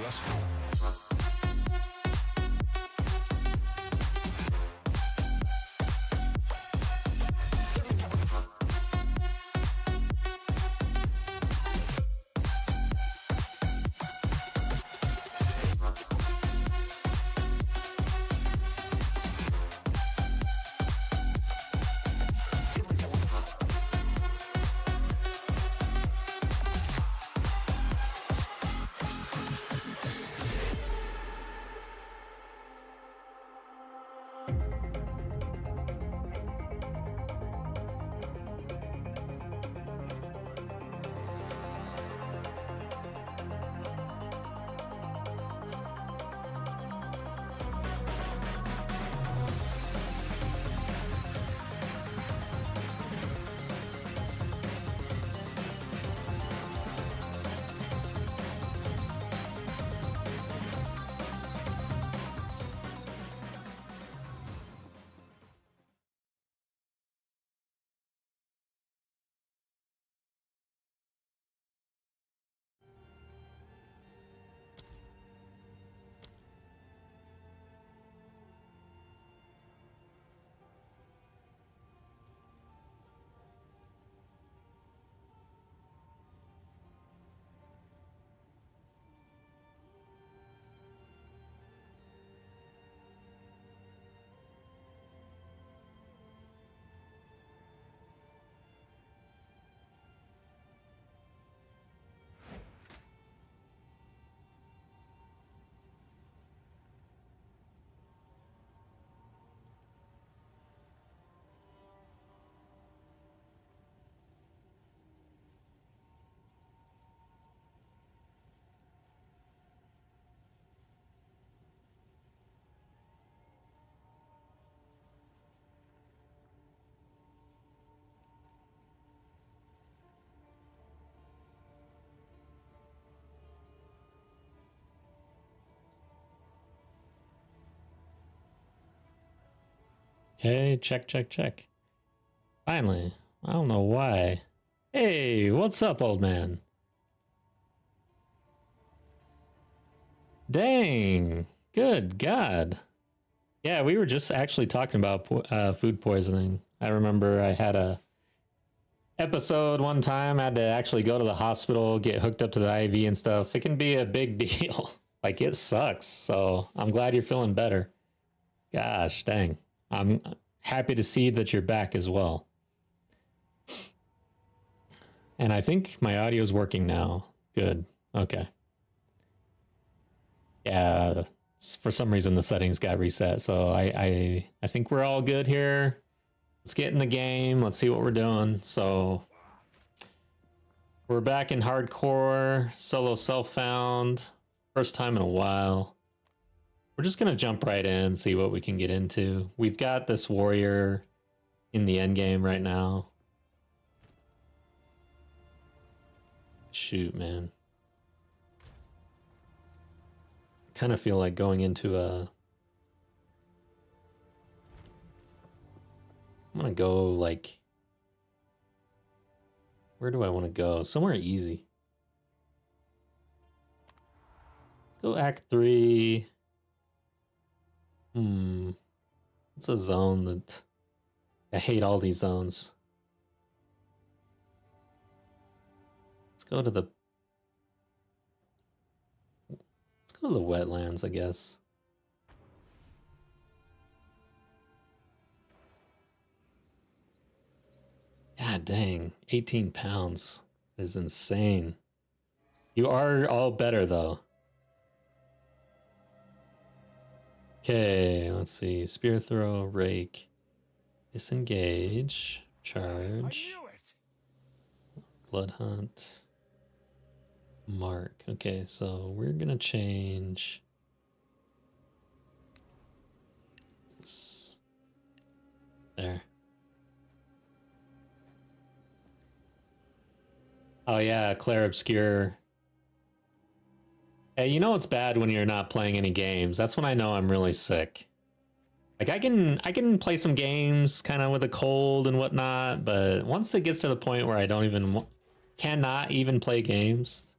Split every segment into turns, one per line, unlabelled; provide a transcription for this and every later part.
Let's go.
Okay, check. Finally. I don't know why. Hey, what's up, old man? Dang. Good God. Yeah, we were just actually talking about food poisoning. I remember I had a episode one time. I had to actually go to the hospital, get hooked up to the IV and stuff. It can be a big deal. Like, it sucks. So I'm glad you're feeling better. Gosh, dang. I'm happy to see that you're back as well. And I think my audio is working now. Good. Okay. Yeah, for some reason the settings got reset. So I think we're all good here. Let's get in the game. Let's see what we're doing. So we're back in hardcore solo self-found. First time in a while. We're just going to jump right in, see what we can get into. We've got this warrior in the end game right now. Shoot, man. Kind of feel like going into a... I'm gonna go like... Where do I want to go? Somewhere easy. Let's go Act 3. What's a zone that... I hate all these zones. Let's go to the... Let's go to the wetlands, I guess. God dang, 18 pounds is insane. You are all better, though. Okay, let's see. Spear throw, rake, disengage, charge, blood hunt, mark. Okay, so we're gonna change this. There. Oh yeah, Claire Obscure. Hey, you know it's bad when you're not playing any games. That's when I know I'm really sick. Like I can play some games kind of with a cold and whatnot, but once it gets to the point where I don't even cannot even play games,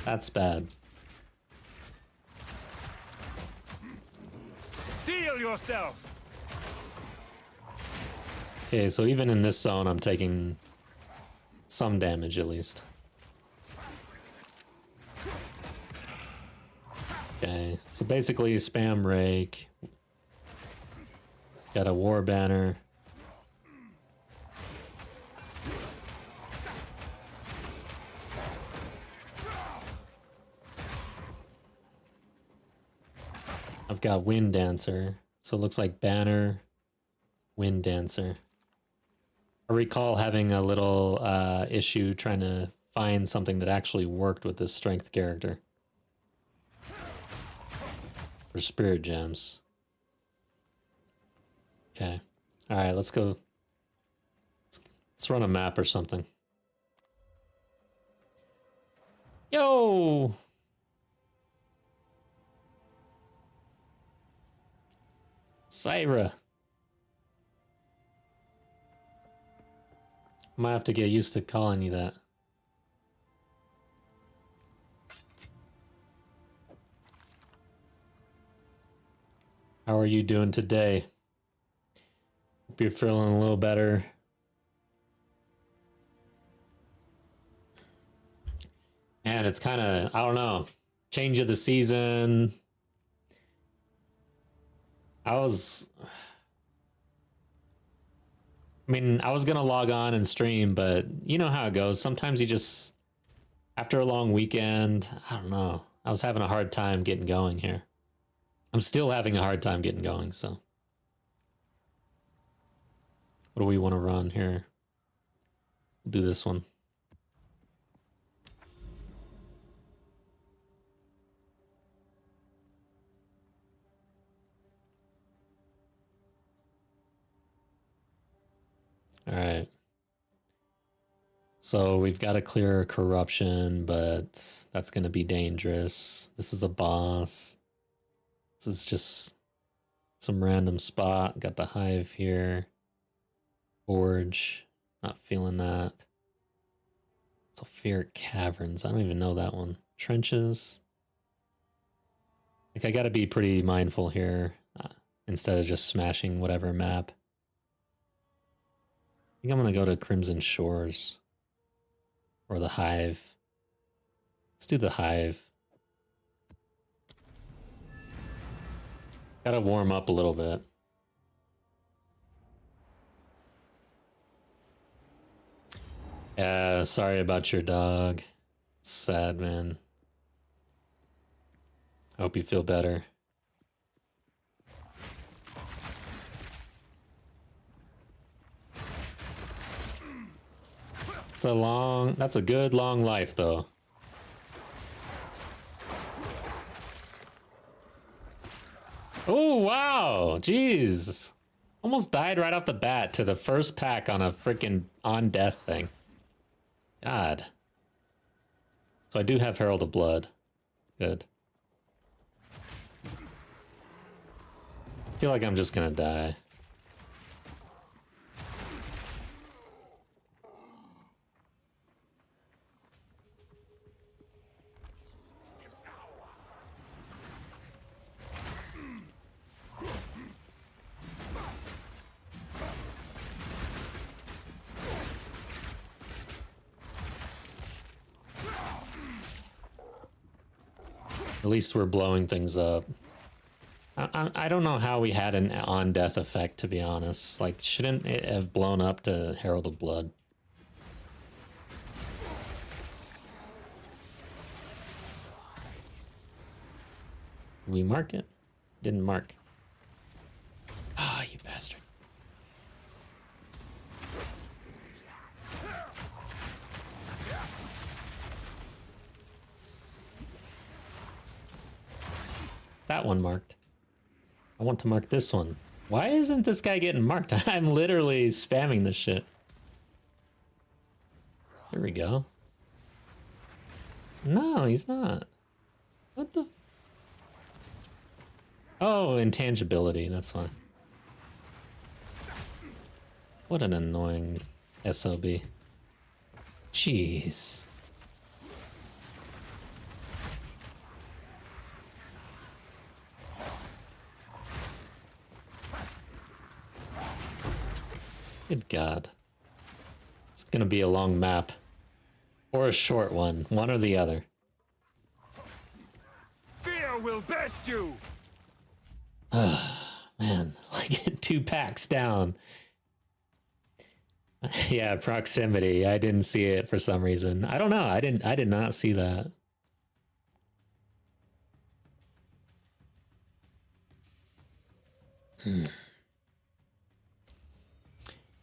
That's bad.
Steel yourself.
Okay, so even in this zone, I'm taking some damage at least. Okay, so basically spam rake. Got a war banner. I've got Wind Dancer, so it looks like banner, Wind Dancer. I recall having a little issue trying to find something that actually worked with this strength character. For spirit gems. Okay. Alright, let's go. Let's run a map or something. Yo! Syra. Might have to get used to calling you that. How are you doing today? Hope you're feeling a little better. Man, it's kind of, I don't know, change of the season. I mean, I was gonna log on and stream, but you know how it goes. Sometimes you just, after a long weekend, I don't know. I was having a hard time getting going here. I'm still having a hard time getting going, so. What do we want to run here? We'll do this one. All right. So we've got to clear corruption, but that's going to be dangerous. This is a boss. This is just some random spot. Got the hive here. Forge. Not feeling that. Sulfuric caverns. I don't even know that one. Trenches. Like, I got to be pretty mindful here instead of just smashing whatever map. I think I'm going to go to Crimson Shores. Or the hive. Let's do the hive. Gotta warm up a little bit. Yeah, sorry about your dog. It's sad, man. I hope you feel better. That's a good long life though. Oh, wow. Jeez. Almost died right off the bat to the first pack on a freaking on death thing. God. So I do have Herald of Blood. Good. I feel like I'm just gonna die. At least we're blowing things up. I don't know how we had an on-death effect, to be honest. Like, shouldn't it have blown up to Herald of Blood? Did we mark it? Didn't mark. Ah, you bastard. That one marked. I want to mark this one. Why isn't this guy getting marked? I'm literally spamming this shit. There we go. No, he's not. What the? Oh, intangibility. That's fine. What an annoying SOB. Jeez. God. It's gonna be a long map. Or a short one or the other.
Fear will best you!
Man, like 2 packs down. Yeah, proximity. I didn't see it for some reason. I don't know. I did not see that.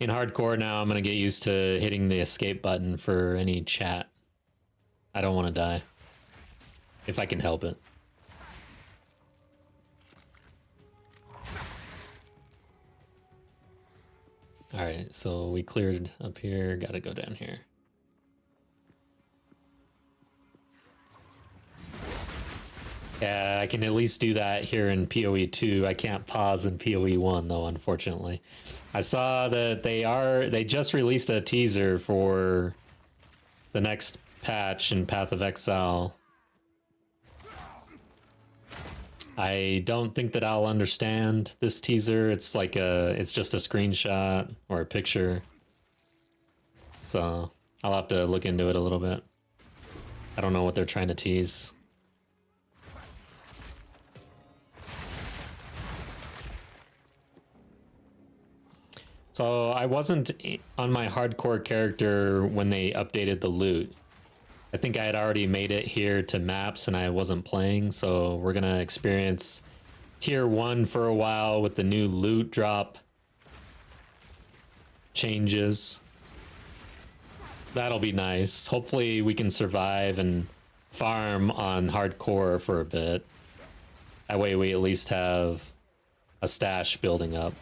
In hardcore now, I'm going to get used to hitting the escape button for any chat. I don't want to die. If I can help it. Alright, so we cleared up here. Gotta go down here. Yeah, I can at least do that here in PoE 2. I can't pause in PoE 1 though, unfortunately. I saw that they just released a teaser for the next patch in Path of Exile. I don't think that I'll understand this teaser. It's like it's just a screenshot or a picture. So I'll have to look into it a little bit. I don't know what they're trying to tease. So I wasn't on my hardcore character when they updated the loot. I think I had already made it here to maps and I wasn't playing, so we're gonna experience tier 1 for a while with the new loot drop changes. That'll be nice. Hopefully we can survive and farm on hardcore for a bit. That way we at least have a stash building up.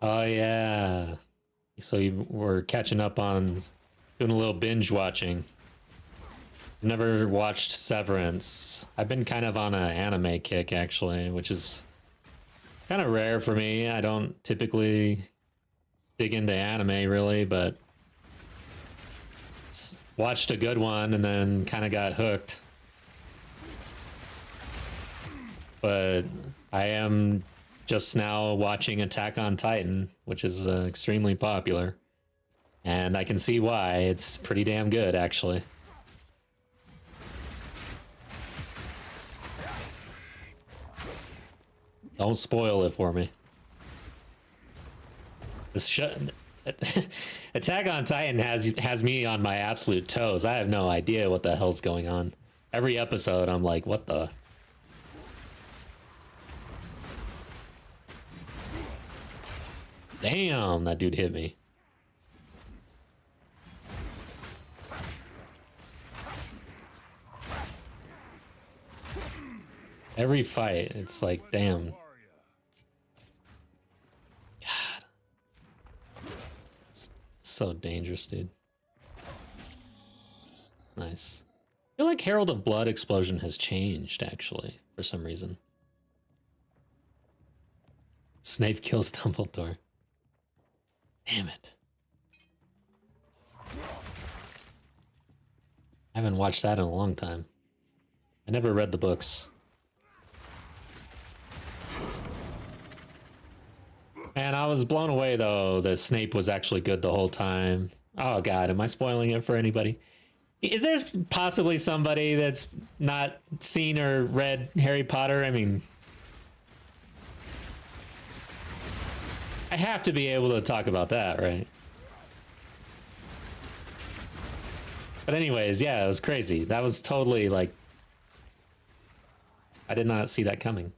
Oh yeah, so you were catching up on doing a little binge watching. Never watched Severance. I've been kind of on an anime kick actually, which is kind of rare for me. I don't typically dig into anime really, but watched a good one and then kind of got hooked. But I am just now watching Attack on Titan, which is extremely popular. And I can see why. It's pretty damn good, actually. Don't spoil it for me. This Attack on Titan has me on my absolute toes. I have no idea what the hell's going on. Every episode, I'm like, what the... Damn, that dude hit me. Every fight, it's like, damn. God. It's so dangerous, dude. Nice. I feel like Herald of Blood Explosion has changed, actually, for some reason. Snape kills Dumbledore. Damn it. I haven't watched that in a long time. I never read the books. And I was blown away, though, that Snape was actually good the whole time. Oh, God, am I spoiling it for anybody? Is there possibly somebody that's not seen or read Harry Potter? I mean... I have to be able to talk about that, right? But anyways, yeah, it was crazy. That was totally, like... I did not see that coming.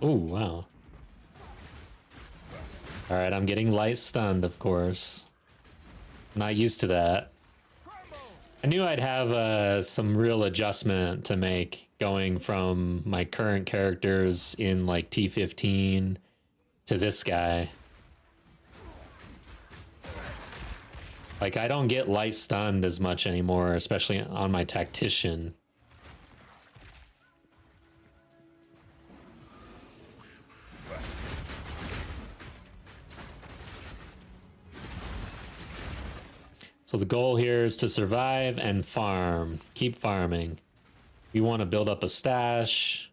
Oh, wow. Alright, I'm getting light stunned, of course. Not used to that. I knew I'd have some real adjustment to make going from my current characters in like T15 to this guy. Like, I don't get light stunned as much anymore, especially on my tactician. So the goal here is to survive and farm. Keep farming. We want to build up a stash.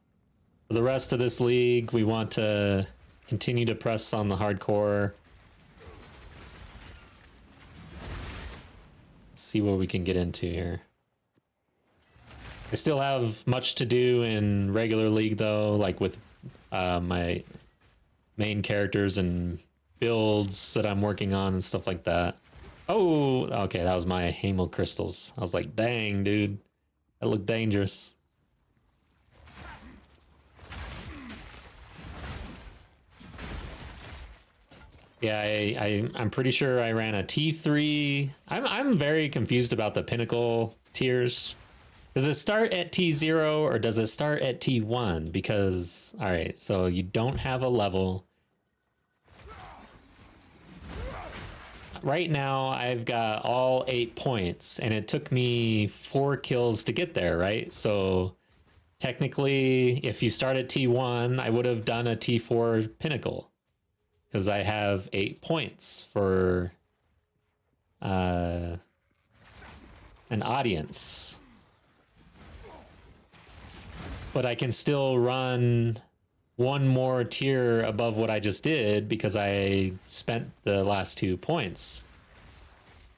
For the rest of this league, we want to continue to press on the hardcore. See what we can get into here. I still have much to do in regular league though, like with my main characters and builds that I'm working on and stuff like that. Oh, okay, that was my Hamel crystals. I was like, dang, dude, that looked dangerous. Yeah, I'm pretty sure I ran a T3. I'm very confused about the pinnacle tiers. Does it start at T0 or does it start at T1? Because, all right, so you don't have a level. Right now, I've got all 8 points, and it took me 4 kills to get there, right? So technically, if you start at T1, I would have done a T4 pinnacle, because I have 8 points for an audience. But I can still run one more tier above what I just did because I spent the last 2 points.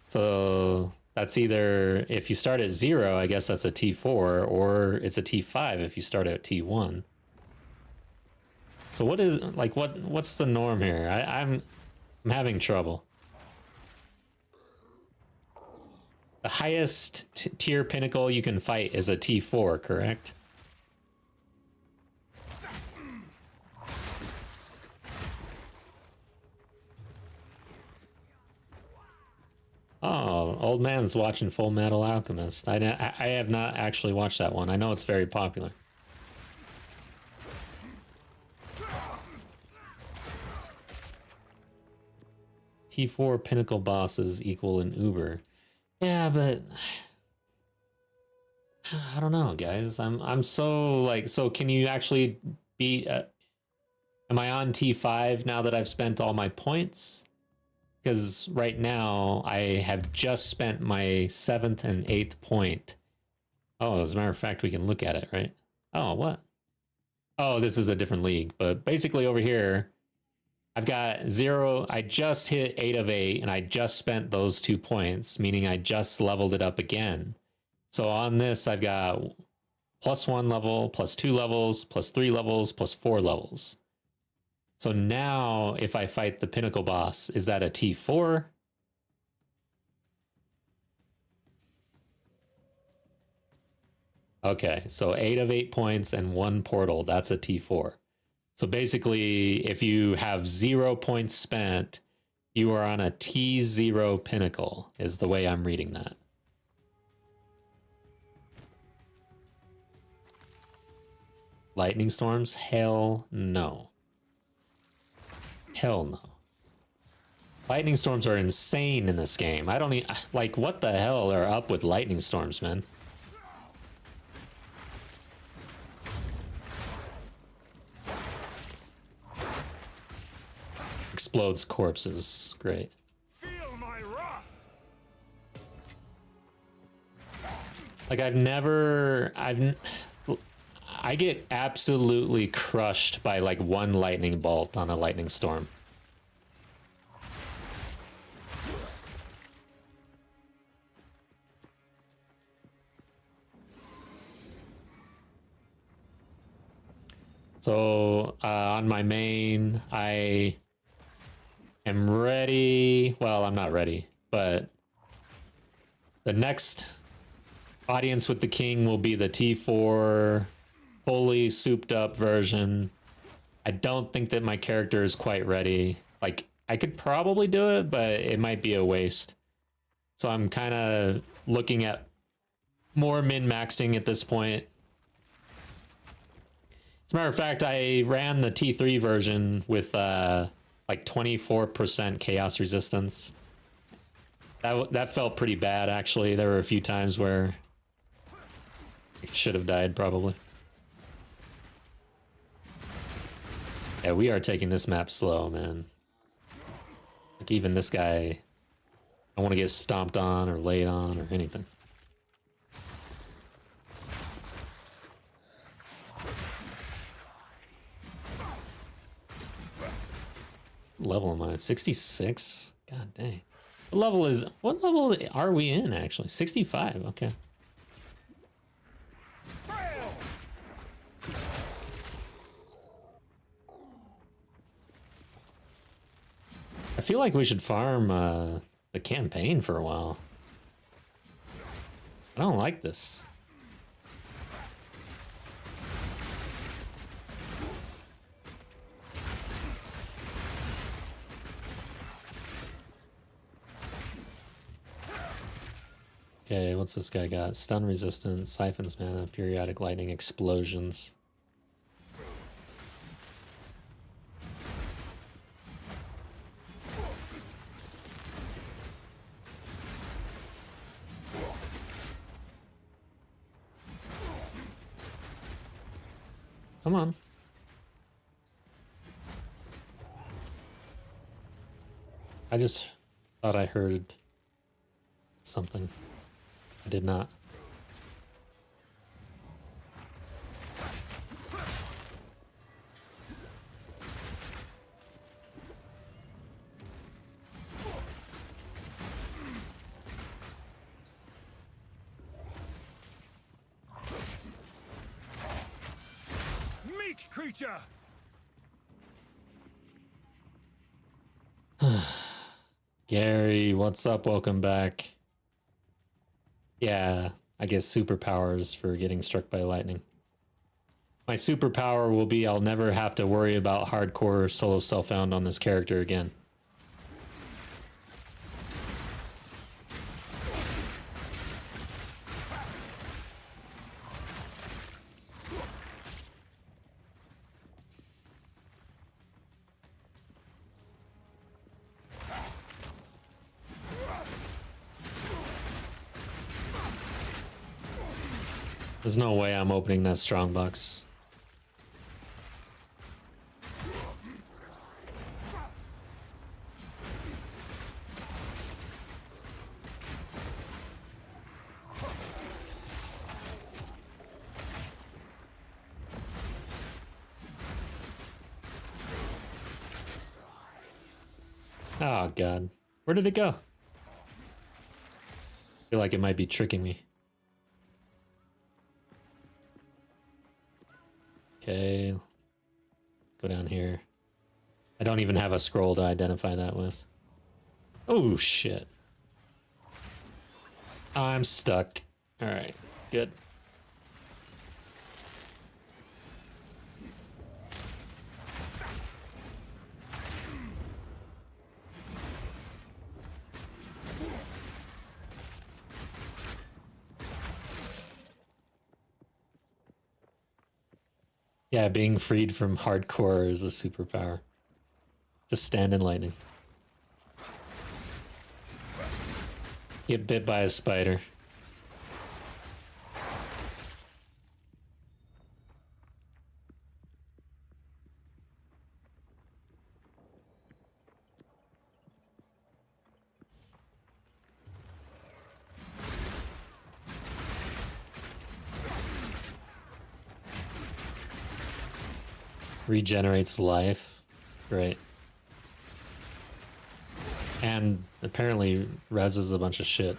So that's either, if you start at 0, I guess that's a T4, or it's a T5 if you start at T1. So what is, like, what's the norm here? I'm having trouble. The highest tier pinnacle you can fight is a T4, correct? Oh, old man's watching Full Metal Alchemist. I have not actually watched that one. I know it's very popular. T4 pinnacle bosses equal an Uber. Yeah, but I don't know, guys. I'm so like, so can you actually beat? Am I on T5 now that I've spent all my points? Because right now I have just spent my 7th and 8th point. Oh, as a matter of fact, we can look at it, right? Oh, what? Oh, this is a different league. But basically over here, I've got 0. I just hit 8 of 8, and I just spent those 2 points, meaning I just leveled it up again. So on this, I've got +1 level, +2 levels, +3 levels, +4 levels. So now, if I fight the pinnacle boss, is that a T4? Okay, so 8 of 8 points and 1 portal, that's a T4. So basically, if you have 0 points spent, you are on a T0 pinnacle, is the way I'm reading that. Lightning storms? Hell no. Hell no. Lightning storms are insane in this game. I don't even, like, what the hell are up with lightning storms, man? Explodes corpses. Great.
Feel my wrath.
Like, I get absolutely crushed by like 1 lightning bolt on a lightning storm. So on my main, I am ready. Well, I'm not ready, but the next audience with the king will be the T4 fully souped up version. I don't think that my character is quite ready. Like, I could probably do it, but it might be a waste. So I'm kind of looking at more min-maxing at this point. As a matter of fact, I ran the T3 version with like 24% chaos resistance. That felt pretty bad, actually. There were a few times where I should have died, probably. Yeah, we are taking this map slow, man. Like, even this guy, I want to get stomped on or laid on or anything. What level am I? 66? God dang. What level are we in, actually? 65, okay. I feel like we should farm the campaign for a while. I don't like this. Okay, what's this guy got? Stun resistance, siphons mana, periodic lightning, explosions. Come on. I just thought I heard something. I did not.
Meek creature!
Gary, what's up? Welcome back. Yeah, I guess superpowers for getting struck by lightning. My superpower will be I'll never have to worry about hardcore solo self-found on this character again. There's no way I'm opening that strongbox. Oh god. Where did it go? I feel like it might be tricking me. Okay, go down here. I don't even have a scroll to identify that with. Oh shit. I'm stuck. Alright, good. Yeah, being freed from hardcore is a superpower. Just stand in lightning. Get bit by a spider. Regenerates life. Great. And apparently reses a bunch of shit.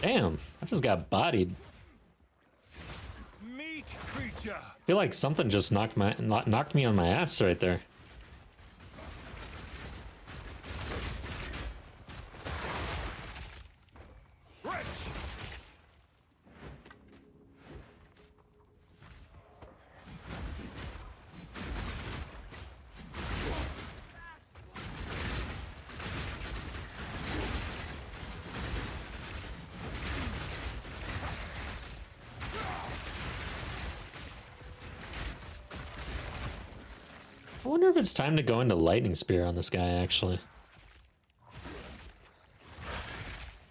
Damn, I just got bodied.
Meek creature!
I feel like something just knocked me on my ass right there.
Wretch!
I wonder if it's time to go into Lightning Spear on this guy, actually.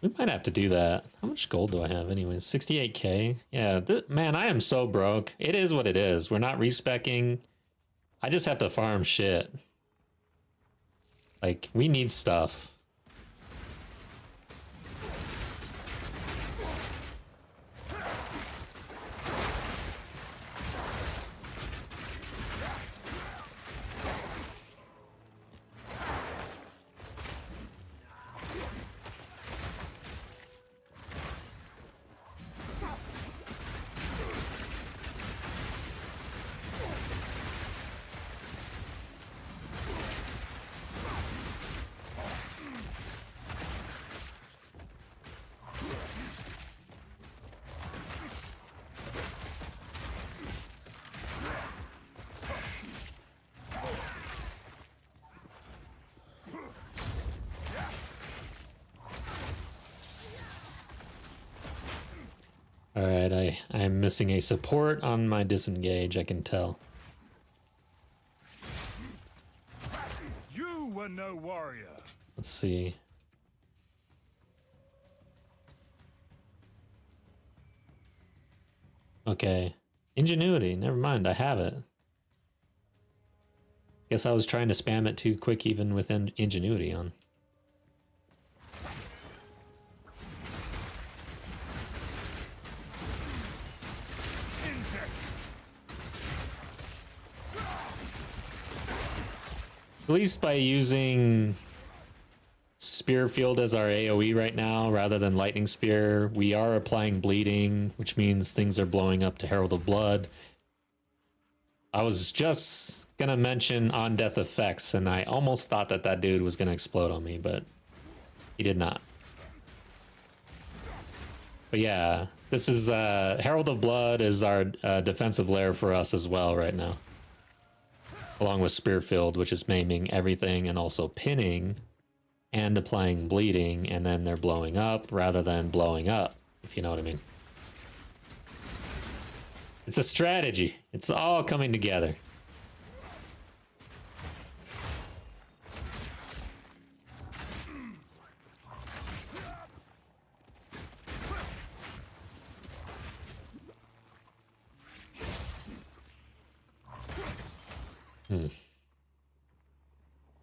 We might have to do that. How much gold do I have anyways? 68k? Yeah, man, I am so broke. It is what it is. We're not respecking. I just have to farm shit. Like, we need stuff. Alright, I'm missing a support on my disengage, I can tell.
You were no warrior.
Let's see. Okay. Ingenuity, never mind, I have it. Guess I was trying to spam it too quick even with ingenuity on. At least by using Spear Field as our AoE right now, rather than Lightning Spear, we are applying bleeding, which means things are blowing up to Herald of Blood. I was just gonna mention on death effects, and I almost thought that that dude was gonna explode on me, but he did not. But yeah, this is Herald of Blood is our defensive lair for us as well right now. Along with Spearfield, which is maiming everything and also pinning and applying bleeding, and then they're blowing up rather than blowing up, if you know what I mean. It's a strategy. It's all coming together.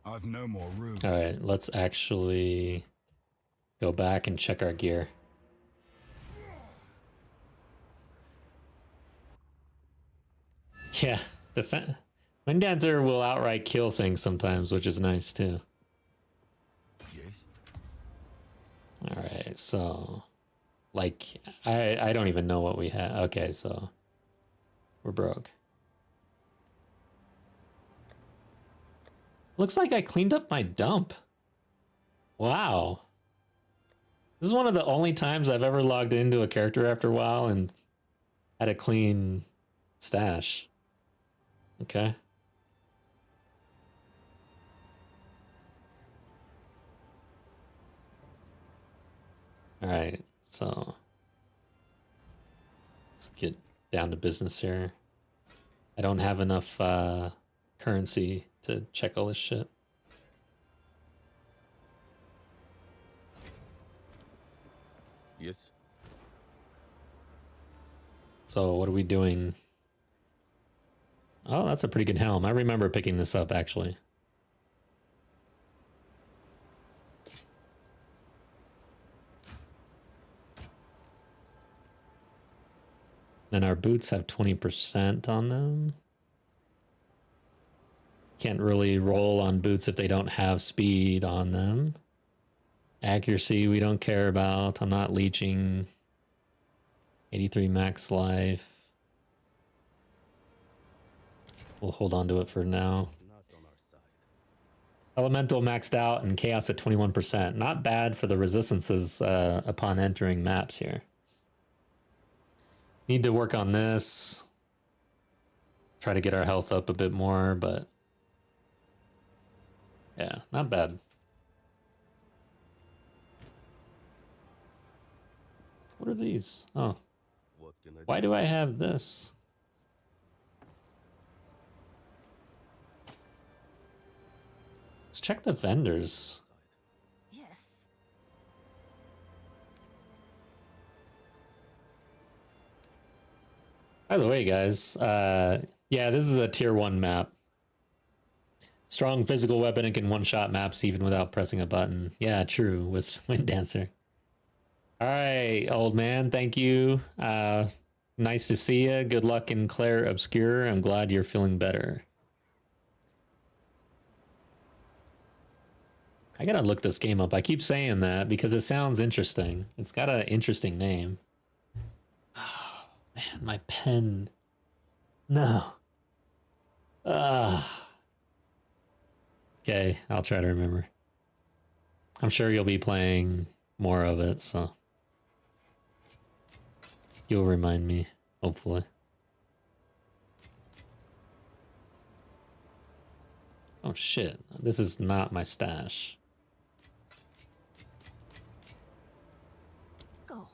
I've no more room.
All right, let's actually go back and check our gear. Yeah, Wind Dancer will outright kill things sometimes, which is nice too.
Yes.
All right, so like I don't even know what we have. Okay, so we're broke. Looks like I cleaned up my dump. Wow. This is one of the only times I've ever logged into a character after a while and had a clean stash. Okay. All right, so let's get down to business here. I don't have enough currency to check all this shit.
Yes.
So what are we doing? Oh, that's a pretty good helm. I remember picking this up, actually. Then our boots have 20% on them. Can't really roll on boots if they don't have speed on them. Accuracy, we don't care about. I'm not leeching. 83 max life. We'll hold on to it for now. Elemental maxed out and chaos at 21%. Not bad for the resistances upon entering maps here. Need to work on this. Try to get our health up a bit more, but yeah, not bad. What are these? Oh. Why do I have this? check the vendors.
Yes.
By the way, guys, yeah, this is a tier 1 map. Strong physical weapon and can one-shot maps even without pressing a button. Yeah, true, with Wind Dancer. Alright, old man, thank you. Nice to see you. Good luck in Claire Obscure. I'm glad you're feeling better. I gotta look this game up. I keep saying that because it sounds interesting. It's got an interesting name. Oh, man, my pen. No. Okay, I'll try to remember. I'm sure you'll be playing more of it, so you'll remind me, hopefully. Oh shit, this is not my stash.
Go.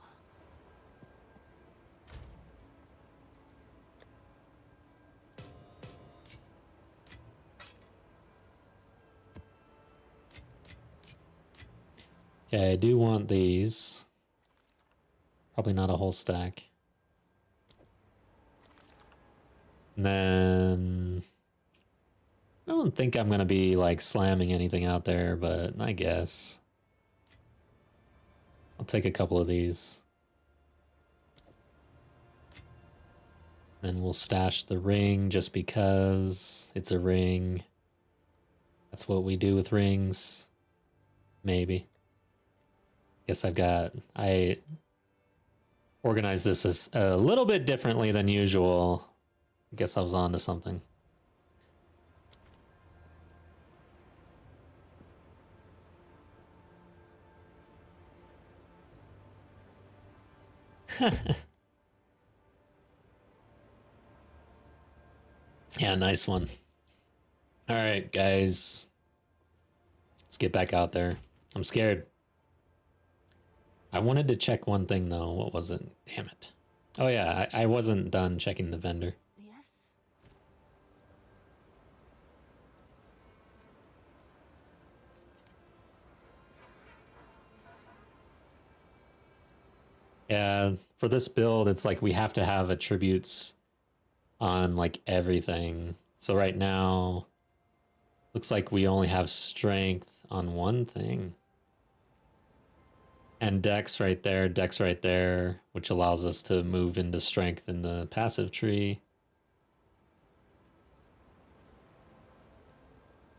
Okay, I do want these. Probably not a whole stack. And then I don't think I'm gonna be like slamming anything out there, but I guess I'll take a couple of these. Then we'll stash the ring just because it's a ring. That's what we do with rings. Maybe. Guess I organized this as a little bit differently than usual. I guess I was on to something. Yeah, nice one. All right, guys. Let's get back out there. I'm scared. I wanted to check one thing, though. What was it? Damn it. Oh, yeah, I wasn't done checking the vendor.
Yes.
Yeah, for this build, it's like we have to have attributes on, like, everything. So right now, looks like we only have strength on one thing. And dex right there, which allows us to move into strength in the passive tree.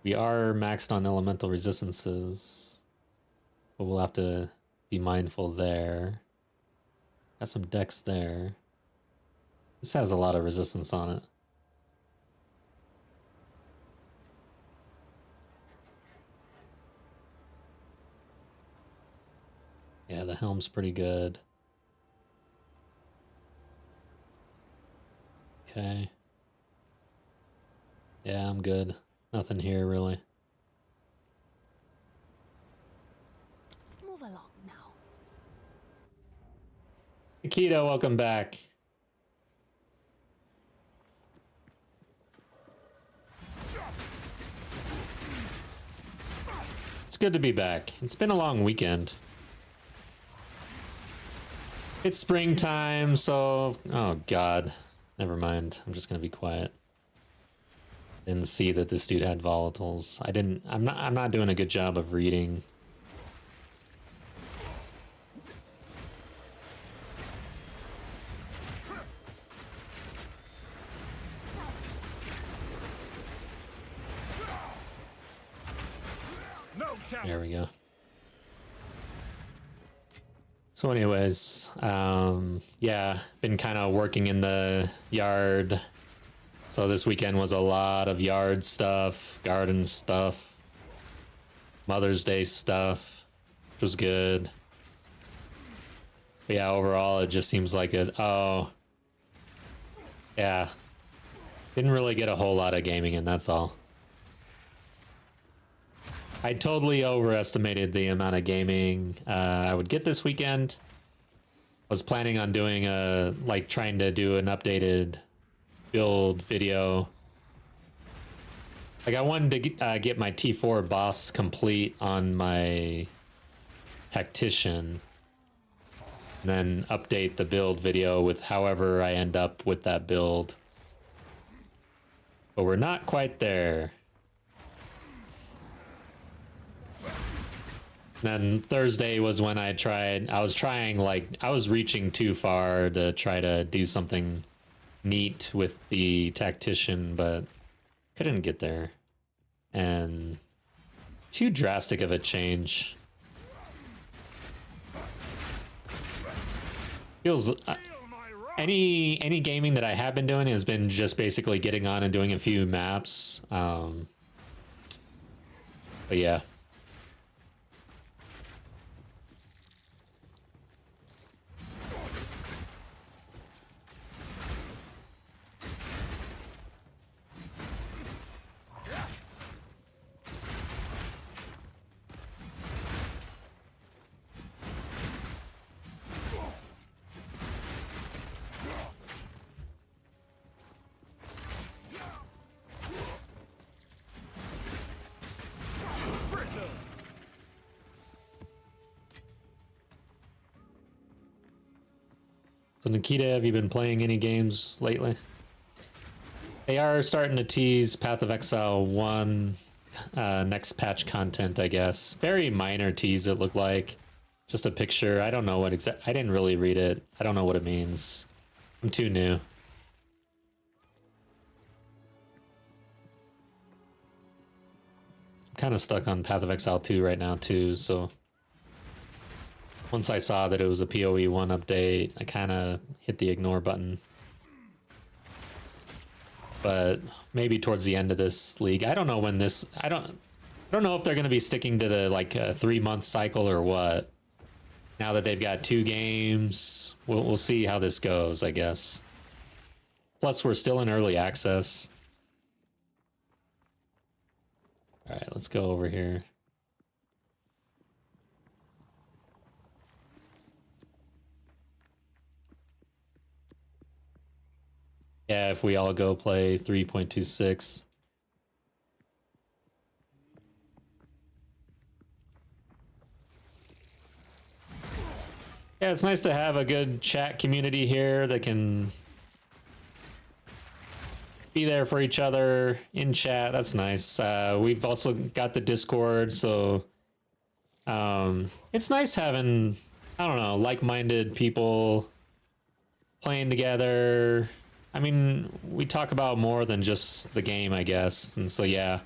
We are maxed on elemental resistances, but we'll have to be mindful there. Got some dex there. This has a lot of resistance on it. Yeah, the helm's pretty good. Okay. Yeah, I'm good. Nothing here, really.
Move along now.
Akito, welcome back. It's good to be back. It's been a long weekend. It's springtime, so... Oh, God. Never mind. I'm just gonna be quiet. Didn't see that this dude had volatiles. I'm not doing a good job of reading. There we go. So anyways, yeah, been kind of working in the yard. So this weekend was a lot of yard stuff, garden stuff, Mother's Day stuff, which was good. But yeah, overall, it just seems like oh, yeah, didn't really get a whole lot of gaming in, that's all. I totally overestimated the amount of gaming I would get this weekend. I was planning on doing trying to do an updated build video Like I wanted to get my T4 boss complete on my tactician, and then update the build video with however I end up with that build. But we're not quite there. Then Thursday was when I was reaching too far to try to do something neat with the tactician, but couldn't get there. And too drastic of a change. Feels any gaming that I have been doing has been just basically getting on and doing a few maps. But yeah. So Nikita, have you been playing any games lately? They are starting to tease Path of Exile 1 next patch content, I guess. Very minor tease, it looked like. Just a picture. I don't know what I didn't really read it. I don't know what it means. I'm too new. I'm kind of stuck on Path of Exile 2 right now too, so once I saw that it was a PoE 1 update, I kind of hit the ignore button. But maybe towards the end of this league, I don't know when this. I don't know if they're going to be sticking to the like 3-month cycle or what. Now that they've got 2 games, we'll see how this goes, I guess. Plus, we're still in early access. All right, let's go over here. Yeah, if we all go play 3.26. Yeah, it's nice to have a good chat community here that can be there for each other in chat. That's nice. We've also got the Discord, so it's nice having, I don't know, like-minded people playing together. I mean, we talk about more than just the game, I guess. And so, yeah.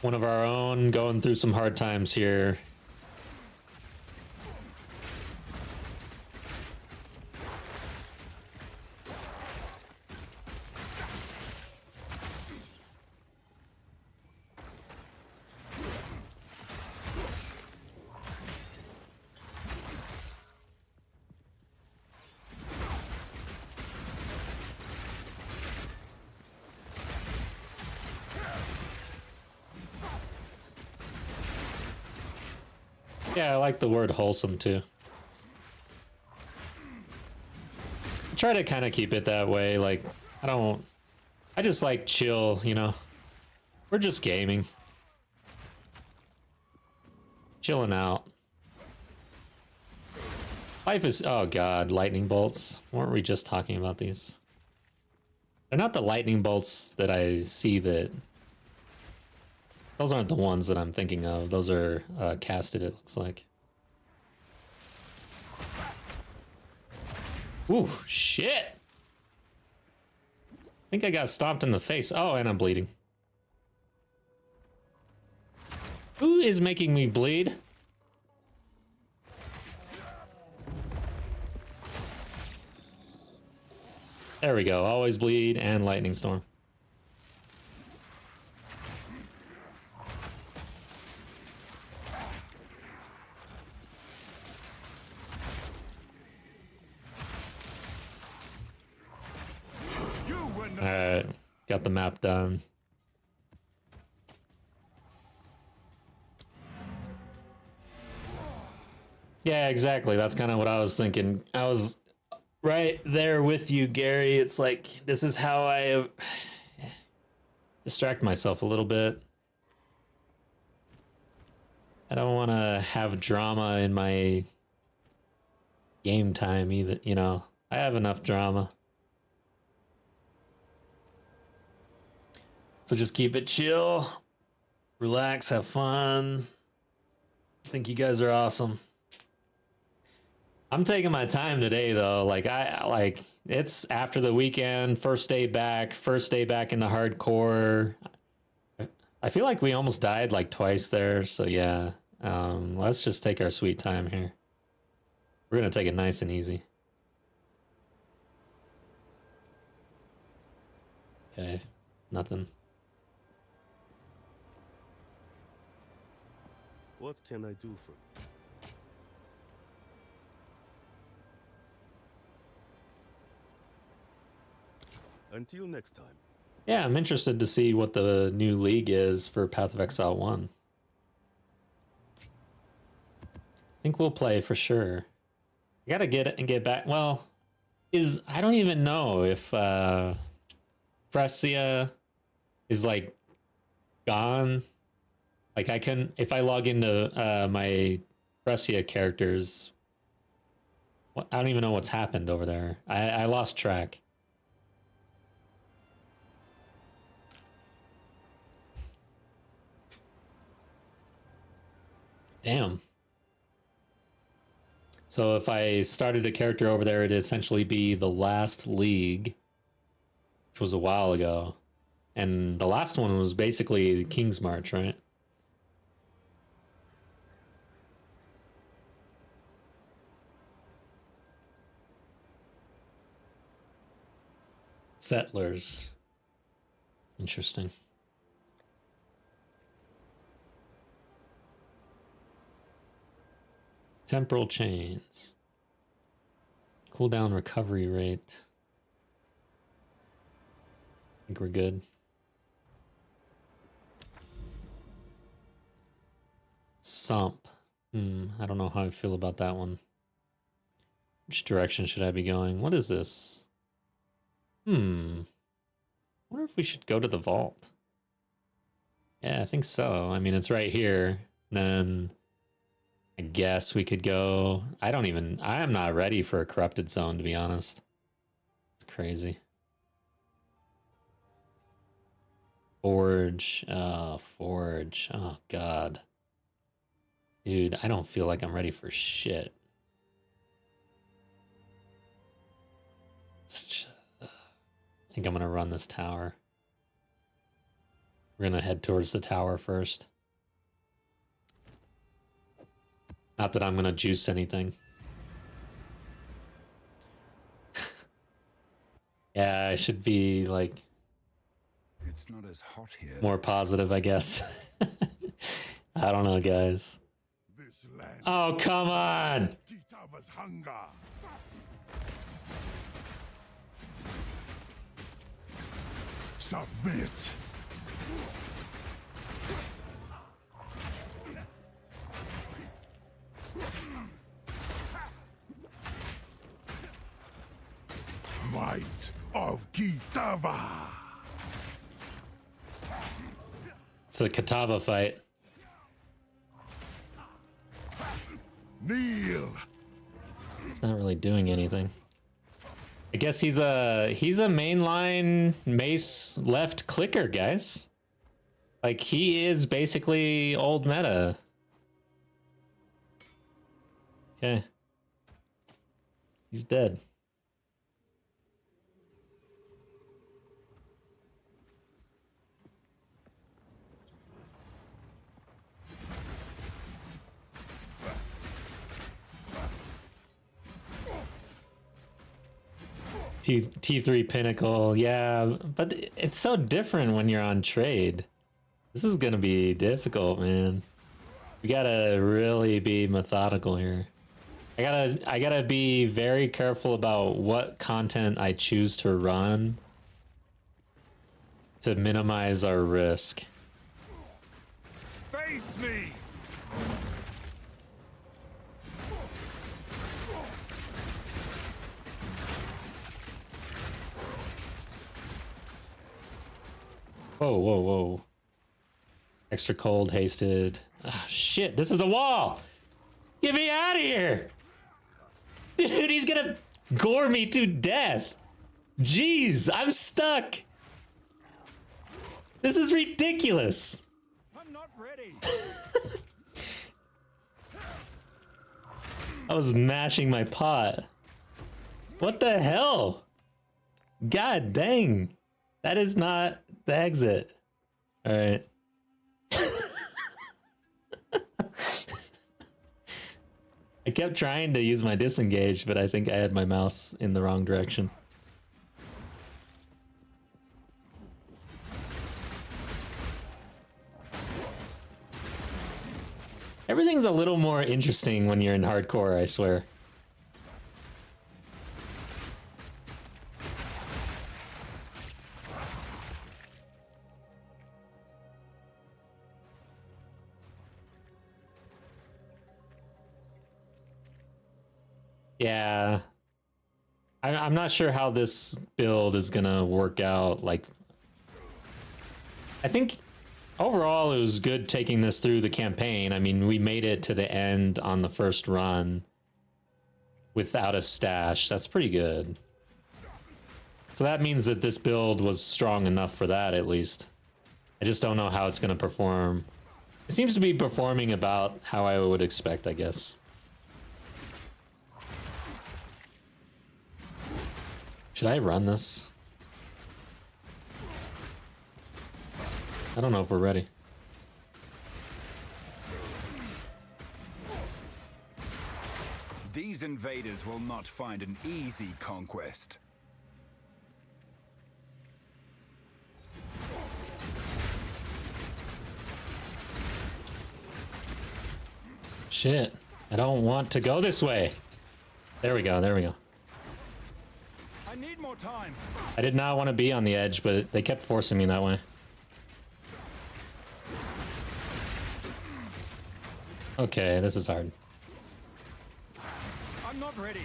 One of our own going through some hard times here. Yeah, I like the word wholesome too. I try to kind of keep it that way. Like, I just like chill, you know. We're just gaming. Chilling out. Life is, oh god, lightning bolts. Weren't we just talking about these? They're not the lightning bolts that I see that... Those aren't the ones that I'm thinking of. Those are casted, it looks like. Ooh, shit! I think I got stomped in the face. Oh, and I'm bleeding. Who is making me bleed? There we go. Always bleed and lightning storm. Alright, got the map done. Yeah, exactly. That's kind of what I was thinking. I was right there with you, Gary. It's like, this is how I distract myself a little bit. I don't want to have drama in my game time either, you know. I have enough drama. So just keep it chill, relax, have fun. I think you guys are awesome. I'm taking my time today though. Like it's after the weekend, first day back into hardcore. I feel like we almost died like twice there, so yeah. Let's just take our sweet time here. We're gonna take it nice and easy. Okay, nothing.
What can I do for you? Until next time.
Yeah, I'm interested to see what the new league is for Path of Exile 1. I think we'll play for sure. I gotta get it and get back. Well, I don't even know if Brescia is like gone. Like I can, if I log into my Brescia characters, I don't even know what's happened over there. I lost track. Damn. So if I started a character over there, it'd essentially be the last league, which was a while ago. And the last one was basically King's March, right? Settlers. Interesting. Temporal chains. Cooldown recovery rate. I think we're good. Sump. I don't know how I feel about that one. Which direction should I be going? What is this? I wonder if we should go to the vault. Yeah, I think so. I mean, it's right here. Then I guess we could go. I am not ready for a corrupted zone, to be honest. It's crazy. Forge. Forge. Oh, God. Dude, I don't feel like I'm ready for shit. I think I'm going to run this tower. We're going to head towards the tower first. Not that I'm going to juice anything. Yeah, I should be, like,
It's not as hot here.
more positive, I guess. I don't know, guys.
This land.
Oh, come on!
Kitava's hunger. Submit. Might of Kitava.
It's a Kitava fight.
Kneel.
It's not really doing anything. I guess he's a mainline mace left clicker, guys. Like, he is basically old meta. Okay. He's dead. T3 Pinnacle, yeah, but it's so different when you're on trade. This is gonna be difficult, man. We gotta really be methodical here. I gotta be very careful about what content I choose to run to minimize our risk.
Face me.
Whoa, whoa, whoa. Extra cold, hasted. Ah, shit, this is a wall! Get me out of here! Dude, he's gonna gore me to death! Jeez, I'm stuck! This is ridiculous!
I'm not ready.
I was mashing my pot. What the hell? God dang. That is not the exit. Alright. I kept trying to use my disengage, but I think I had my mouse in the wrong direction. Everything's a little more interesting when you're in hardcore, I swear. Yeah. I'm not sure how this build is gonna work out. Like, I think overall it was good taking this through the campaign. I mean, we made it to the end on the first run without a stash. That's pretty good. So that means that this build was strong enough for that, at least. I just don't know how it's gonna perform. It seems to be performing about how I would expect, I guess. Should I run this? I don't know if we're ready.
These invaders will not find an easy conquest.
Shit, I don't want to go this way. There we go, there we go.
I need more time.
I did not want to be on the edge, but they kept forcing me that way. Okay, this is hard.
I'm not ready.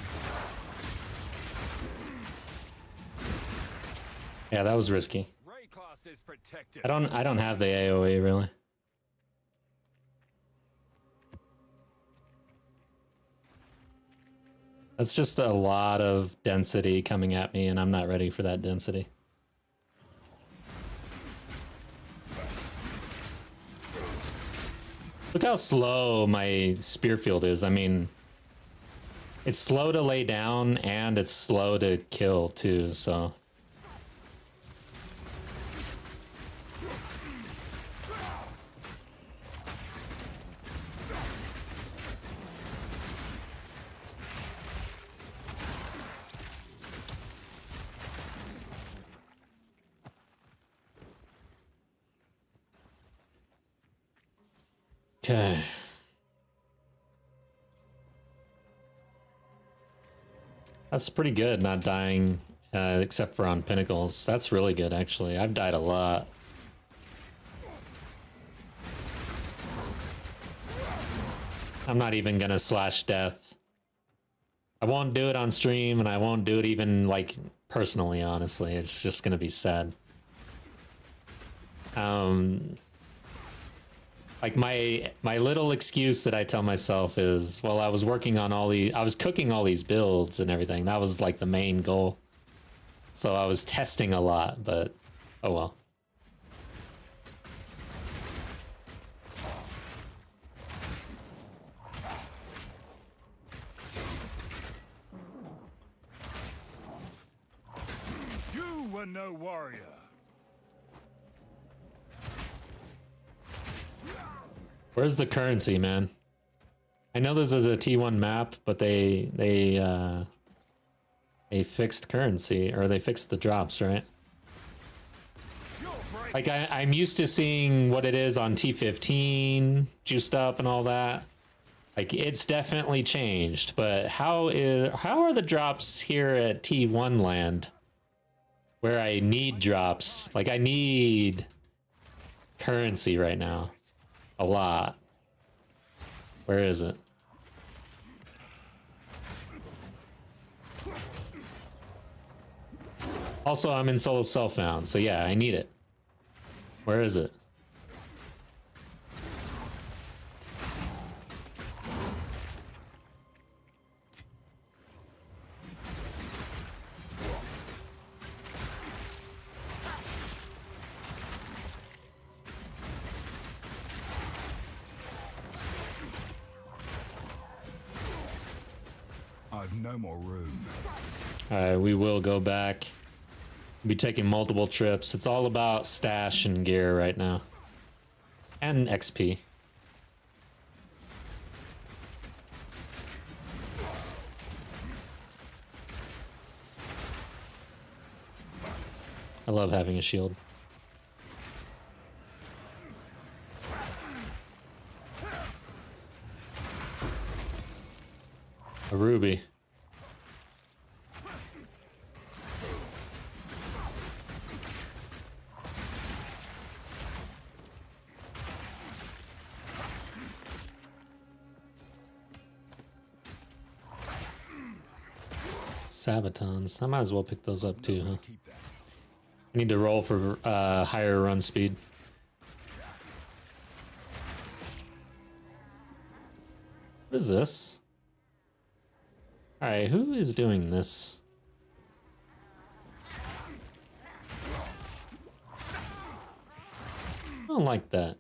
Yeah, that was risky.
Ray class is protected.
I don't have the AoE really. That's just a lot of density coming at me, and I'm not ready for that density. Look how slow my spear field is. I mean, it's slow to lay down, and it's slow to kill, too, so... Okay. That's pretty good, not dying, except for on pinnacles. That's really good, actually. I've died a lot. I'm not even gonna slash death. I won't do it on stream, and I won't do it even, like, personally, honestly. It's just gonna be sad. Like my little excuse that I tell myself is, well, I was working on I was cooking all these builds and everything. That was like the main goal. So I was testing a lot, but oh well.
You were no warrior.
Where's the currency, man? I know this is a T1 map, but they fixed currency, or they fixed the drops, right? Like I'm used to seeing what it is on T15, juiced up and all that. Like it's definitely changed, but how are the drops here at T1 land, where I need drops? Like I need currency right now. A lot. Where is it? Also, I'm in solo self-found, so yeah, I need it. Where is it?
I've no more room.
Alright, we will go back. Be taking multiple trips. It's all about stash and gear right now. And XP. I love having a shield. A ruby. Sabatons. I might as well pick those up too, huh?
Keep that.
I need to roll for higher run speed. What is this? Alright, who is doing this? I don't like that.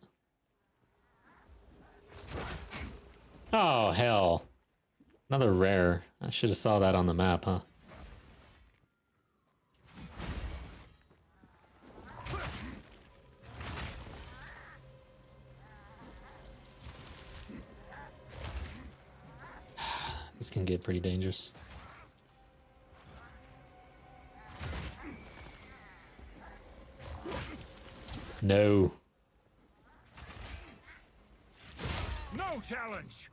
Oh, hell. Another rare. I should have saw that on the map, huh? This can get pretty dangerous. No.
No challenge.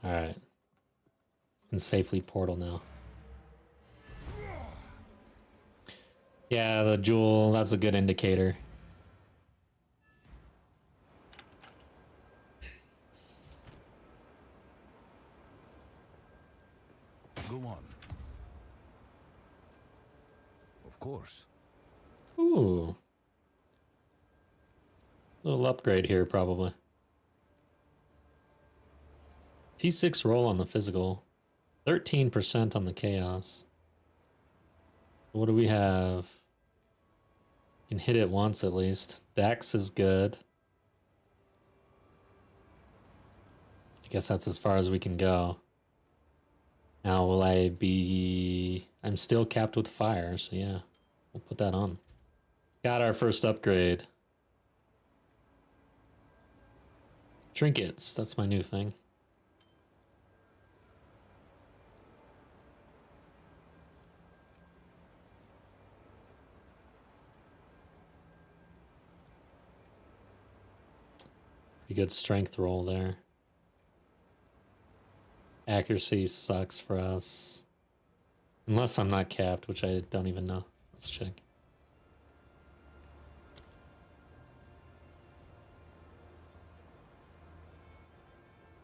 All right. Can safely portal now. Yeah, the jewel, that's a good indicator.
Go on. Of course.
Ooh. Little upgrade here, probably. T6 roll on the physical. 13% on the chaos. What do we have? Can hit it once at least. Dex is good. I guess that's as far as we can go. Now will I be... I'm still capped with fire, so yeah. We'll put that on. Got our first upgrade. Trinkets, that's my new thing. A good strength roll there. Accuracy sucks for us. Unless I'm not capped, which I don't even know. Let's check.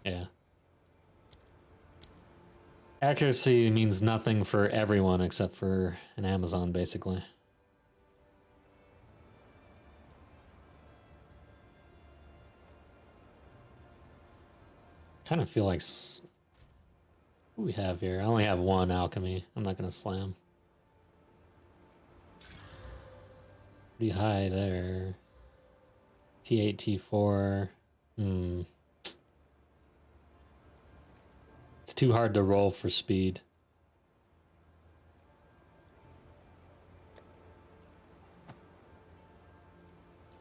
Yeah. Accuracy means nothing for everyone except for an Amazon, basically. Kind of feel like... What do we have here? I only have one alchemy. I'm not going to slam. Pretty high there. T8, T4. It's too hard to roll for speed.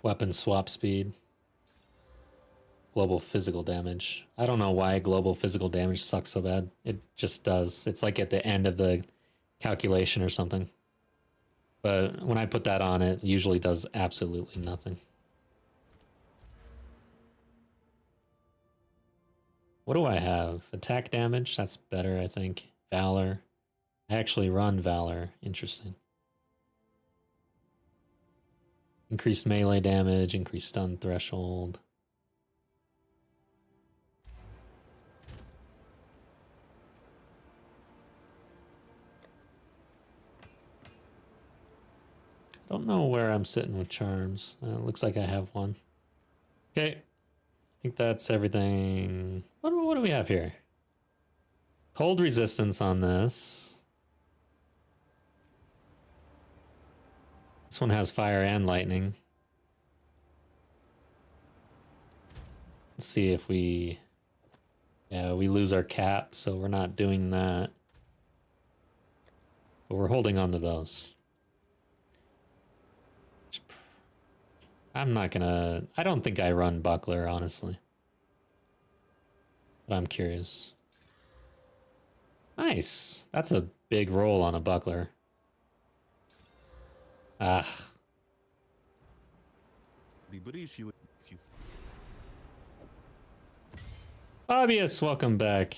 Weapon swap speed. Global physical damage. I don't know why global physical damage sucks so bad. It just does. It's like at the end of the calculation or something. But when I put that on, it usually does absolutely nothing. What do I have? Attack damage? That's better, I think. Valor. I actually run Valor. Interesting. Increased melee damage, increased stun threshold. I Don't know where I'm sitting with charms. It looks like I have one. Okay. I think that's everything. What do we have here? Cold resistance on this. This one has fire and lightning. Let's see if we... Yeah, we lose our cap, so we're not doing that. But we're holding on to those. I'm not gonna... I don't think I run Buckler, honestly. But I'm curious. Nice! That's a big roll on a Buckler. Ah. Obvious, welcome back.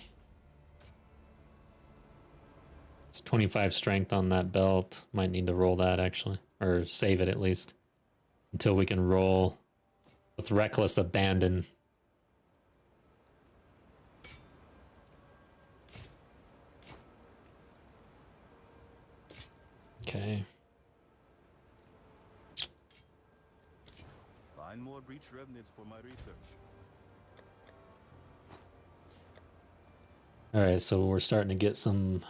It's 25 strength on that belt. Might need to roll that, actually. Or save it, at least. Until we can roll with reckless abandon. Okay.
Find more breach remnants for my research.
Alright, so we're starting to get some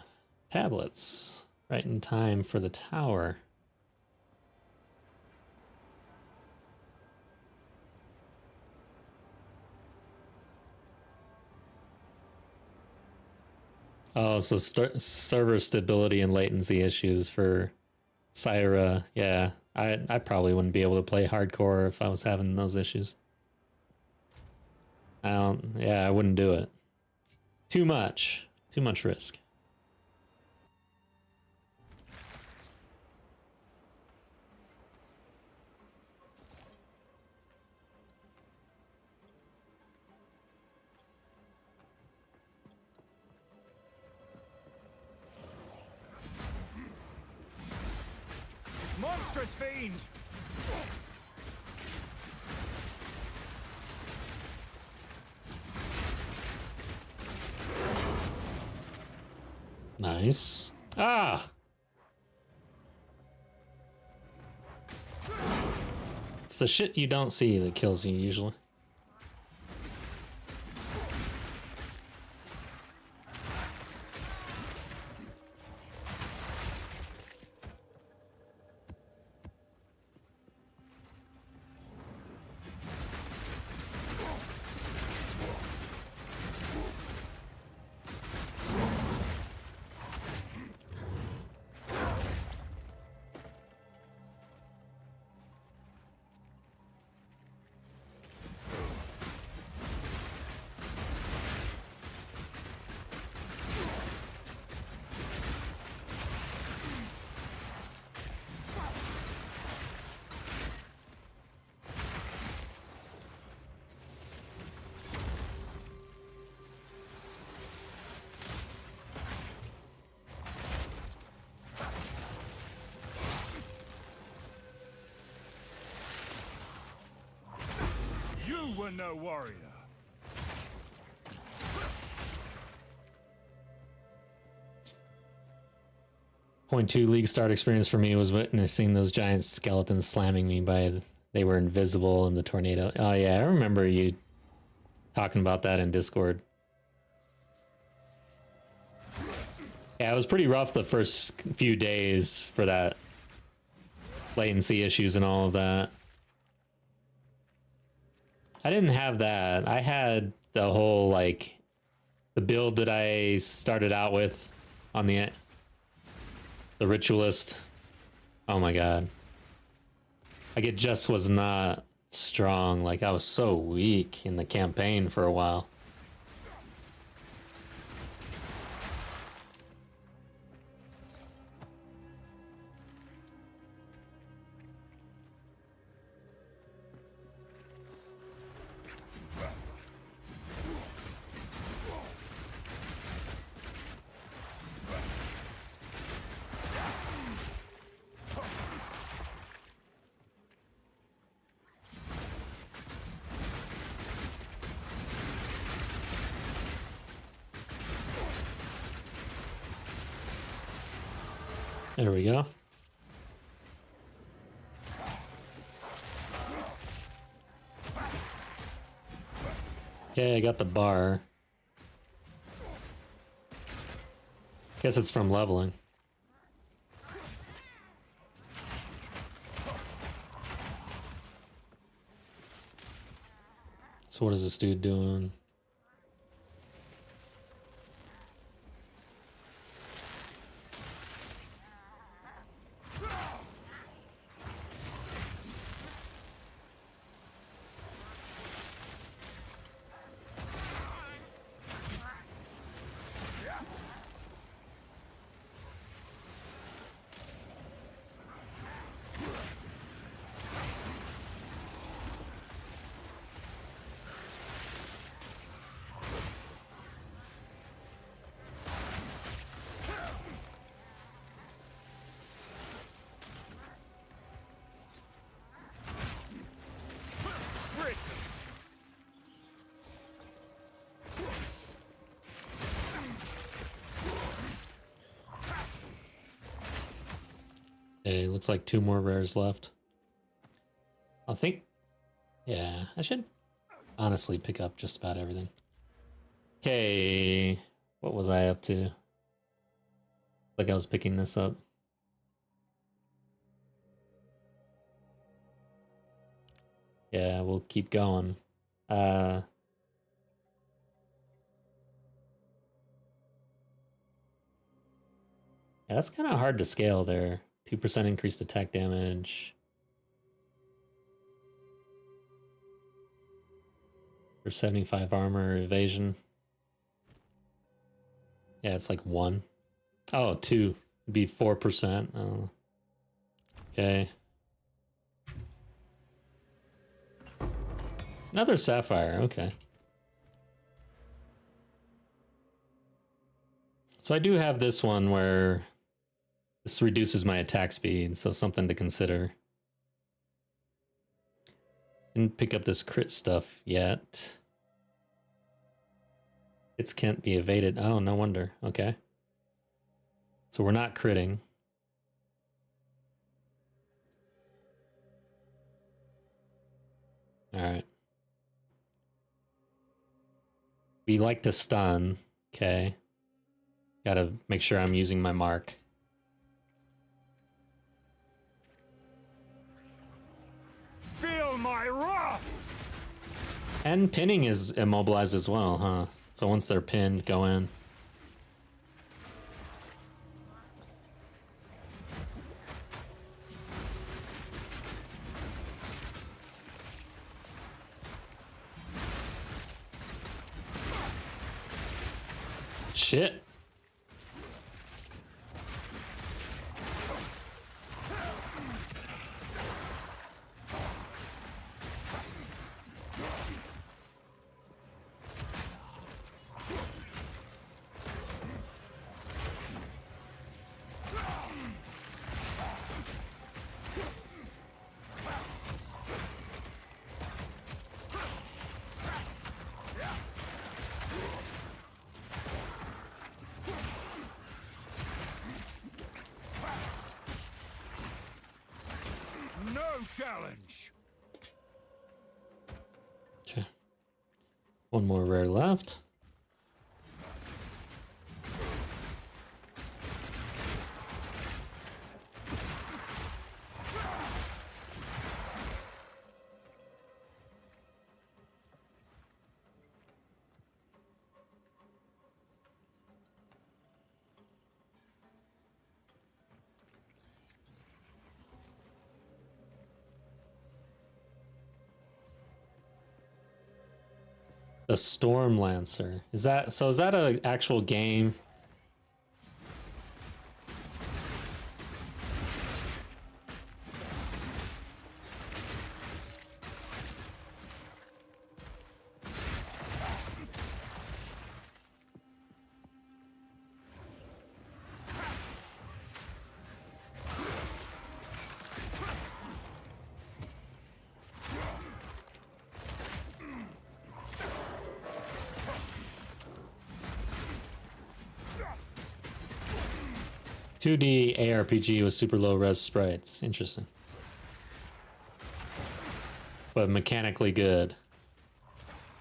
tablets. Right in time for the tower. Oh, so server stability and latency issues for Syra. Yeah, I probably wouldn't be able to play hardcore if I was having those issues. I wouldn't do it. Too much risk.
Monstrous fiend!
Nice. Ah! It's the shit you don't see that kills you usually.
You were no warrior.
Point 2 league start experience for me was witnessing those giant skeletons slamming me they were invisible in the tornado. Oh yeah, I remember you talking about that in Discord. Yeah, it was pretty rough the first few days for that latency issues and all of that. I didn't have that. I had the whole, like, the build that I started out with on the ritualist. Oh my god. Like, it just was not strong. Like, I was so weak in the campaign for a while. There we go. Okay, I got the bar. Guess it's from leveling. So what is this dude doing? Okay, looks like 2 more rares left. I think, yeah, I should honestly pick up just about everything. Okay, what was I up to? Like I was picking this up. Yeah, we'll keep going. Yeah, that's kind of hard to scale there. 2% increased attack damage. For 75 armor, evasion. Yeah, it's like 1. Oh, 2. It'd be 4%. Oh. Okay. Another sapphire, okay. So I do have this one where this reduces my attack speed, so something to consider. Didn't pick up this crit stuff yet. It can't be evaded. Oh, no wonder. Okay. So we're not critting. All right. We like to stun. Okay. Gotta make sure I'm using my mark.
Feel my wrath!
And pinning is immobilized as well, huh? So once they're pinned, go in. Shit.
No challenge!
Okay. One more rare left. The Storm Lancer. Is that so? Is that an actual game? .2D ARPG with super low res sprites. Interesting. But mechanically good.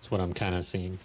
That's what I'm kind of seeing.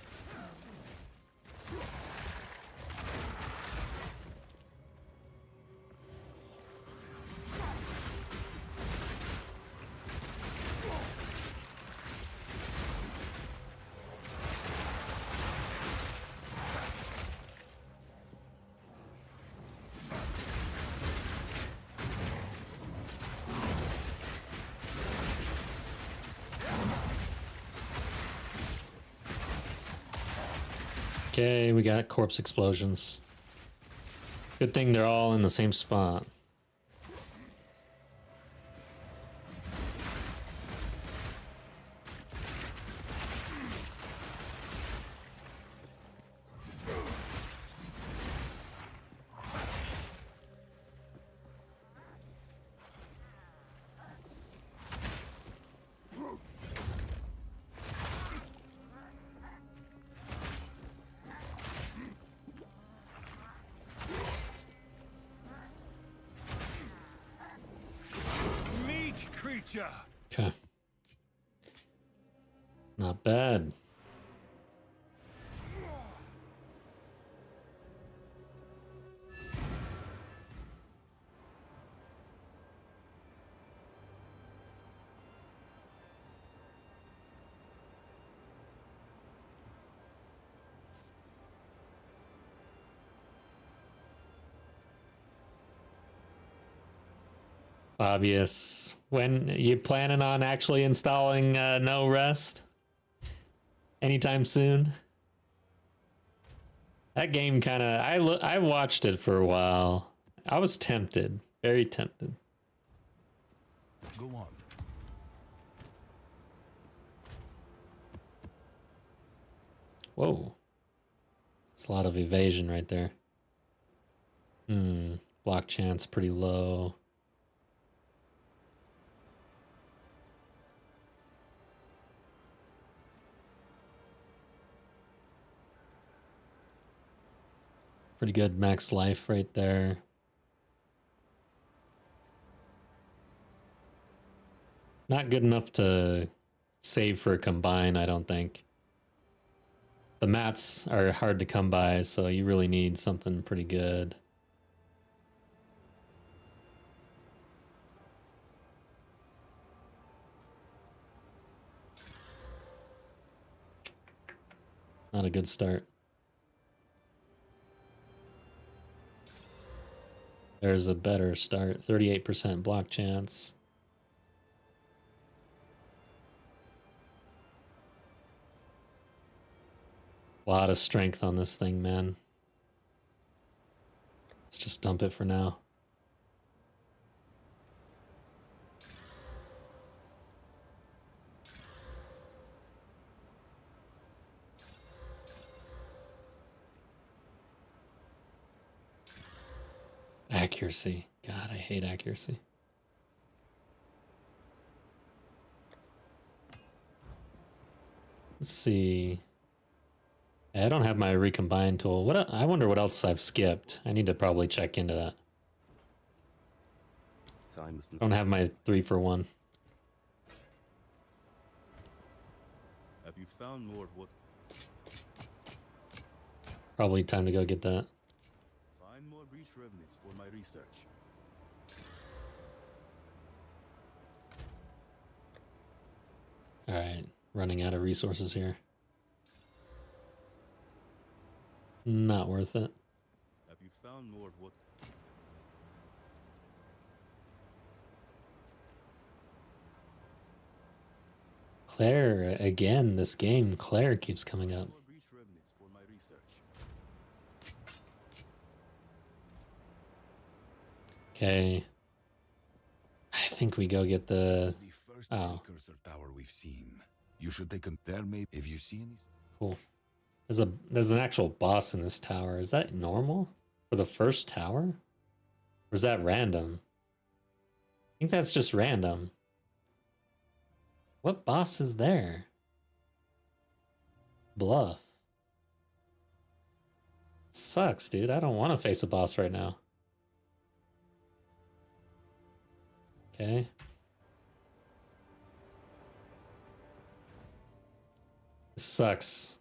Okay, we got corpse explosions. Good thing they're all in the same spot.
Meek creature!
Okay. Not bad. Obvious. When you planning on actually installing No Rest? Anytime soon? That game kind of I watched it for a while. I was tempted, very tempted.
Go on.
Whoa. It's a lot of evasion right there. Block chance pretty low. Pretty good max life right there. Not good enough to save for a combine, I don't think. The mats are hard to come by, so you really need something pretty good. Not a good start. There's a better start. 38% block chance. A lot of strength on this thing, man. Let's just dump it for now. Accuracy. God, I hate accuracy. Let's see. I don't have my recombine tool. I wonder what else I've skipped. I need to probably check into that.
Time is
Don't have my 3-for-1.
Have you found more what?
Probably time to go get that.
Find more breach remnants for my research.
All right, running out of resources here. Not worth it.
Have you found more what?
Claire, again, this game, Claire keeps coming up.
More breach remnants for my research.
Okay. I think we go get the...
The first
Oh.
precursor tower we've seen. You should take a there, maybe. If you see any,
Cool. There's an actual boss in this tower. Is that normal for the first tower? Or is that random? I think that's just random. What boss is there? Bluff. Sucks, dude. I don't want to face a boss right now. Okay. Sucks.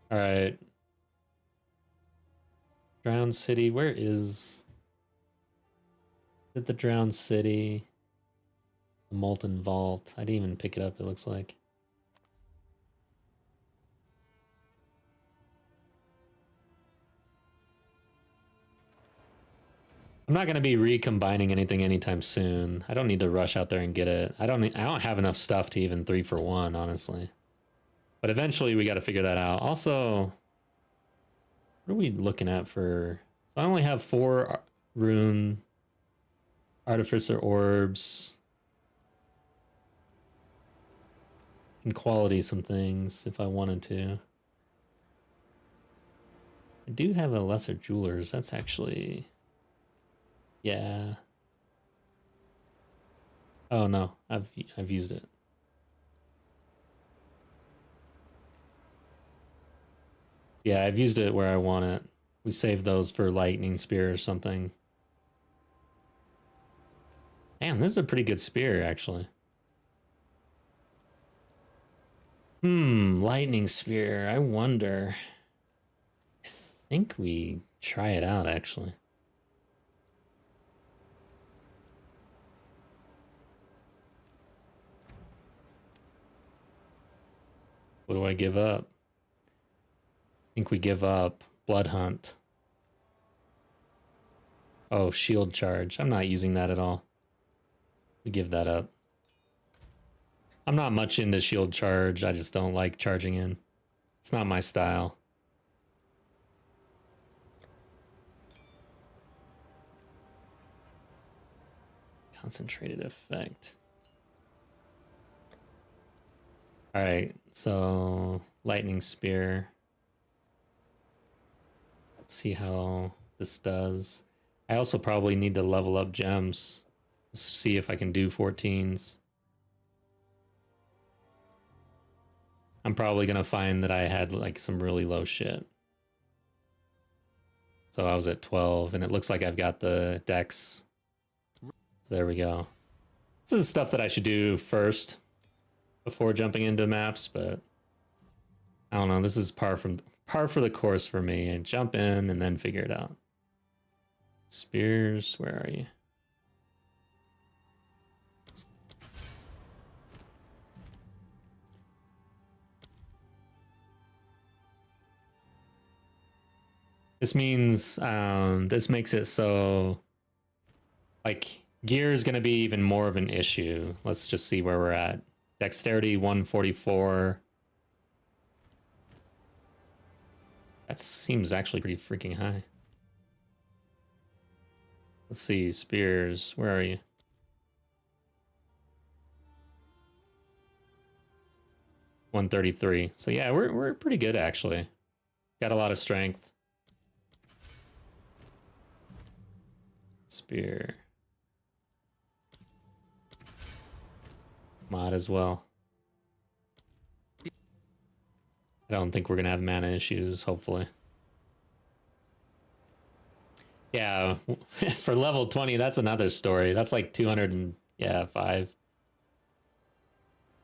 All right. Drowned City. Where is it? The Drowned City. The Molten Vault. I didn't even pick it up, it looks like. I'm not going to be recombining anything anytime soon. I don't need to rush out there and get it. I don't have enough stuff to even 3 for 1, honestly. But eventually we got to figure that out. Also, what are we looking at for... So I only have 4 rune artificer orbs. Can quality some things if I wanted to. I do have a lesser jewelers. That's actually... Yeah. Oh no, I've used it. Yeah, I've used it where I want it. We saved those for lightning spear or something. Damn, this is a pretty good spear actually. Lightning spear. I wonder. I think we try it out actually. What do I give up? I think we give up Blood Hunt. Oh, shield charge. I'm not using that at all. We give that up. I'm not much into shield charge. I just don't like charging in. It's not my style. Concentrated effect. All right, so lightning spear. Let's see how this does. I also probably need to level up gems. See if I can do 14s. I'm probably gonna find that I had like some really low shit. So I was at 12 and it looks like I've got the dex. So there we go. This is stuff that I should do first before jumping into maps, but I don't know. This is par for the course for me. And jump in and then figure it out. Spears, where are you? This means this makes it so like gear is going to be even more of an issue. Let's just see where we're at. Dexterity 144. That seems actually pretty freaking high. Let's see, spears, where are you? $133. So yeah, we're pretty good actually. Got a lot of strength. Spear. Mod as well. I don't think we're gonna have mana issues, hopefully. Yeah, for level 20, that's another story. That's like 205.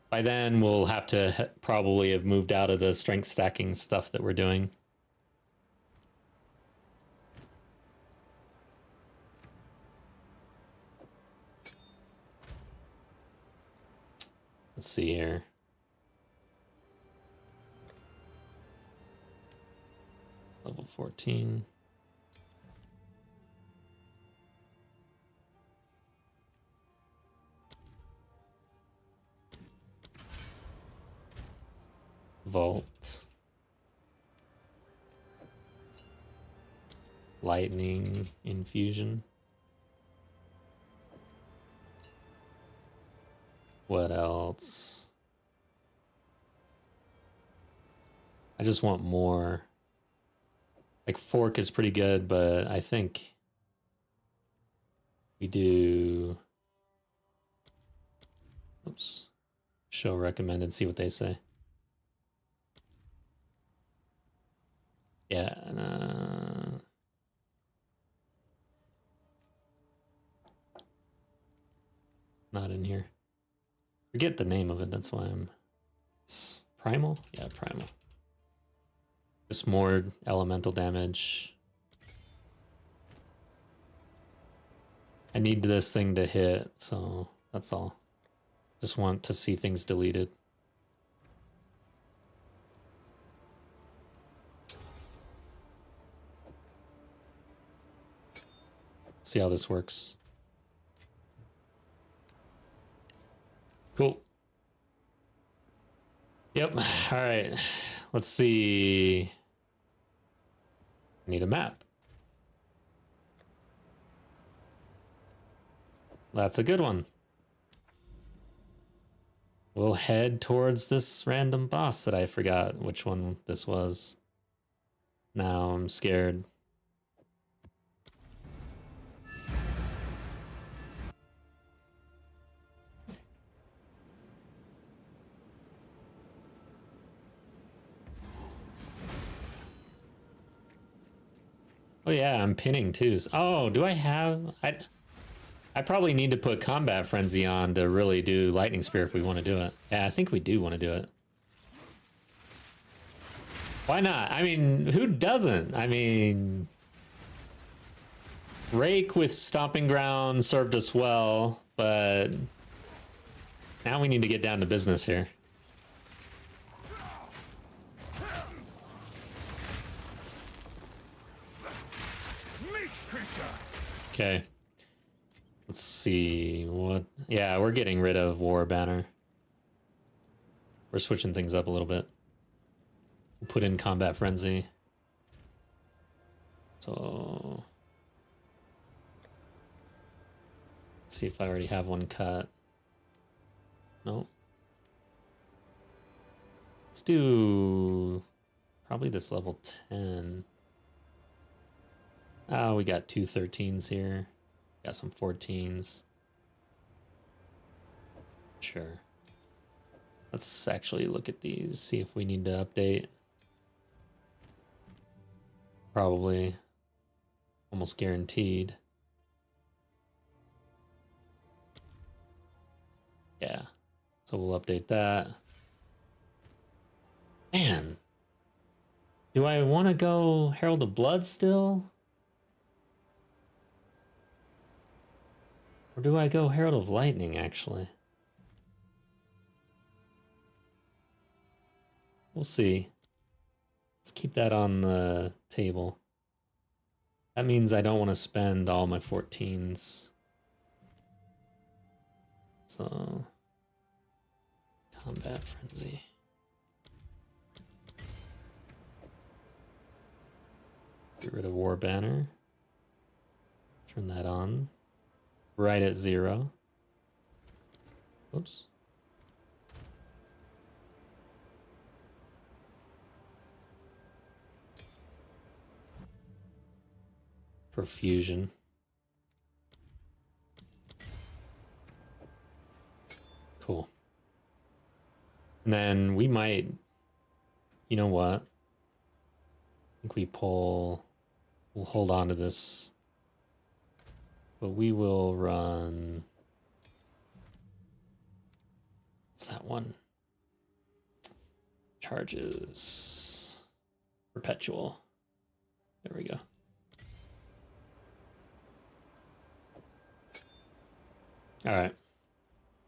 By then, we'll have to probably have moved out of the strength stacking stuff that we're doing. Let's see here. Level 14. Vault. Lightning infusion. What else? I just want more. Like fork is pretty good, but I think we do. Oops. Show recommended, see what they say. Yeah, not in here. Forget the name of it, that's why it's primal? Yeah, primal. Just more elemental damage. I need this thing to hit, so that's all. Just want to see things deleted. See how this works. Cool. Yep. All right. Let's see. I need a map. That's a good one. We'll head towards this random boss that I forgot which one this was. Now I'm scared. Oh yeah, I'm pinning too. Oh, do I have... I probably need to put Combat Frenzy on to really do Lightning Spear if we want to do it. Yeah, I think we do want to do it. Why not? I mean, who doesn't? I mean... Rake with Stomping Ground served us well, but... Now we need to get down to business here. Okay. Let's see what... Yeah, we're getting rid of War Banner. We're switching things up a little bit. We'll put in Combat Frenzy. So... Let's see if I already have one cut. Nope. Let's do... Probably this level 10. Oh, we got two 13s here. Got some 14s. Sure. Let's actually look at these, see if we need to update. Probably. Almost guaranteed. Yeah. So we'll update that. Man. Do I want to go Herald of Blood still? Or do I go Herald of Lightning, actually? We'll see. Let's keep that on the table. That means I don't want to spend all my 14s. So... Combat Frenzy. Get rid of War Banner. Turn that on. Right at 0. Oops. Perfusion. Cool. And then we might... You know what? I think we pull... We'll hold on to this... But we will run... What's that one? Charges... Perpetual. There we go. Alright.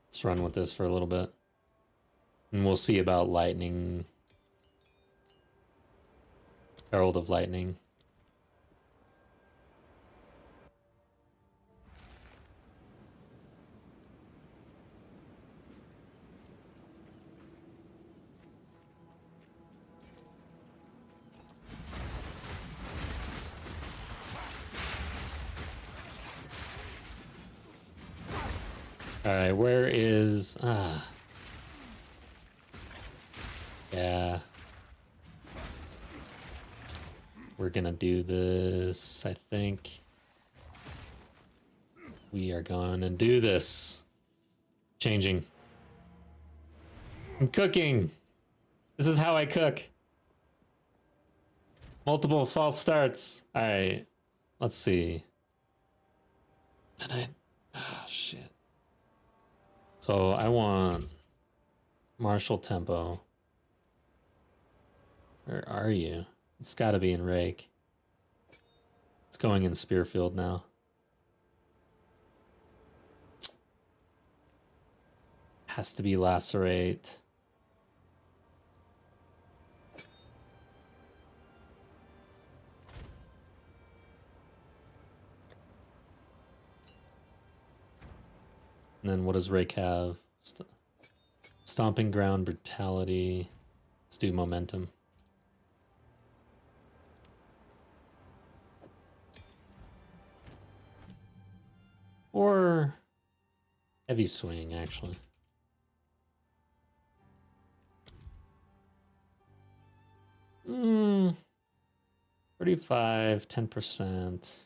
Let's run with this for a little bit. And we'll see about Lightning. Herald of Lightning. Alright, where is... Yeah. We're gonna do this, I think. We are going to do this. Changing. I'm cooking! This is how I cook. Multiple false starts. Alright. Let's see. Did I... Oh, shit. So I want martial tempo. Where are you? It's got to be in Rake. It's going in Spearfield now. Has to be Lacerate. And then what does Rake have? Stomping Ground, Brutality. Let's do Momentum. Or Heavy Swing, actually. Hmm. 35, 10%.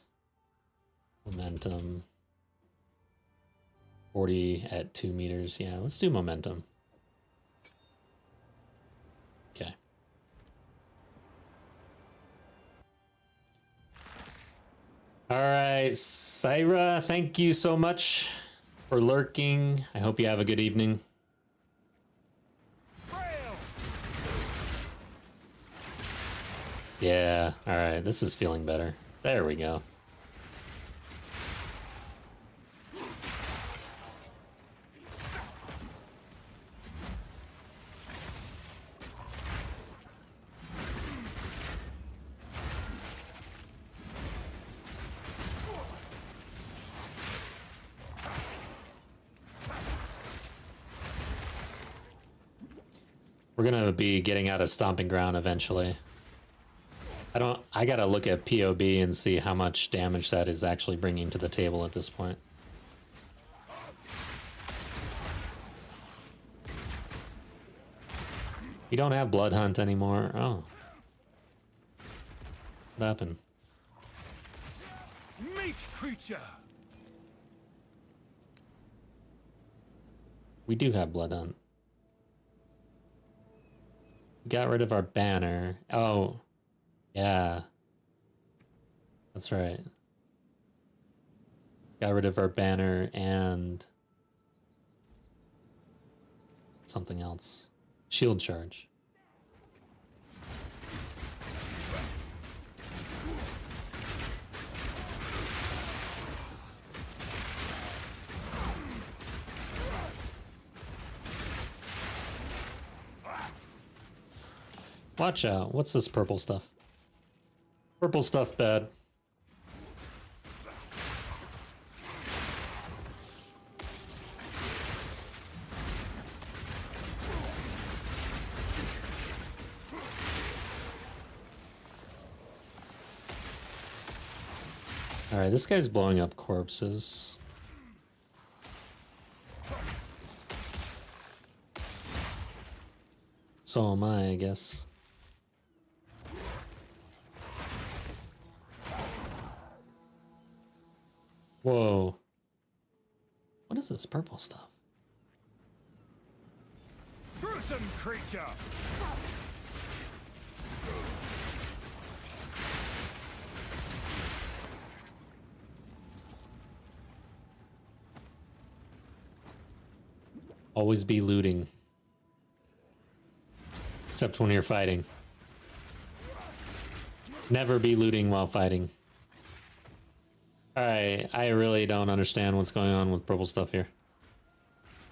Momentum. 40 at 2 meters. Yeah, let's do Momentum. Okay. All right, Syra, thank you so much for lurking. I hope you have a good evening. Yeah, all right, this is feeling better. There we go. We're gonna be getting out of Stomping Ground eventually. I gotta look at POB and see how much damage that is actually bringing to the table at this point. You don't have Blood Hunt anymore. Oh. What happened?
Meat creature.
We do have Blood Hunt. Got rid of our banner. Oh, yeah. That's right. Got rid of our banner and something else. Shield charge. Watch out. What's this purple stuff? Purple stuff bad. Alright, this guy's blowing up corpses. So am I guess. Whoa. What is this purple stuff?
Gruesome creature.
Always be looting. Except when you're fighting. Never be looting while fighting. Alright, I really don't understand what's going on with purple stuff here.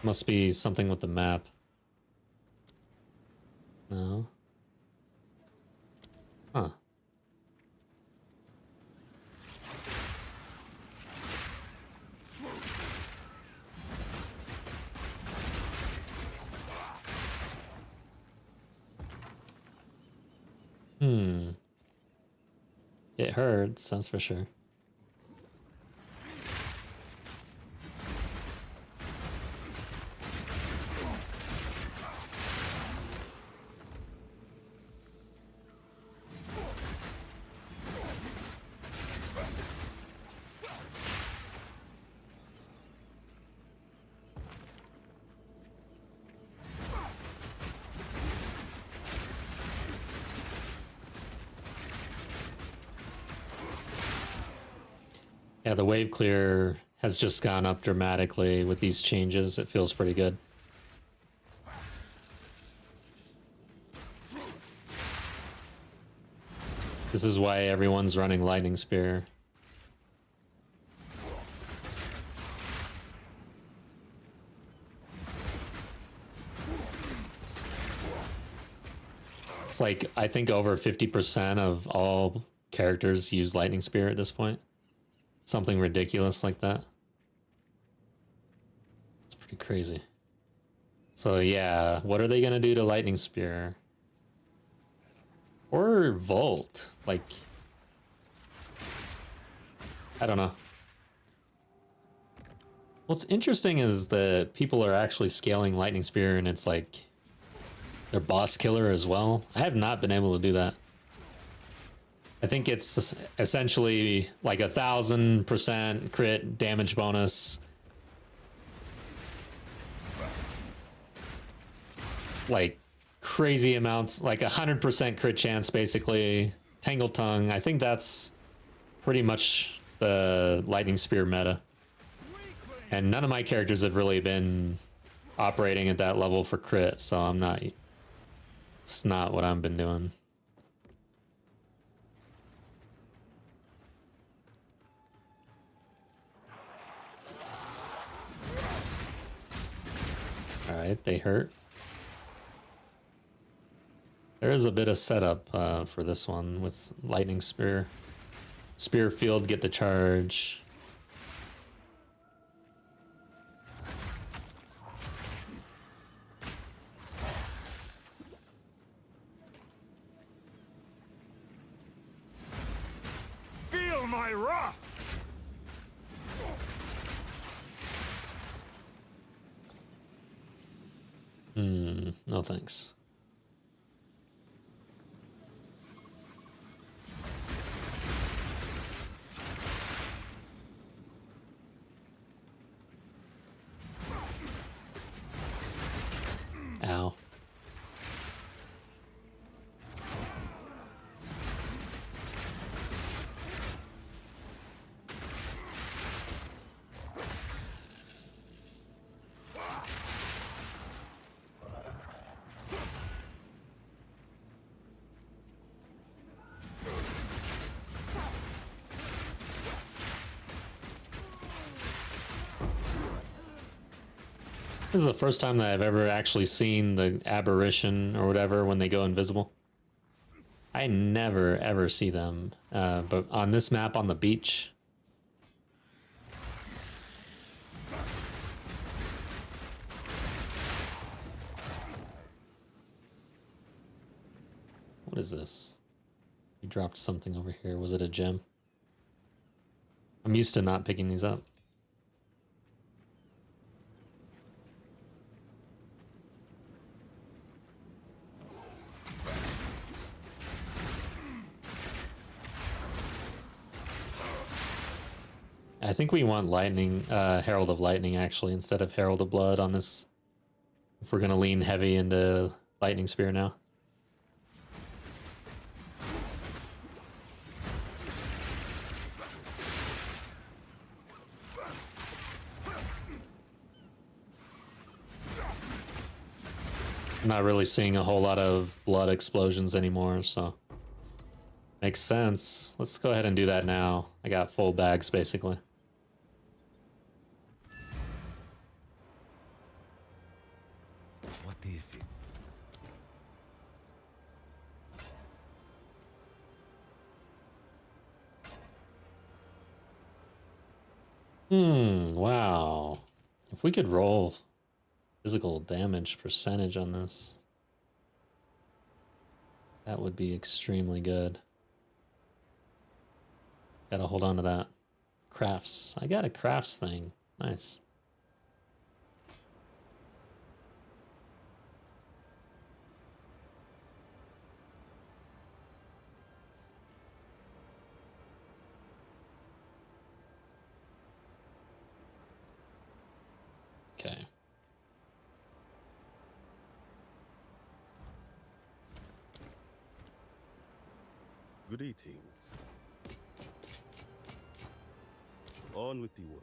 Must be something with the map. No. Huh. It hurts, that's for sure. Yeah, the wave clear has just gone up dramatically with these changes. It feels pretty good. This is why everyone's running Lightning Spear. It's like, I think over 50% of all characters use Lightning Spear at this point. Something ridiculous like that. It's pretty crazy. So yeah, what are they gonna do to Lightning Spear? Or Volt? Like, I don't know. What's interesting is that people are actually scaling Lightning Spear and it's like their boss killer as well. I have not been able to do that. I think it's essentially like 1,000% crit damage bonus. Like crazy amounts, like 100% crit chance basically. Tangle Tongue. I think that's pretty much the Lightning Spear meta. And none of my characters have really been operating at that level for crit, so I'm not... It's not what I've been doing. Alright, they hurt. There is a bit of setup for this one with Lightning Spear. Spear Field, get the charge.
Feel my wrath!
No thanks. Ow. This is the first time that I've ever actually seen the aberration or whatever when they go invisible. I never ever see them, but on this map on the beach. What is this? You dropped something over here. Was it a gem? I'm used to not picking these up. I think we want Lightning, Herald of Lightning actually, instead of Herald of Blood on this. If we're gonna lean heavy into Lightning Spear now. I'm not really seeing a whole lot of blood explosions anymore, so makes sense. Let's go ahead and do that now. I got full bags basically.
What is it?
Wow. If we could roll physical damage percentage on this, that would be extremely good. Gotta hold on to that. Crafts. I got a crafts thing. Nice. Okay.
Greetings. On with the work.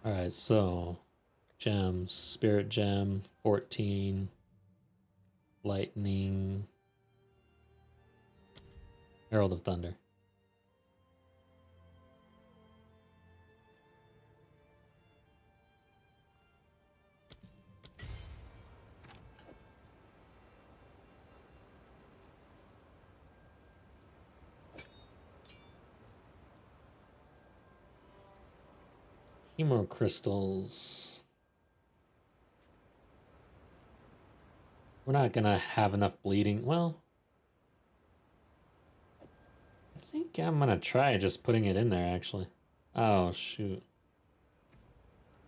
All right, so gems, spirit gem, 14, lightning, Herald of Thunder. Hemo crystals. We're not gonna have enough bleeding. Well, I think I'm gonna try just putting it in there actually. Oh shoot.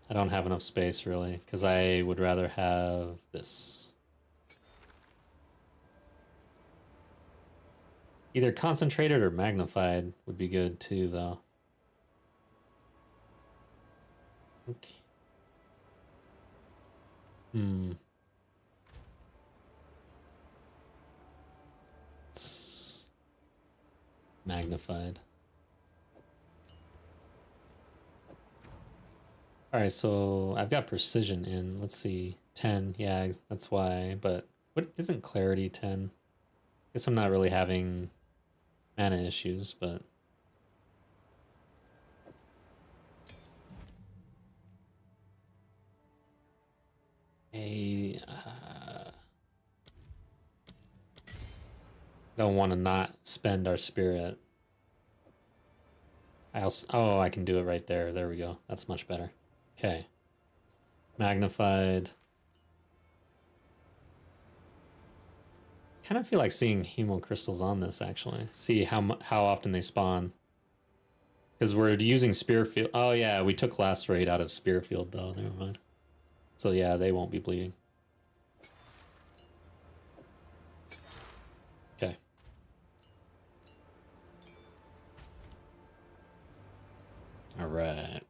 I don't have enough space really, because I would rather have this. Either concentrated or magnified would be good too though. Okay. It's magnified. All right, so I've got precision in. Let's see, 10. Yeah, that's why. But what isn't clarity 10? Guess I'm not really having mana issues, but I don't want to not spend our spirit. Oh, I can do it right there. There we go. That's much better. Okay. Magnified. Kind of feel like seeing hemo crystals on this actually. See how often they spawn. Because we're using Spearfield. Oh yeah, we took last raid out of Spearfield though. Never mind. So yeah, they won't be bleeding. Okay. All right.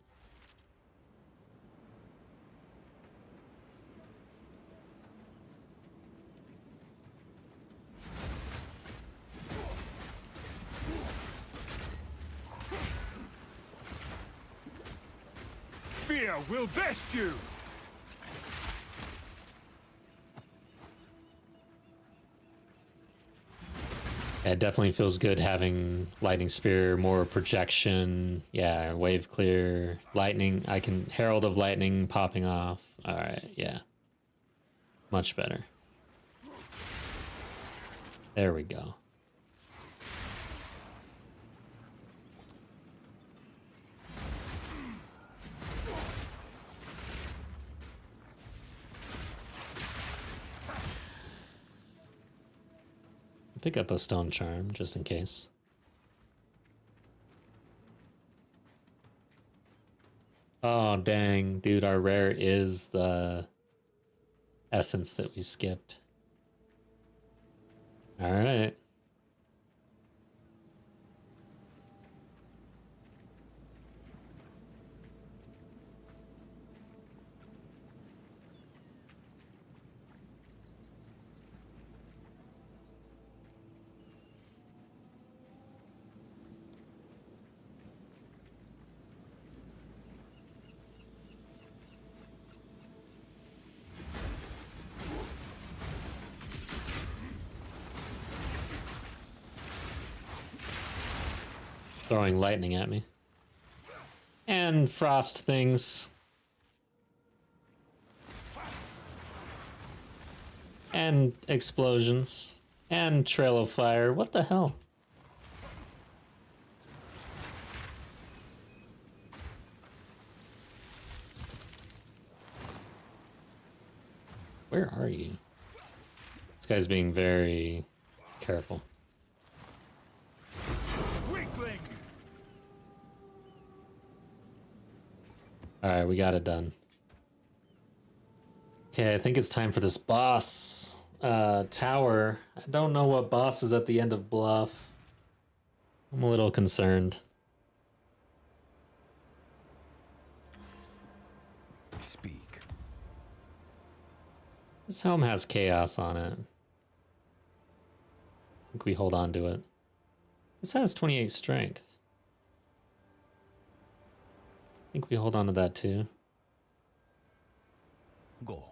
Fear will best you!
It definitely feels good having Lightning Spear, more projection. Yeah, wave clear, lightning. I can Herald of Lightning popping off. All right, yeah. Much better. There we go. Pick up a stone charm just in case. Oh dang, dude, our rare is the essence that we skipped. All right. Throwing lightning at me. And frost things. And explosions. And trail of fire. What the hell? Where are you? This guy's being very careful.
Weakling!
Alright, we got it done. Okay, I think it's time for this boss. Tower. I don't know what boss is at the end of Bluff. I'm a little concerned.
Speak.
This helm has chaos on it. I think we hold on to it. This has 28 strength. think we hold on to that too.
Go.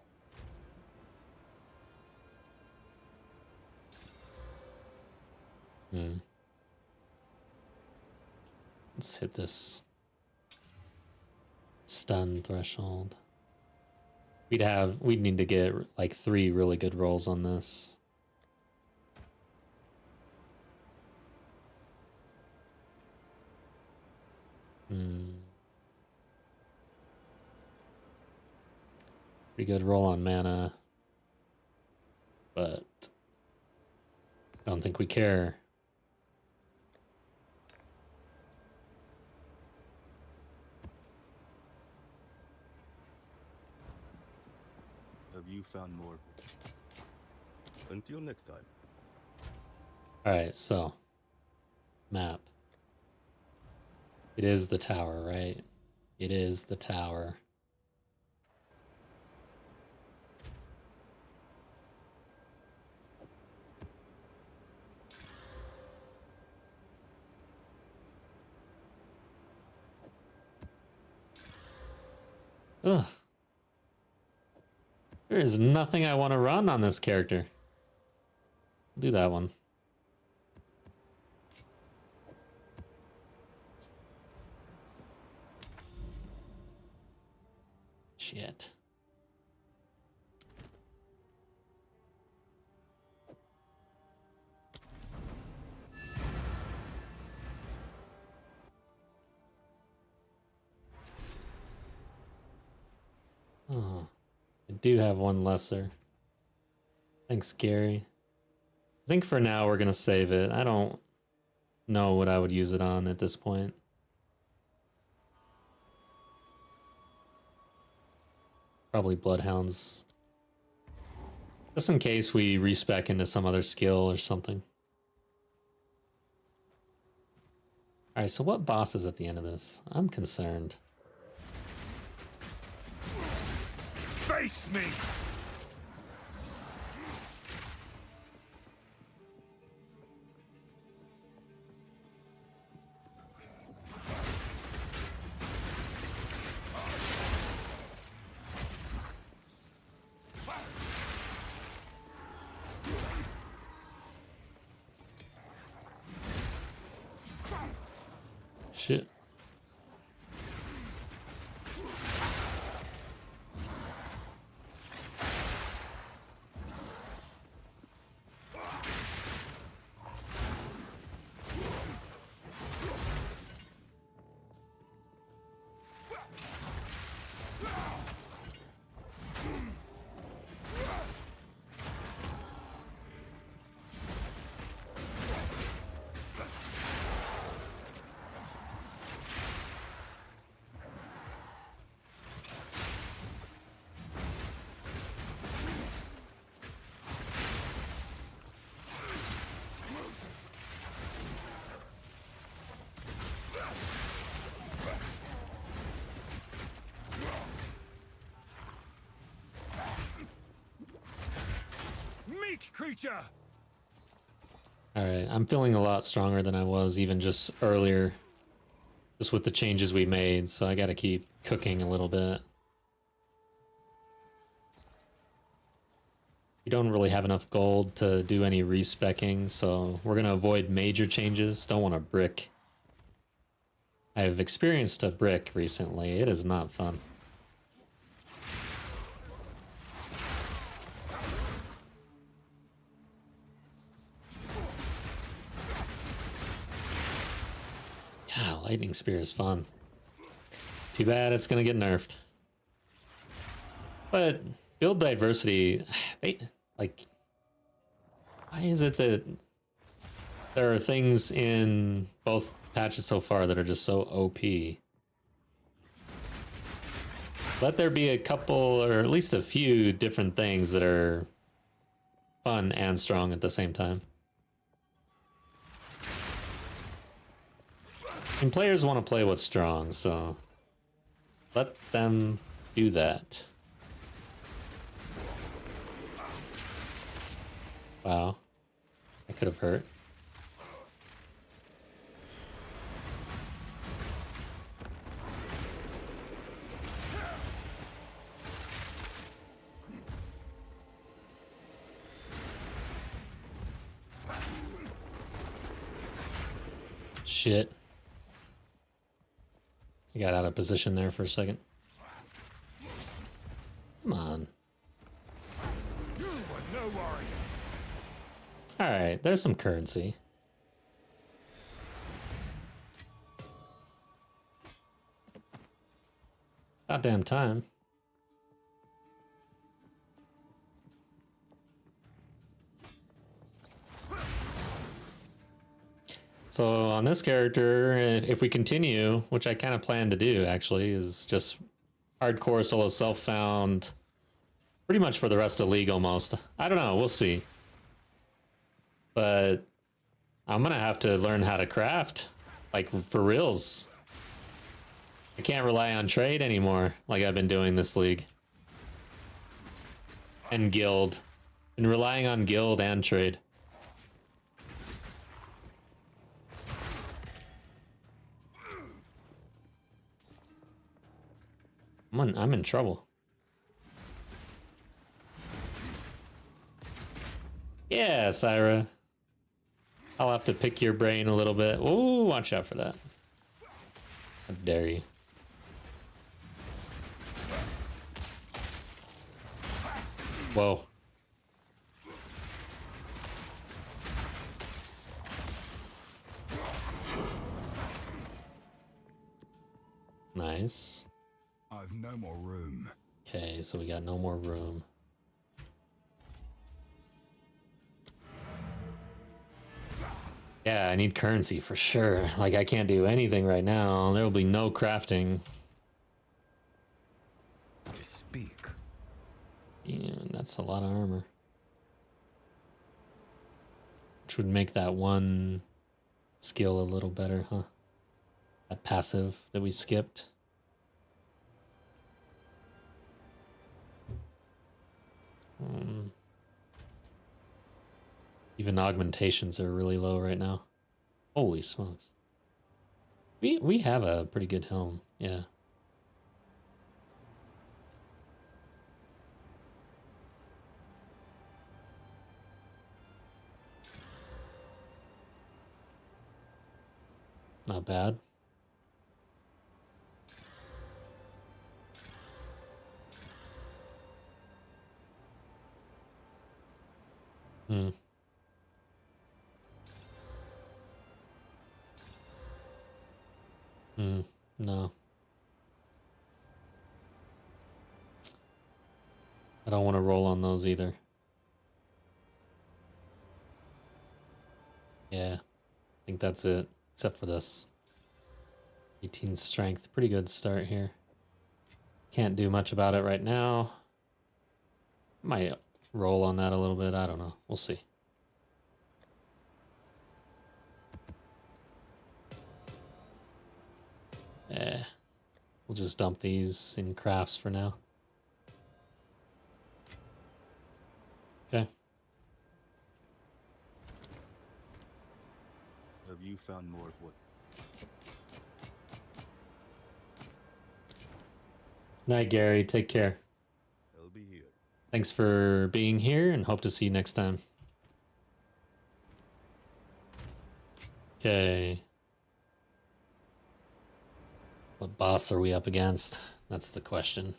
Let's hit this stun threshold. We'd need to get like 3 really good rolls on this. Pretty good roll on mana, but I don't think we care.
Have you found more? Until next time.
Alright, so map. It is the tower, right? It is the tower. Ugh. There is nothing I want to run on this character. Do that one. Shit. Oh, I do have one lesser. Thanks, Gary. I think for now we're gonna save it. I don't know what I would use it on at this point. Probably Bloodhounds. Just in case we respec into some other skill or something. Alright, so what boss is at the end of this? I'm concerned.
Face me!
Shit.
Creature!
Alright, I'm feeling a lot stronger than I was even just earlier. Just with the changes we made, so I gotta keep cooking a little bit. We don't really have enough gold to do any respecking, so we're gonna avoid major changes. Don't want to brick. I've experienced a brick recently. It is not fun. God, Lightning Spear is fun. Too bad it's gonna get nerfed. But build diversity, like, why is it that there are things in both patches so far that are just so OP? Let there be a couple, or at least a few different things that are fun and strong at the same time. And players want to play what's strong, so let them do that. Wow, that could have hurt. Shit. I got out of position there for a second. Come on.
You are no warrior.
Alright, there's some currency. Goddamn time. So on this character, if we continue, which I kind of plan to do actually, is just hardcore solo self-found pretty much for the rest of League almost. I don't know, we'll see. But I'm gonna have to learn how to craft, like for reals. I can't rely on trade anymore like I've been doing this league. And guild. Been relying on guild and trade. I'm in trouble. Yeah, Syra. I'll have to pick your brain a little bit. Ooh, watch out for that. How dare you. Whoa. Nice.
I've no more room.
Okay, so we got no more room. Yeah, I need currency for sure. Like, I can't do anything right now. There will be no crafting.
Speak.
Yeah, that's a lot of armor. Which would make that one skill a little better, huh? That passive that we skipped. Even augmentations are really low right now. Holy smokes. We have a pretty good helm, yeah. Not bad. No. I don't want to roll on those either. Yeah, I think that's it, except for this. 18 strength, pretty good start here. Can't do much about it right now. Might roll on that a little bit, I don't know, we'll see. We'll just dump these in crafts for now. Okay.
Have you found more wood?
Night, Gary. Take care.
I'll be here.
Thanks for being here and hope to see you next time. Okay. What boss are we up against? That's the question.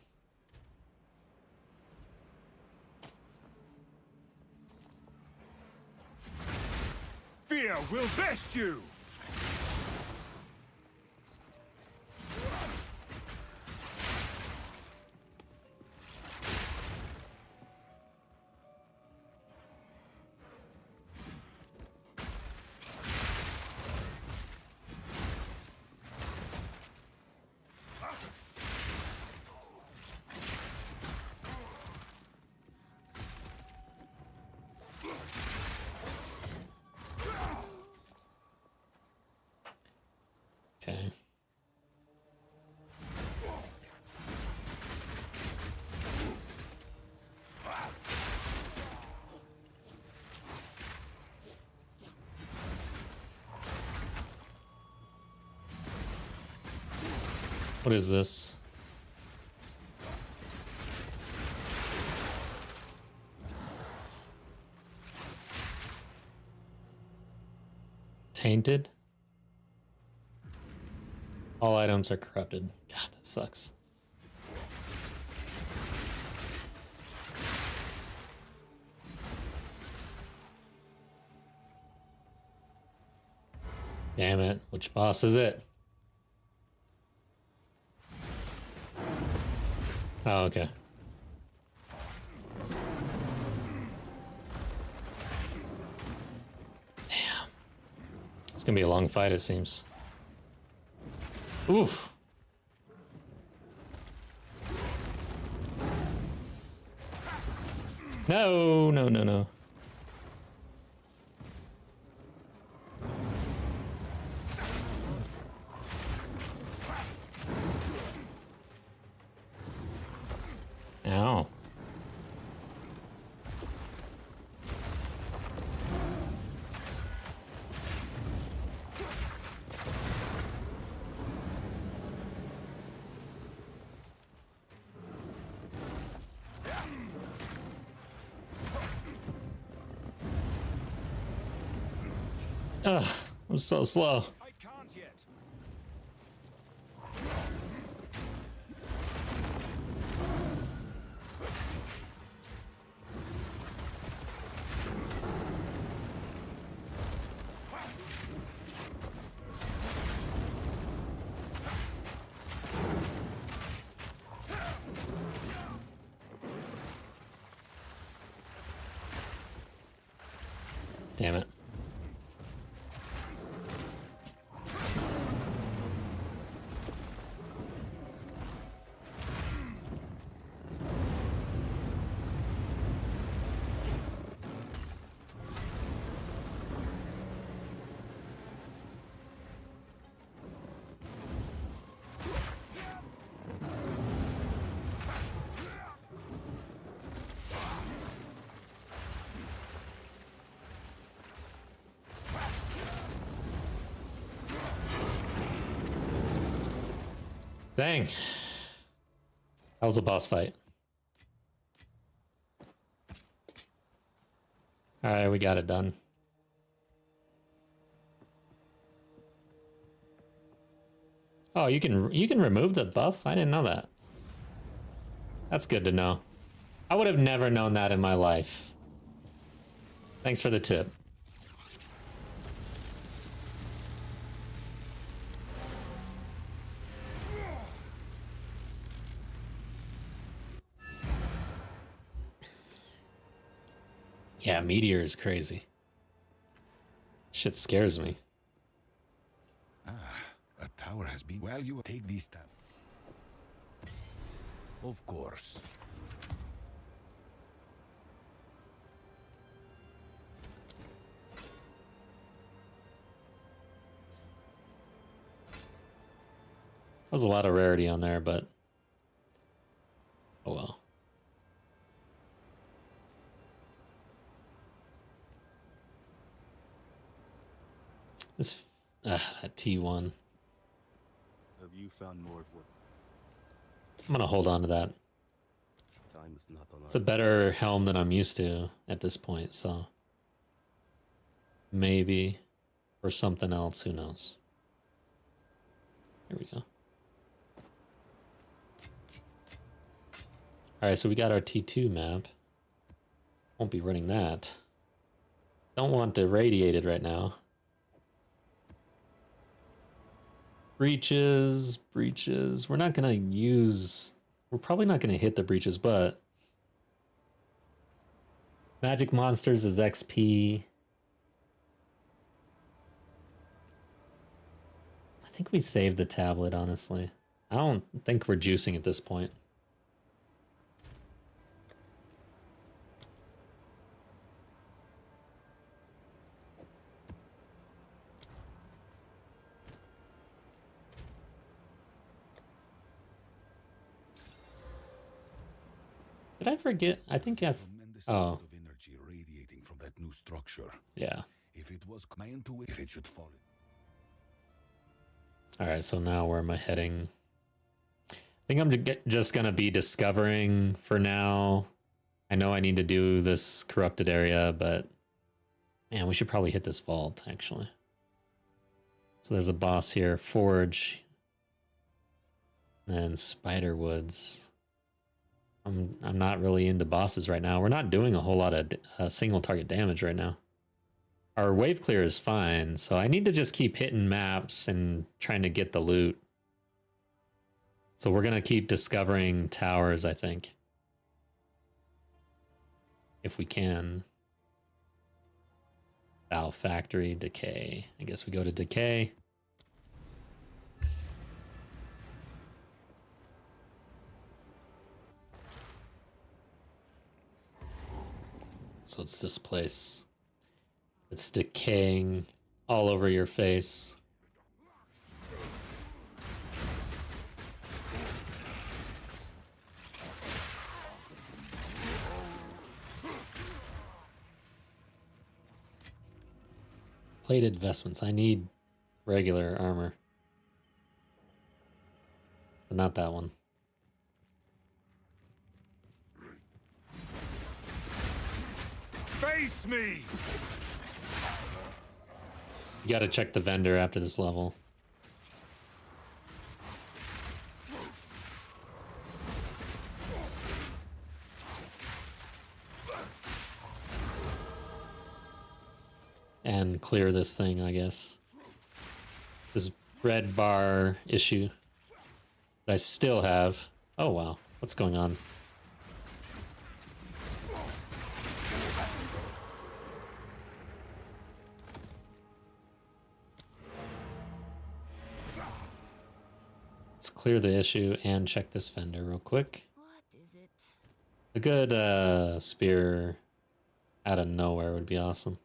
Fear will vest you!
Okay. What is this? Tainted? All items are corrupted. God, that sucks. Damn it. Which boss is it? Oh, okay. Damn. It's gonna be a long fight, it seems. Oof. No, no, no, no. Ow. Ugh, I'm so slow.
I can't yet.
Damn it. Dang. That was a boss fight. Alright, we got it done. Oh, you can remove the buff? I didn't know that. That's good to know. I would have never known that in my life. Thanks for the tip. Yeah, Meteor is crazy. Shit scares me.
A tower has been. Well, you take these tabs. Of course.
There was a lot of rarity on there, but oh well. This that T1.
Have you found more of what
I'm gonna hold on to that.
time is not on
It's a better helm than I'm used to at this point, so maybe for something else, who knows. Here we go. Alright, so we got our T2 map. Won't be running that. Don't want irradiated right now. Breaches, breaches. We're not gonna use... We're probably not gonna hit the breaches, but... Magic Monsters is XP. I think we saved the tablet, honestly. I don't think we're juicing at this point. Did I forget? I think I've...
Tremendous
Oh,
amount of energy radiating from that new structure.
yeah.
If it was my intuition, if it should fall.
Alright, so now where am I heading? I think I'm just gonna be discovering for now. I know I need to do this corrupted area, but... Man, we should probably hit this vault, actually. So there's a boss here, Forge. And Spider Woods. I'm not really into bosses right now. We're not doing a whole lot of single target damage right now. Our wave clear is fine, so I need to just keep hitting maps and trying to get the loot. So we're gonna keep discovering towers, I think. If we can. Bow Factory, Decay. I guess we go to Decay. So it's this place. It's decaying all over your face. Plated vestments. I need regular armor. But not that one.
Face me!
You gotta check the vendor after this level. And clear this thing, I guess. This red bar issue that I still have. Oh wow, what's going on? Let's clear the issue and check this vendor real quick.
What is it?
A good spear out of nowhere would be awesome.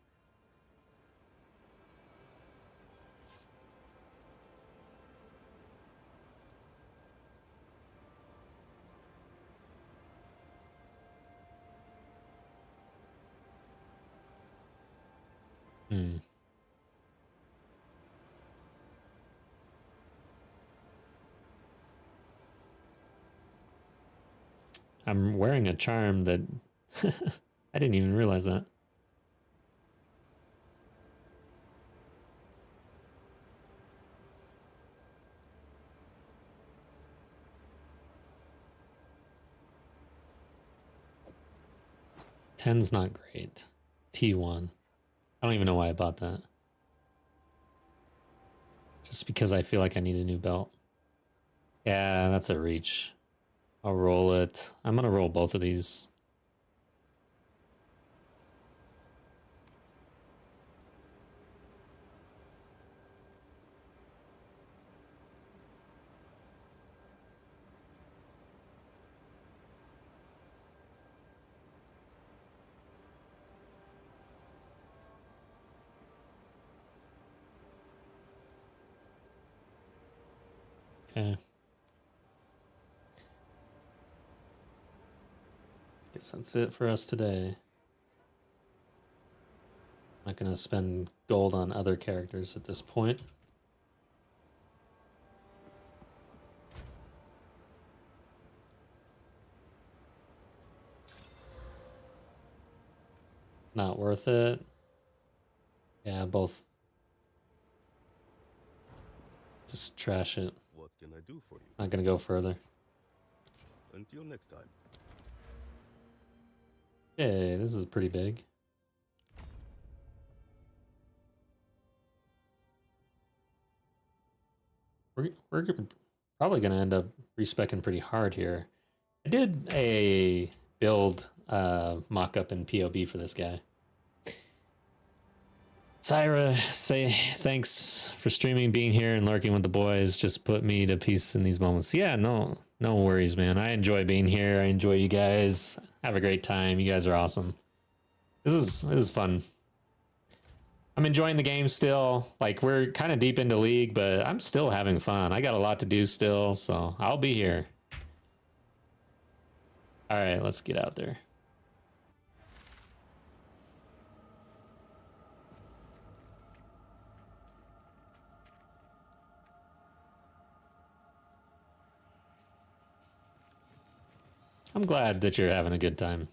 I'm wearing a charm that I didn't even realize that. Ten's not great. T1. I don't even know why I bought that. Just because I feel like I need a new belt. Yeah, that's a reach. I'll roll it. I'm gonna roll both of these. Okay. Guess that's it for us today. I'm not gonna spend gold on other characters at this point. Not worth it. Yeah, both. Just trash it.
What can I do for you?
Not gonna go further.
Until next time.
Hey, this is pretty big. We're probably gonna end up respeccing pretty hard here. I did a build mock-up in POB for this guy. Syra, say thanks for streaming, being here, and lurking with the boys. Just put me to peace in these moments. Yeah, no worries, man. I enjoy being here. I enjoy you guys. Have a great time. You guys are awesome. This is fun. I'm enjoying the game still. Like, we're kind of deep into League, but I'm still having fun. I got a lot to do still, so I'll be here. All right, let's get out there. I'm glad that you're having a good time.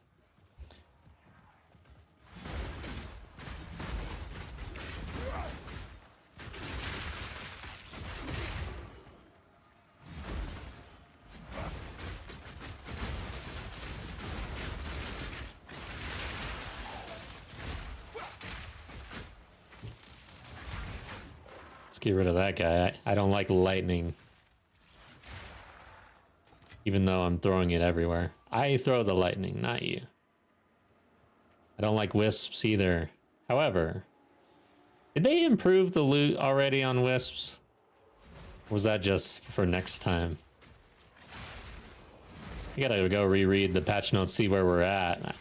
Let's get rid of that guy. I don't like lightning. Even though I'm throwing it everywhere. I throw the lightning, not you. I don't like wisps either. However, did they improve the loot already on wisps? Or was that just for next time? I gotta go reread the patch notes, see where we're at.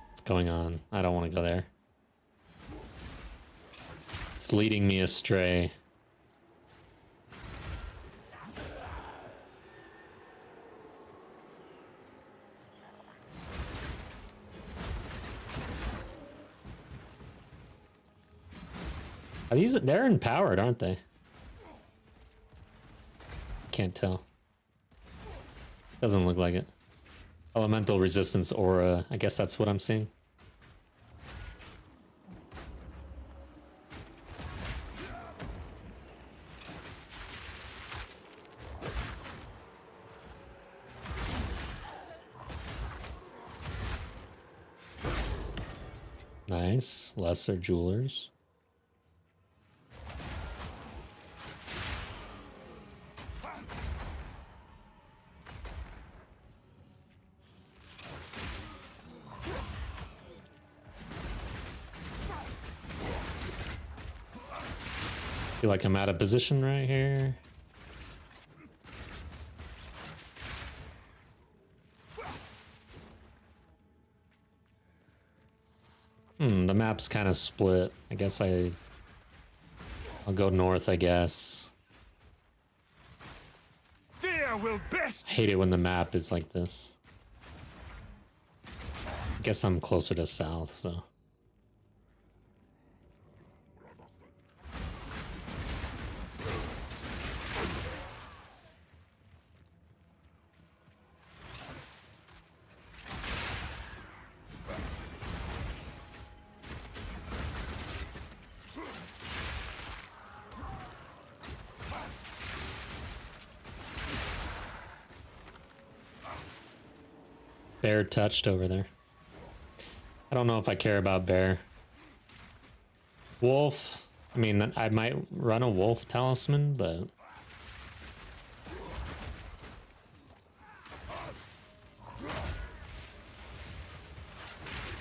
What's going on? I don't want to go there. It's leading me astray. Are these, they're empowered, aren't they? Can't tell. Doesn't look like it. Elemental resistance aura. I guess that's what I'm seeing. Nice. Lesser jewelers. Feel like I'm out of position right here. The map's kind of split. I guess I'll go north, I guess.
Fear will best.
I hate it when the map is like this. I guess I'm closer to south, so. Bear touched over there. I don't know if I care about bear. Wolf. I mean, I might run a wolf talisman, but...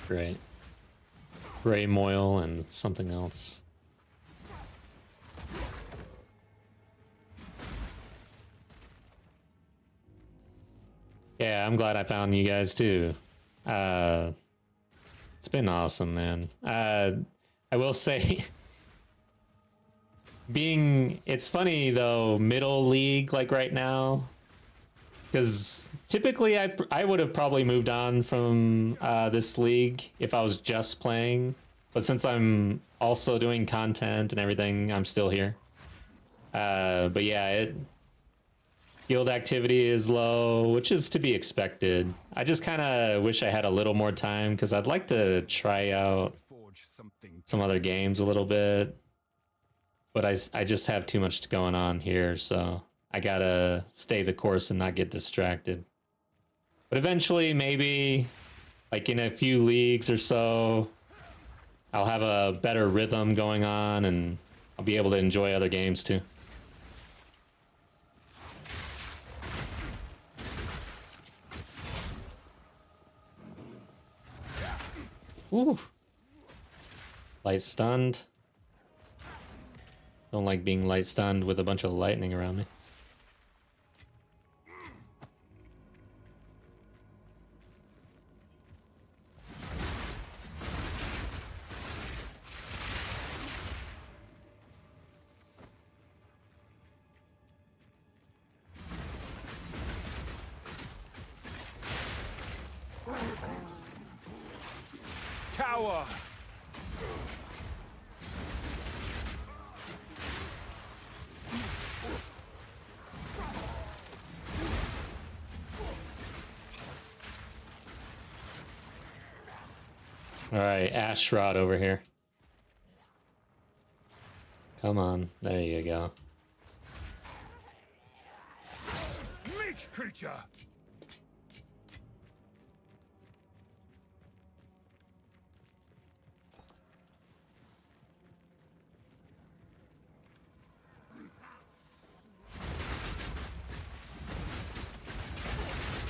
Great. Gray Moil and something else. Yeah, I'm glad I found you guys too. It's been awesome, man. I will say, it's funny though, middle league like right now, because typically I would have probably moved on from this league if I was just playing, but since I'm also doing content and everything, I'm still here. But yeah, guild activity is low, which is to be expected. I just kind of wish I had a little more time because I'd like to try out
Forge something.
some other games a little bit. But I just have too much going on here, so I gotta stay the course and not get distracted. But eventually, maybe, like in a few leagues or so, I'll have a better rhythm going on and I'll be able to enjoy other games too. Ooh. Light stunned. Don't like being light stunned with a bunch of lightning around me.
Cower.
All right, Ash Rod over here. Come on, there you go.
Meek creature!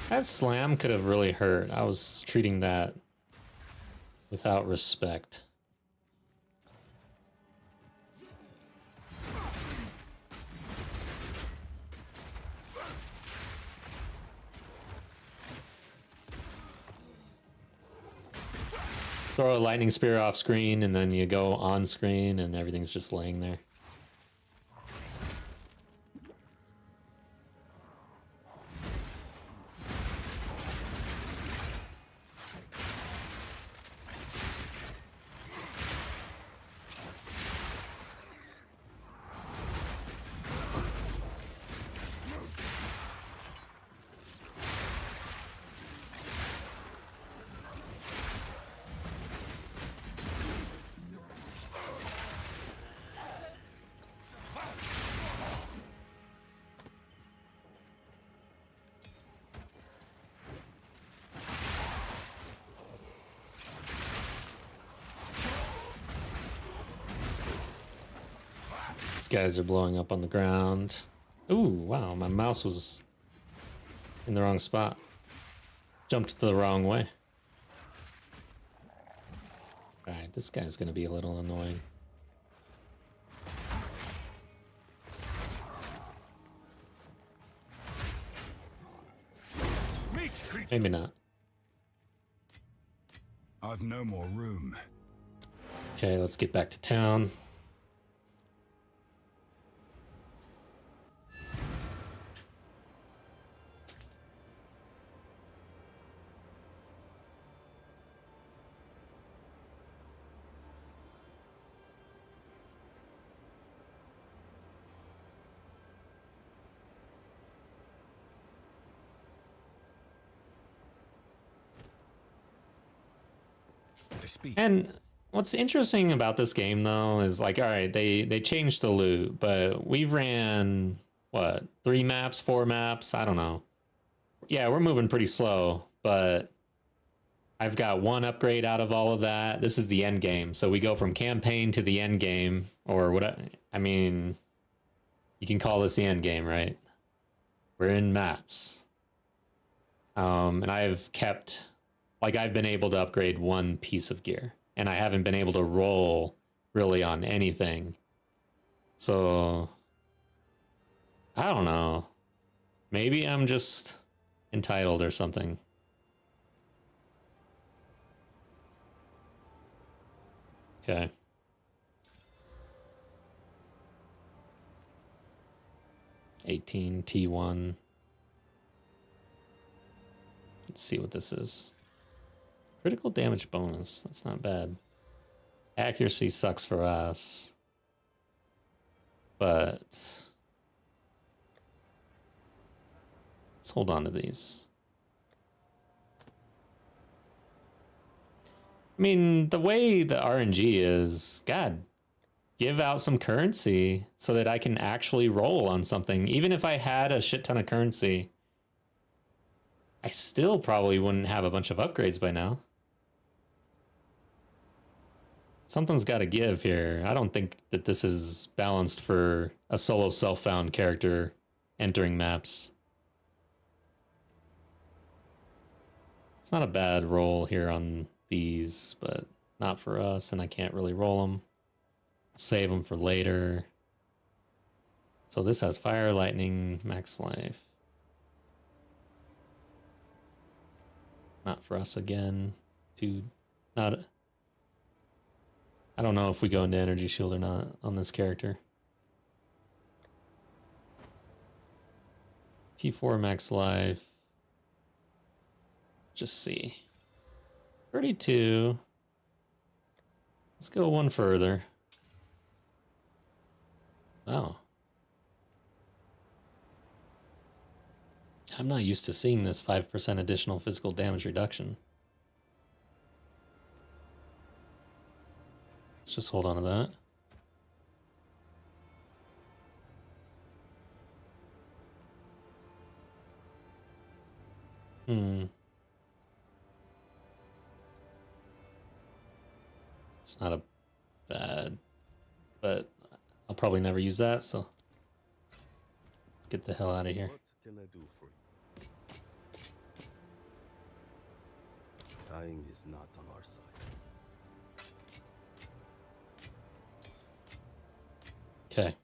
That slam could have really hurt. I was treating that without respect. Throw a lightning spear off screen and then you go on screen and everything's just laying there. These guys are blowing up on the ground. Ooh, wow, my mouse was in the wrong spot. Jumped the wrong way. Alright, this guy's gonna be a little annoying.
Meek creature!
Maybe not.
I've no more room.
Okay, let's get back to town. And what's interesting about this game, though, is like, all right, they changed the loot, but we ran, what, 3 maps, 4 maps? I don't know. Yeah, we're moving pretty slow, but I've got 1 upgrade out of all of that. This is the end game. So we go from campaign to the end game, or what? I mean, you can call this the end game, right? We're in maps. And I've kept... Like, I've been able to upgrade 1 piece of gear, and I haven't been able to roll really on anything. So, I don't know. Maybe I'm just entitled or something. Okay. T1. Let's see what this is. Critical damage bonus. That's not bad. Accuracy sucks for us. But let's hold on to these. I mean, the way the RNG is, God, give out some currency so that I can actually roll on something. Even if I had a shit ton of currency, I still probably wouldn't have a bunch of upgrades by now. Something's got to give here. I don't think that this is balanced for a solo self-found character entering maps. It's not a bad roll here on these, but not for us, and I can't really roll them. Save them for later. So this has fire, lightning, max life. Not for us again. Not... I don't know if we go into energy shield or not on this character. T4 max life. Just see. 32. Let's go 1 further. Oh. I'm not used to seeing this 5% additional physical damage reduction. Let's just hold on to that. It's not a bad, but I'll probably never use that, so let's get the hell out of here.
What can I do for you? Dying is not on our side.
Okay.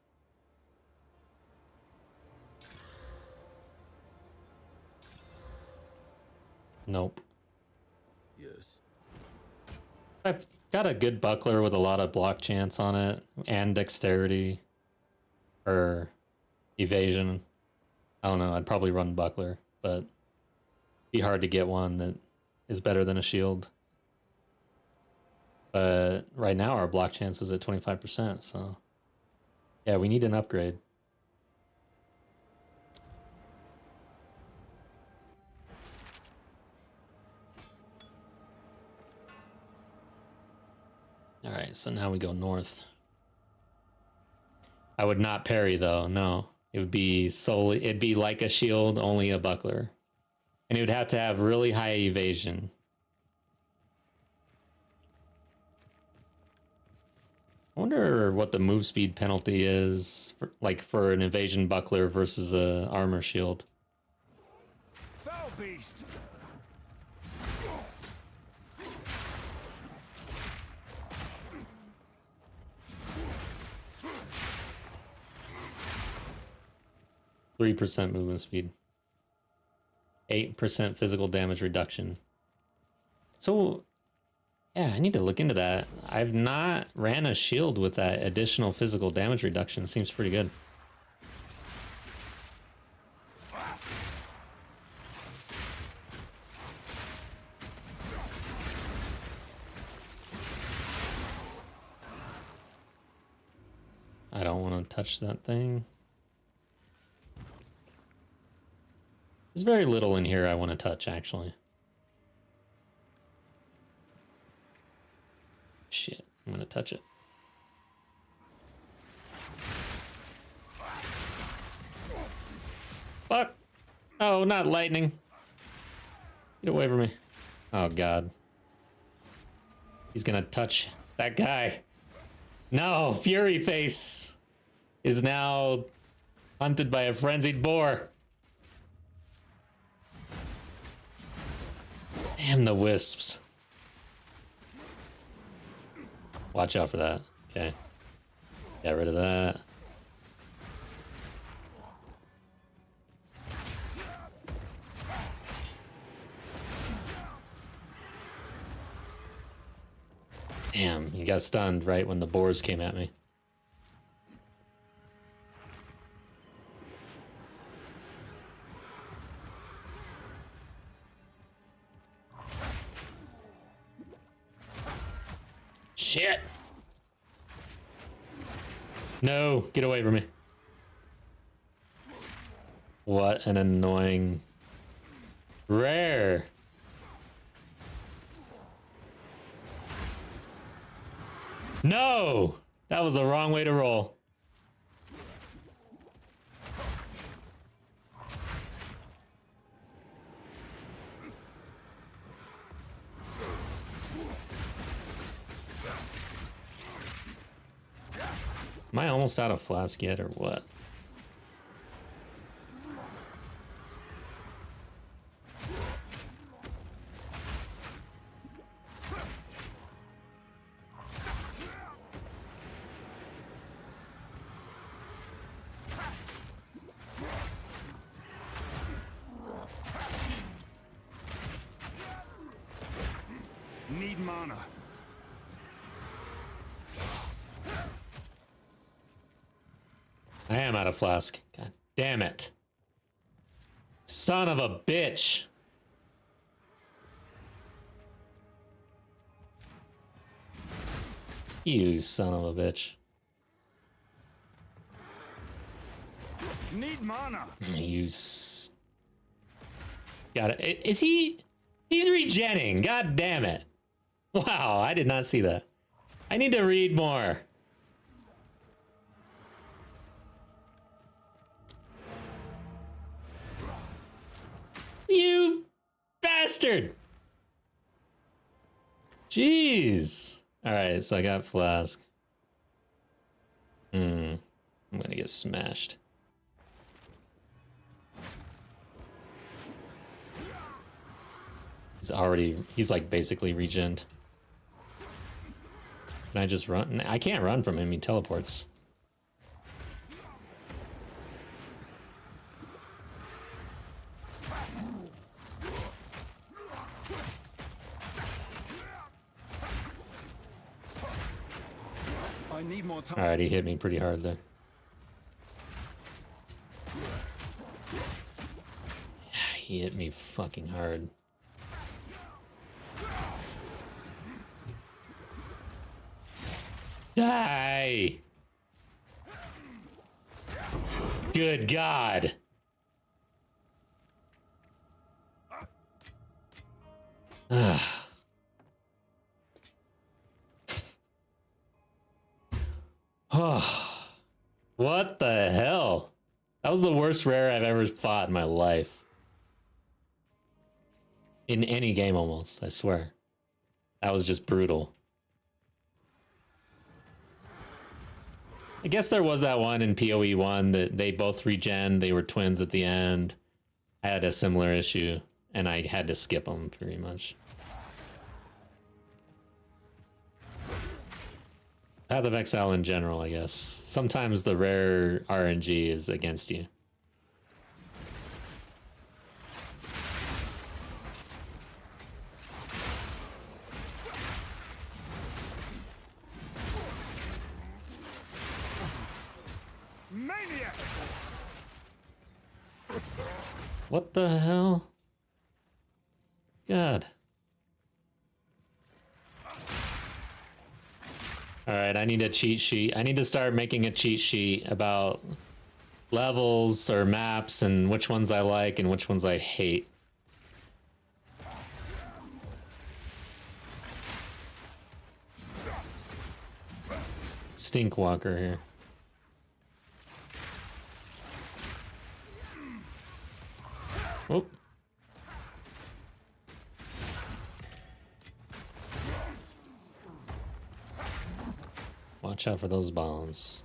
Nope.
Yes.
I've got a good buckler with a lot of block chance on it and dexterity or evasion. I don't know. I'd probably run buckler, but be hard to get one that is better than a shield. But right now our block chance is at 25%, so yeah, we need an upgrade. All right, so now we go north. I would not parry though. No, it would be solely. It'd be like a shield, only a buckler, and it would have to have really high evasion. I wonder what the move speed penalty is, for an evasion buckler versus a armor shield.
Foul beast!
3% movement speed. 8% physical damage reduction. So, yeah, I need to look into that. I've not ran a shield with that additional physical damage reduction. Seems pretty good. I don't want to touch that thing. There's very little in here I want to touch, actually. Shit, I'm gonna touch it. Fuck! Oh, not lightning. Get away from me. Oh, God. He's gonna touch that guy. No, Fury Face is now hunted by a frenzied boar. Damn the wisps. Watch out for that. Okay. Get rid of that. Damn, he got stunned right when the boars came at me. Shit! No, get away from me. What an annoying... Rare! No! That was the wrong way to roll. Am I almost out of flask yet, or what?
Need mana.
I am out of flask. God damn it. Son of a bitch. You son of a bitch.
Need mana.
Got it. Is he? He's regenning. God damn it. Wow, I did not see that. I need to read more. You bastard! Jeez. Alright, so I got Flask. I'm gonna get smashed. He's like basically regened. Can I just run? I can't run from him, he teleports.
I need more time.
Alright, he hit me pretty hard there. Yeah, he hit me fucking hard. Die! Good God! What the hell? That was the worst rare I've ever fought in my life. In any game almost, I swear. That was just brutal. I guess there was that one in PoE 1 that they both regen, they were twins at the end. I had a similar issue, and I had to skip them pretty much. Path of Exile in general, I guess. Sometimes the rare RNG is against you.
Maniac!
What the hell? God. Alright, I need a cheat sheet. I need to start making a cheat sheet about levels or maps and which ones I like and which ones I hate. Stinkwalker here. Oh. Watch out for those bombs.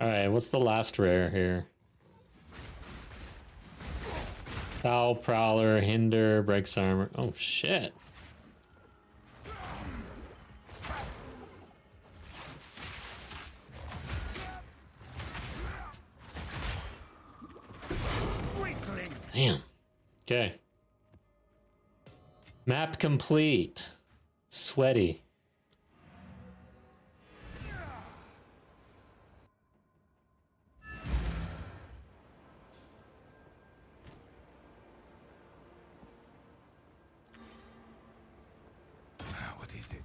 Alright, what's the last rare here? Foul, Prowler, Hinder, Breaks Armor. Oh shit. Damn. Okay. Map complete. Sweaty.
What is it?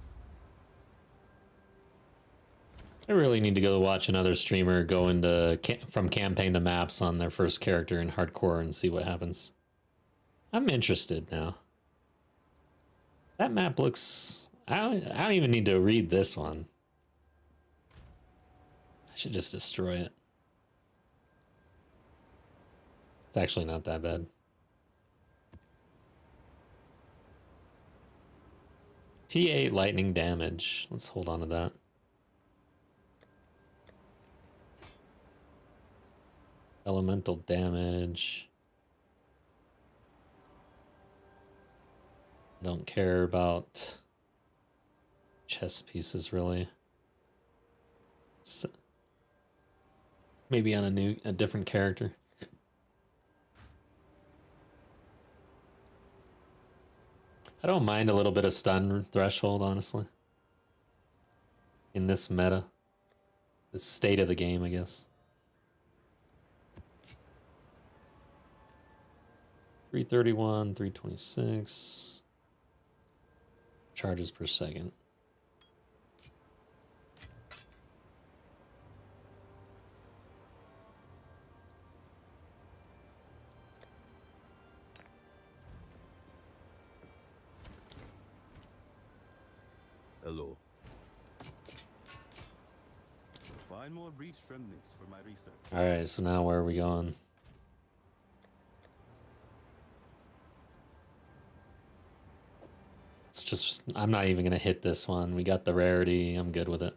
I really need to go watch another streamer go into from campaign to maps on their first character in hardcore and see what happens. I'm interested now. That map looks... I don't even need to read this one. I should just destroy it. It's actually not that bad. T8 lightning damage. Let's hold on to that. Elemental damage. I don't care about chess pieces really. It's maybe on a different character. I don't mind a little bit of stun threshold, honestly. In this meta. The state of the game, I guess. 331, 326. Charges per second.
Find more breach remnants for my research.
Alright, so now where are we going? It's just, I'm not even gonna hit this one. We got the rarity, I'm good with it.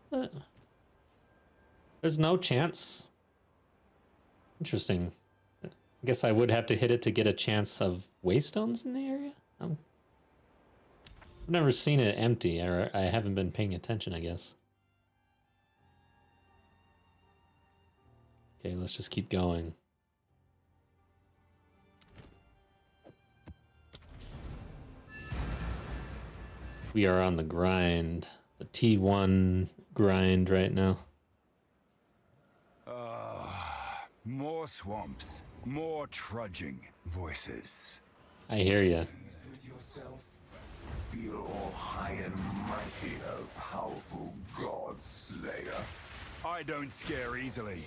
But there's no chance. Interesting. I guess I would have to hit it to get a chance of waystones in the area? I've never seen it empty, or I haven't been paying attention, I guess. Okay, let's just keep going. We are on the grind. The T1 grind right now.
More swamps, more trudging voices.
I hear ya.
with yourself. Feel all high and mighty, O powerful god slayer.
I don't scare easily.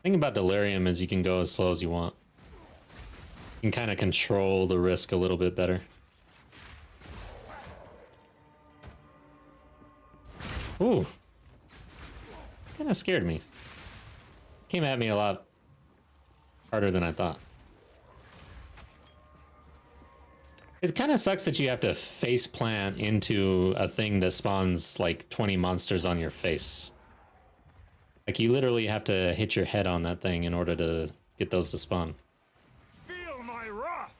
Thing about Delirium is you can go as slow as you want. You can kind of control the risk a little bit better. Ooh. Kind of scared me. Came at me a lot harder than I thought. It kind of sucks that you have to face plant into a thing that spawns like 20 monsters on your face. Like you literally have to hit your head on that thing in order to get those to spawn.
Feel my wrath!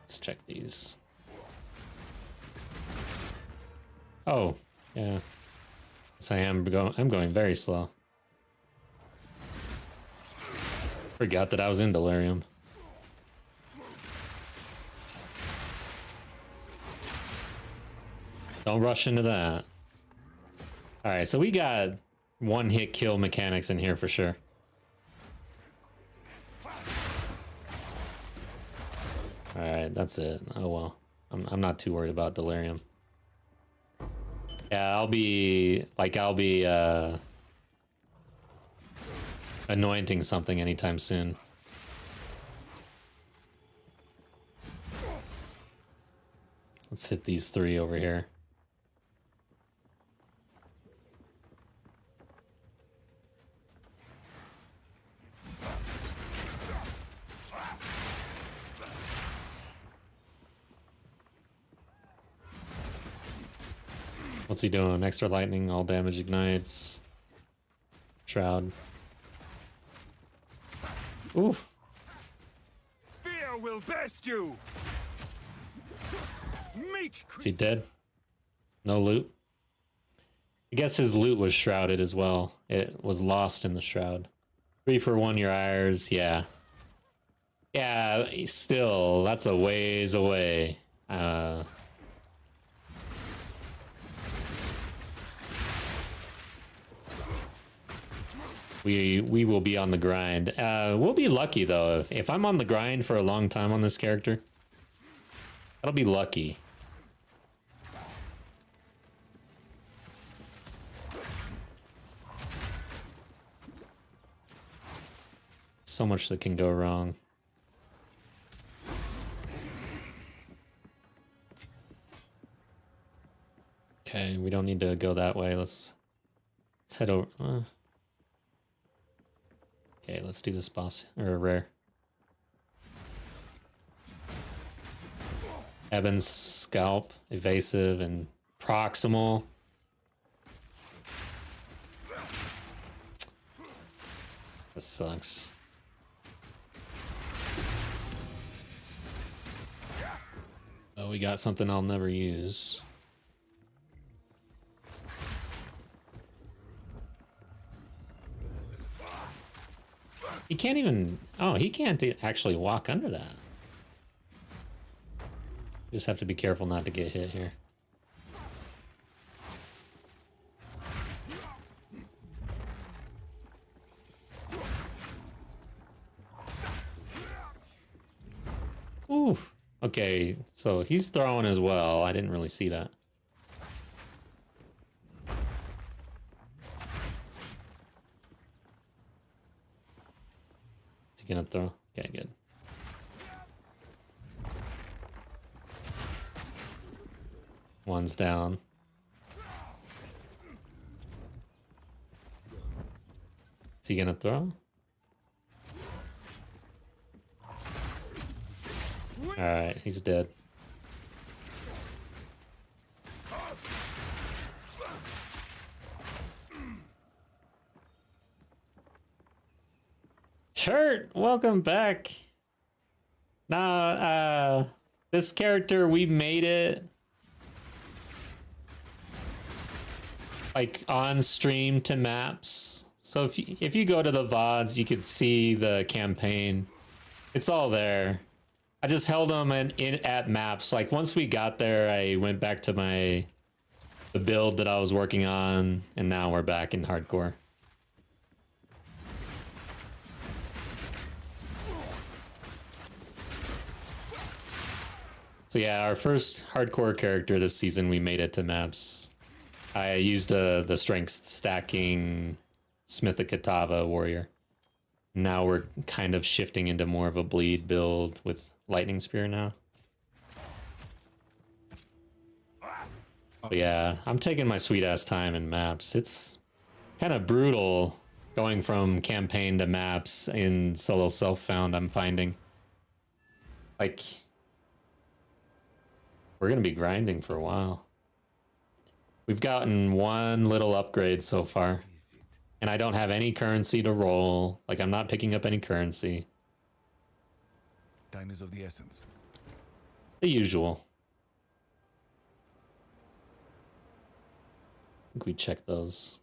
Let's check these. Oh, yeah. Yes, I'm going very slow. Forgot that I was in Delirium. Don't rush into that. Alright, so we got one-hit kill mechanics in here for sure. Alright, that's it. Oh well. I'm not too worried about Delirium. Yeah, I'll be anointing something anytime soon. Let's hit these three over here. What's he doing? Extra lightning, all damage ignites. Shroud. Ooh.
Fear will best you! Meek
Is he dead? No loot? I guess his loot was shrouded as well. It was lost in the shroud. 3 for 1 your ires, yeah. Yeah, still, that's a ways away. We will be on the grind. We'll be lucky though. If I'm on the grind for a long time on this character, that'll be lucky. So much that can go wrong. Okay, we don't need to go that way. Let's head over. Okay, let's do this boss, or rare. Evan's scalp, evasive and proximal. This sucks. Oh, we got something I'll never use. He can't even... Oh, he can't actually walk under that. You just have to be careful not to get hit here. Ooh. Okay, so he's throwing as well. I didn't really see that. Is he gonna throw? Okay, good. One's down. Is he gonna throw? Alright, he's dead. Kurt, welcome back. Now, this character, we made it like on stream to maps. So if you go to the VODs, you could see the campaign. It's all there. I just held them at maps. Like once we got there, I went back to the build that I was working on, and now we're back in hardcore. So yeah, our first hardcore character this season, we made it to maps. I used the strength stacking Smith of Kitava warrior. Now we're kind of shifting into more of a bleed build with lightning spear now. But yeah, I'm taking my sweet ass time in maps. It's kind of brutal going from campaign to maps in solo self-found, I'm finding. Like, we're gonna be grinding for a while. We've gotten one little upgrade so far. And I don't have any currency to roll. Like, I'm not picking up any currency.
Time is of the essence.
The usual. I think we check those.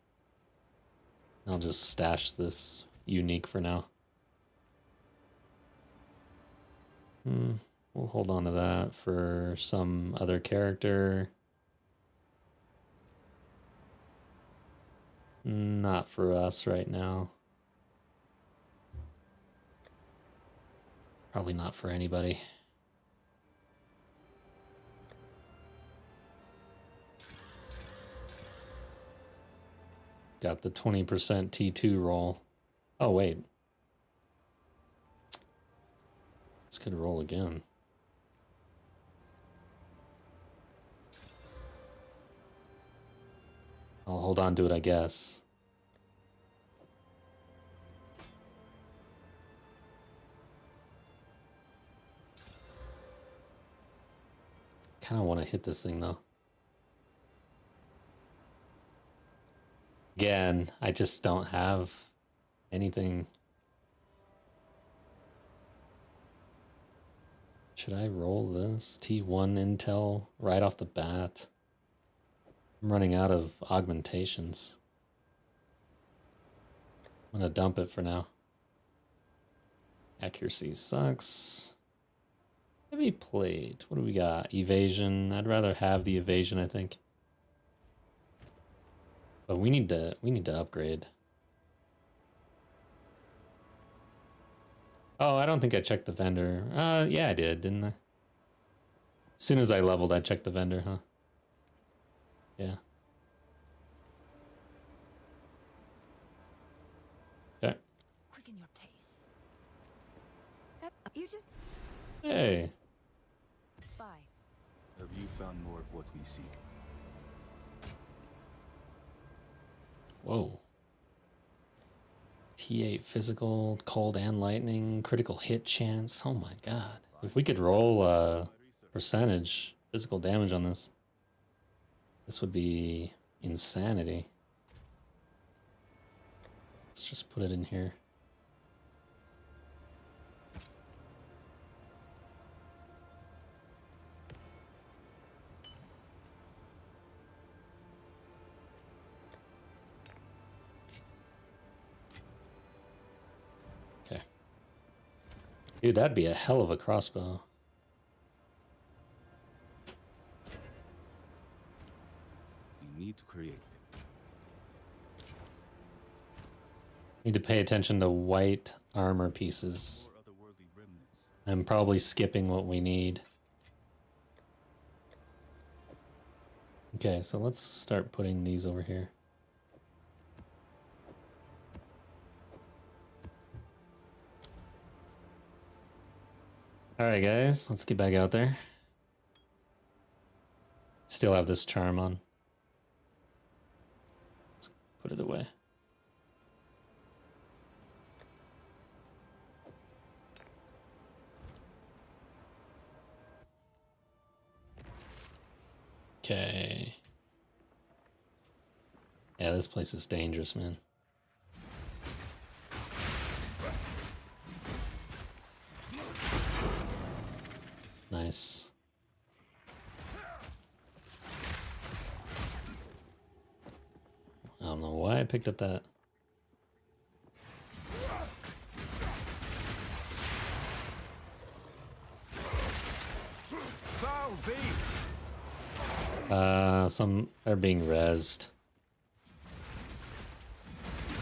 I'll just stash this unique for now. We'll hold on to that for some other character. Not for us right now. Probably not for anybody. Got the 20% T2 roll. Oh, wait. This could roll again. I'll hold on to it, I guess. Kind of want to hit this thing, though. Again, I just don't have anything. Should I roll this? T1 intel right off the bat? I'm running out of augmentations. I'm gonna dump it for now. Accuracy sucks. Heavy plate. What do we got? Evasion. I'd rather have the evasion, I think. But we need to upgrade. Oh, I don't think I checked the vendor. Yeah, I did, didn't I? As soon as I leveled, I checked the vendor, huh? Yeah. Okay.
Quicken your pace. You just
Hey.
bye.
Have you found more of what we seek?
Whoa. T8 physical, cold and lightning, critical hit chance. Oh my god. If we could roll percentage physical damage on this, this would be insanity. Let's just put it in here. Okay. Dude, that'd be a hell of a crossbow.
We need to create it.
Need to pay attention to white armor pieces.
Or otherworldly remnants.
I'm probably skipping what we need. Okay, so let's start putting these over here. Alright guys, let's get back out there. Still have this charm on. Let's put it away. Okay. Yeah, this place is dangerous, man. Nice. I don't know why I picked up that.
Foul beast!
Some are being rezzed.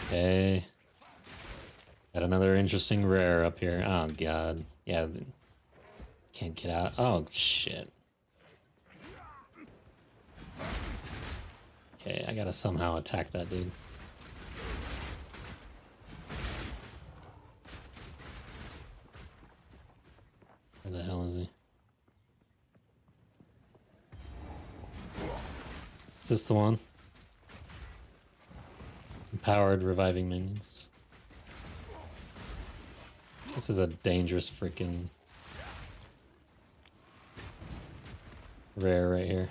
Okay. Got another interesting rare up here. Oh god. Yeah. Can't get out. Oh shit. Okay, I gotta somehow attack that dude. Where the hell is he? Is this the one? Empowered reviving minions. This is a dangerous freaking rare right here.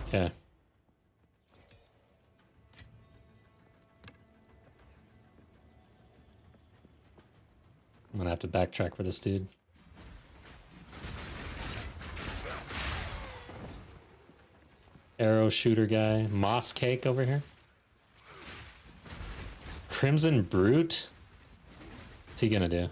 Okay. I'm gonna have to backtrack for this dude. Arrow shooter guy. Moss cake over here. Crimson Brute? What's he gonna do?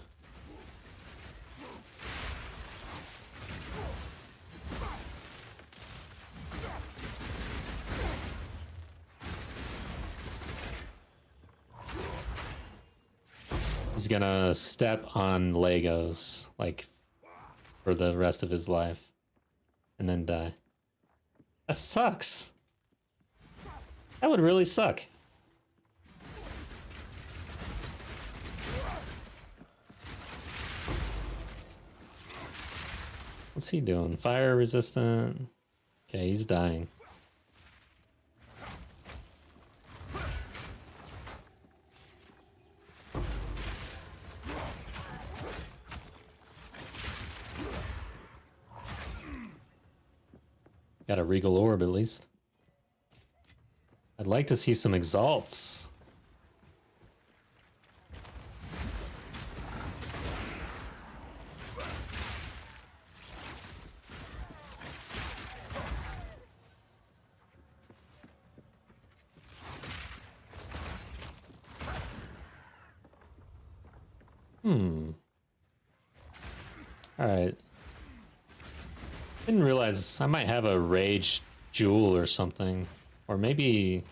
He's gonna step on Legos, like, for the rest of his life. And then die. That sucks. That would really suck. What's he doing? Fire resistant. Okay, he's dying. Got a regal orb at least. I'd like to see some exalts. All right. Didn't realize I might have a rage jewel or something, or maybe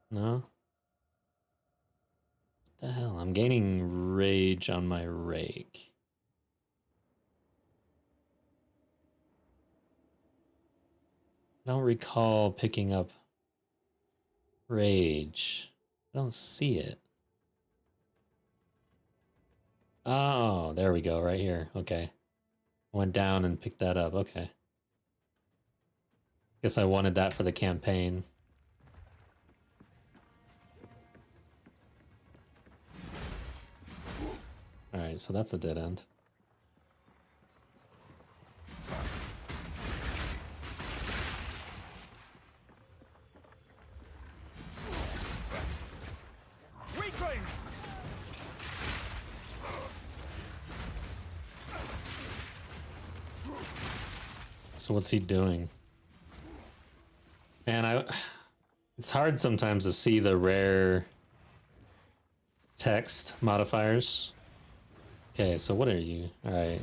no. What the hell? I'm gaining rage on my rake. I don't recall picking up rage. I don't see it. Oh, there we go, right here. Okay. Went down and picked that up. Okay. Guess I wanted that for the campaign. Alright, so that's a dead end.
Weakling!
So what's he doing? Man, it's hard sometimes to see the rare text modifiers. Okay, so what are you? Alright.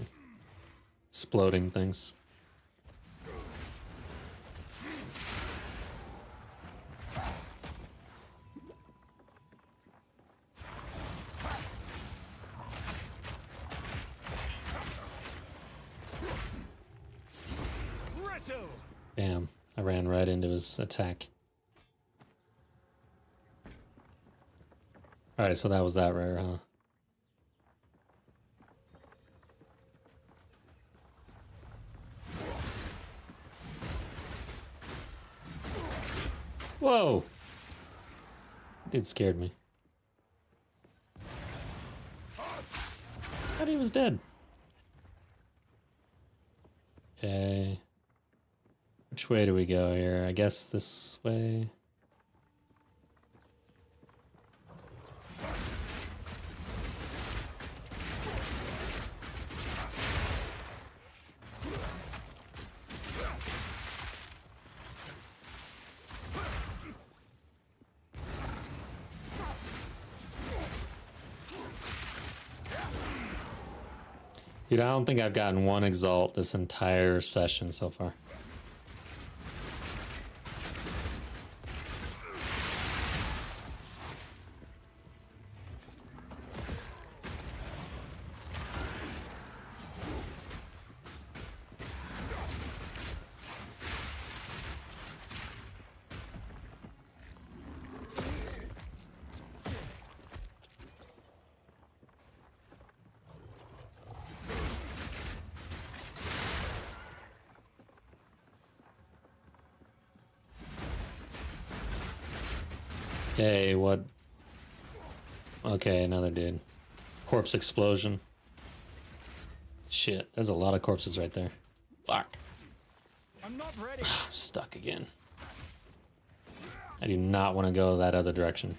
Exploding things. ran right into his attack. Alright, so that was that rare, huh? Whoa! Dude scared me. Thought he was dead. Okay. Which way do we go here? I guess this way. Dude, I don't think I've gotten one exalt this entire session so far. Okay, what? Okay, another dude. Corpse explosion. Shit, there's a lot of corpses right there. Fuck.
I'm not ready.
I'm stuck again. I do not want to go that other direction.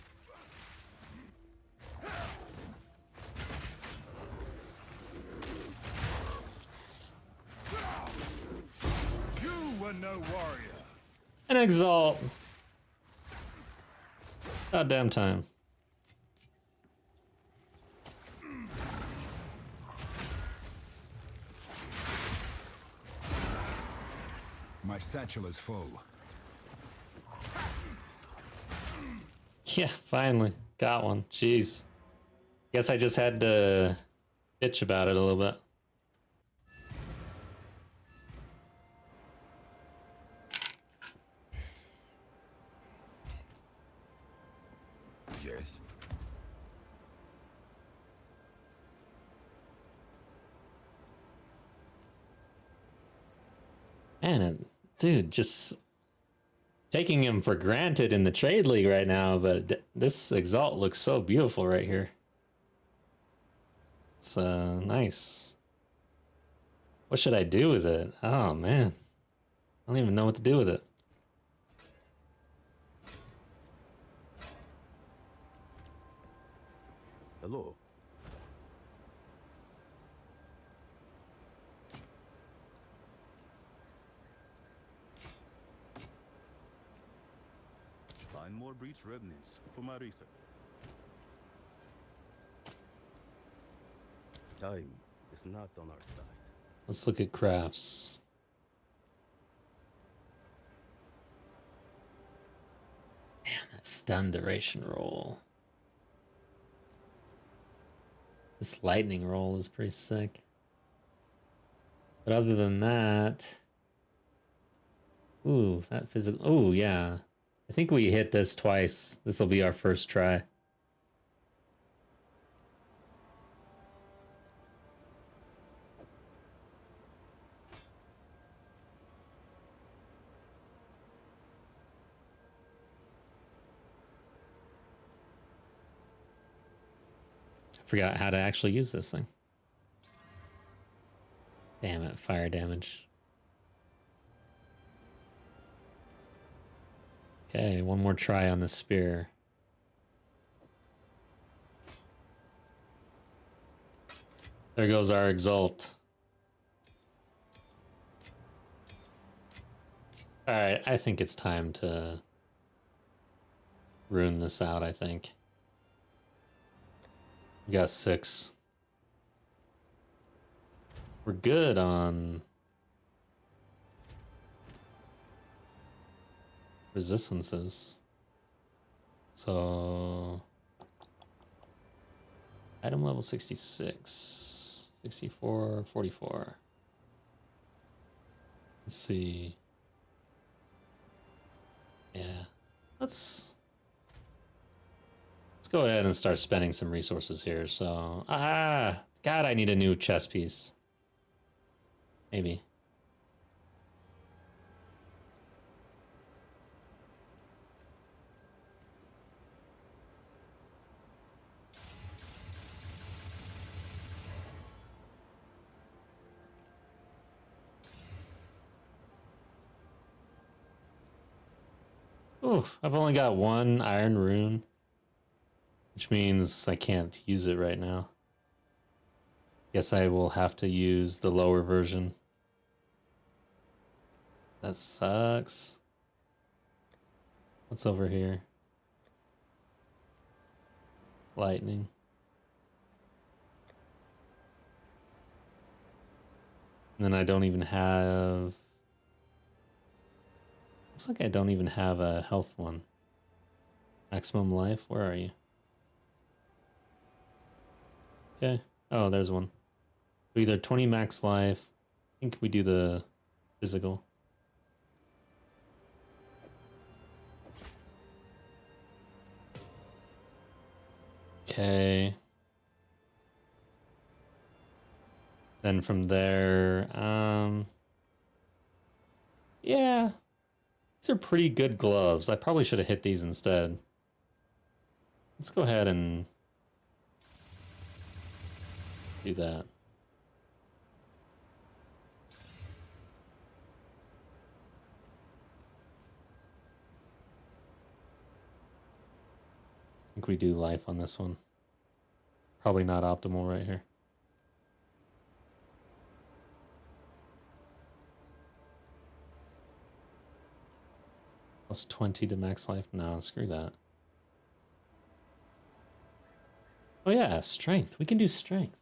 You were no warrior.
An exalt. Goddamn time.
My satchel is full.
Yeah, finally. Got one. Jeez. Guess I just had to bitch about it a little bit.
Yes.
Man, dude, just taking him for granted in the trade league right now, but this exalt looks so beautiful right here. It's nice. What should I do with it? Oh man, I don't even know what to do with it.
Hello. Find more breach remnants for my research. Time is not on our side.
Let's look at crafts. Man, that stun duration roll. This lightning roll is pretty sick. But other than that... Ooh, that physical... Ooh, yeah. I think we hit this twice. This will be our first try. I forgot how to actually use this thing. Damn it, fire damage. Okay, one more try on the spear. There goes our exalt. Alright, I think it's time to rune this out, I think. We got 6. We're good on resistances. So item level 66, 64, 44. Let's see. Yeah. Let's go ahead and start spending some resources here. So, God, I need a new chess piece. Maybe. Oof, I've only got one iron rune, which means I can't use it right now. Guess I will have to use the lower version. That sucks. What's over here? Lightning. And then I don't even have... Looks like I don't even have a health one. Maximum life? Where are you? Okay. Oh, there's one. So either 20 max life. I think we do the physical. Okay. Then from there, yeah. These are pretty good gloves. I probably should have hit these instead. Let's go ahead and do that. I think we do life on this one. Probably not optimal right here. Plus 20 to max life? No, screw that. Oh yeah, strength. We can do strength.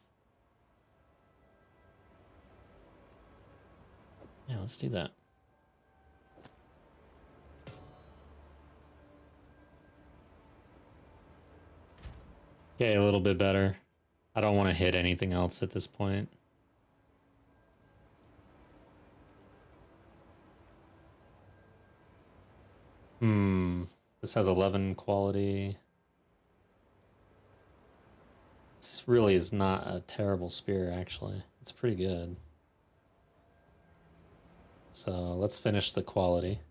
Yeah, let's do that. Okay, a little bit better. I don't want to hit anything else at this point. This has 11 quality. This really is not a terrible spear, actually. It's pretty good. So let's finish the quality.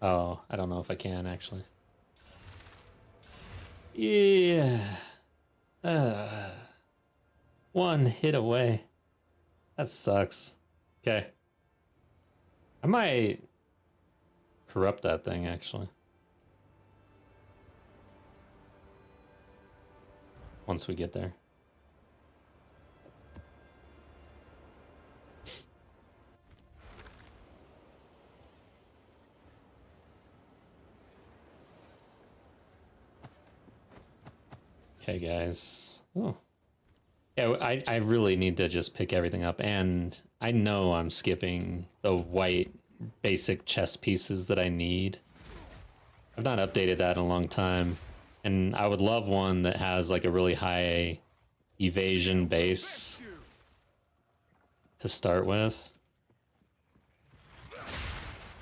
Oh, I don't know if I can, actually. Yeah. One hit away. That sucks. Okay. I might corrupt that thing, actually. Once we get there. Okay, guys. Oh. Yeah, I really need to just pick everything up, and I know I'm skipping the white basic chess pieces that I need. I've not updated that in a long time, and I would love one that has like a really high evasion base to start with.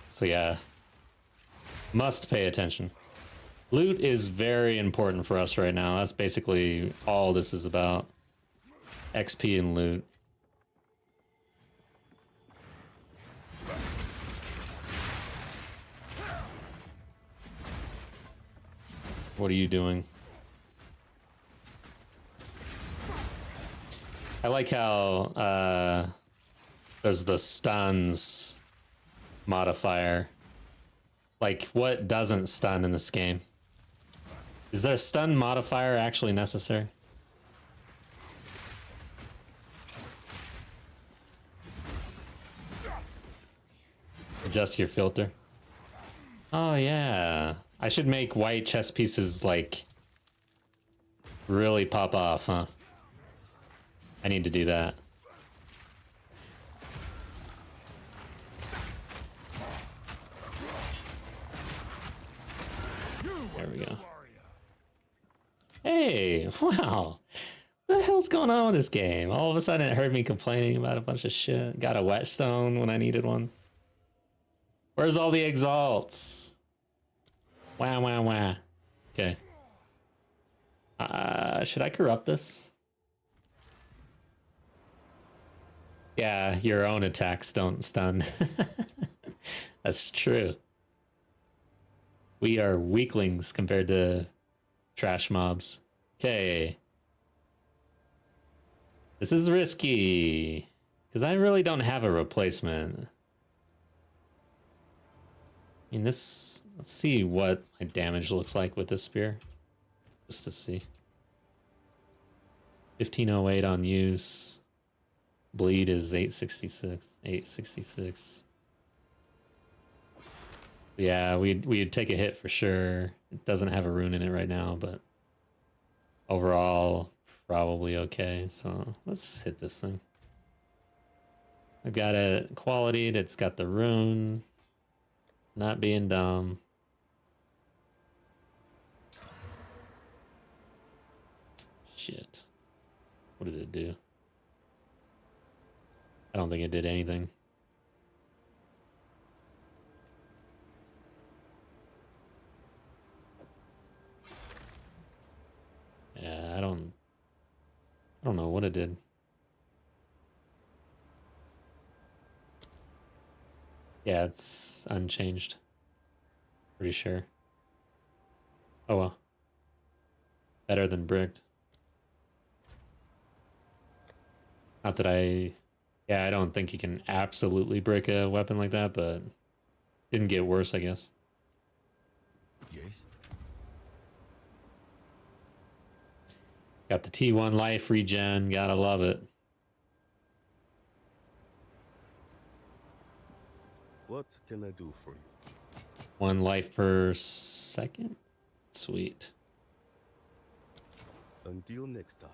So yeah, must pay attention. Loot is very important for us right now. That's basically all this is about. XP and loot. What are you doing? I like how there's the stuns modifier. Like, what doesn't stun in this game? Is there a stun modifier actually necessary? Adjust your filter. Oh yeah. I should make white chess pieces like really pop off, huh? I need to do that. There we go. Hey, wow. What the hell's going on with this game? All of a sudden it heard me complaining about a bunch of shit. Got a whetstone when I needed one. Where's all the exalts? Wah, wah, wah. Okay. Should I corrupt this? Yeah, your own attacks don't stun. That's true. We are weaklings compared to trash mobs. Okay. This is risky. Because I really don't have a replacement. I mean, this... Let's see what my damage looks like with this spear. Just to see. 1508 on use. Bleed is 866. 866. Yeah, we'd take a hit for sure. It doesn't have a rune in it right now, but overall, probably okay. So let's hit this thing. I've got a quality that's got the rune. Not being dumb. Shit. What did it do? I don't think it did anything. Yeah, I don't know what it did. Yeah, it's unchanged. Pretty sure. Oh well. Better than bricked. Not that yeah, I don't think you can absolutely break a weapon like that, but didn't get worse, I guess.
Yes.
Got the T1 life regen, gotta love it.
What can I do for you?
1 life per second? Sweet.
Until next time.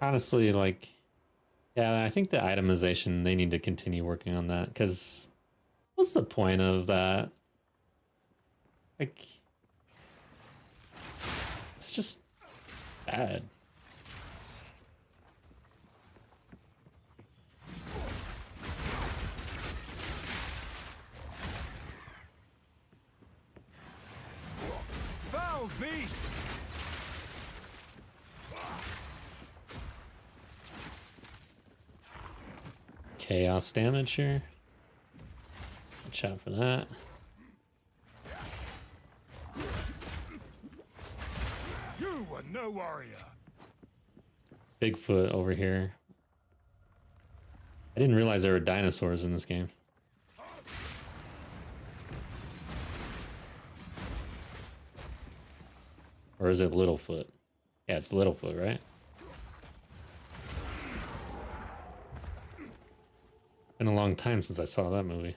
Honestly, like, yeah, I think the itemization, they need to continue working on that, because what's the point of that? Like, it's just bad.
Foul beast!
Chaos damage here. Watch out for that.
You were no warrior.
Bigfoot over here. I didn't realize there were dinosaurs in this game. Or is it Littlefoot? Yeah, it's Littlefoot, right? Been a long time since I saw that movie.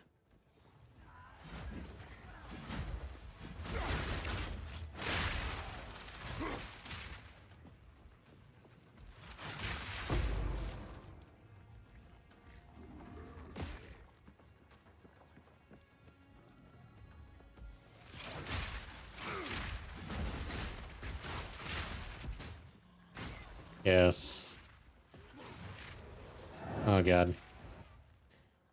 Yes. Oh god.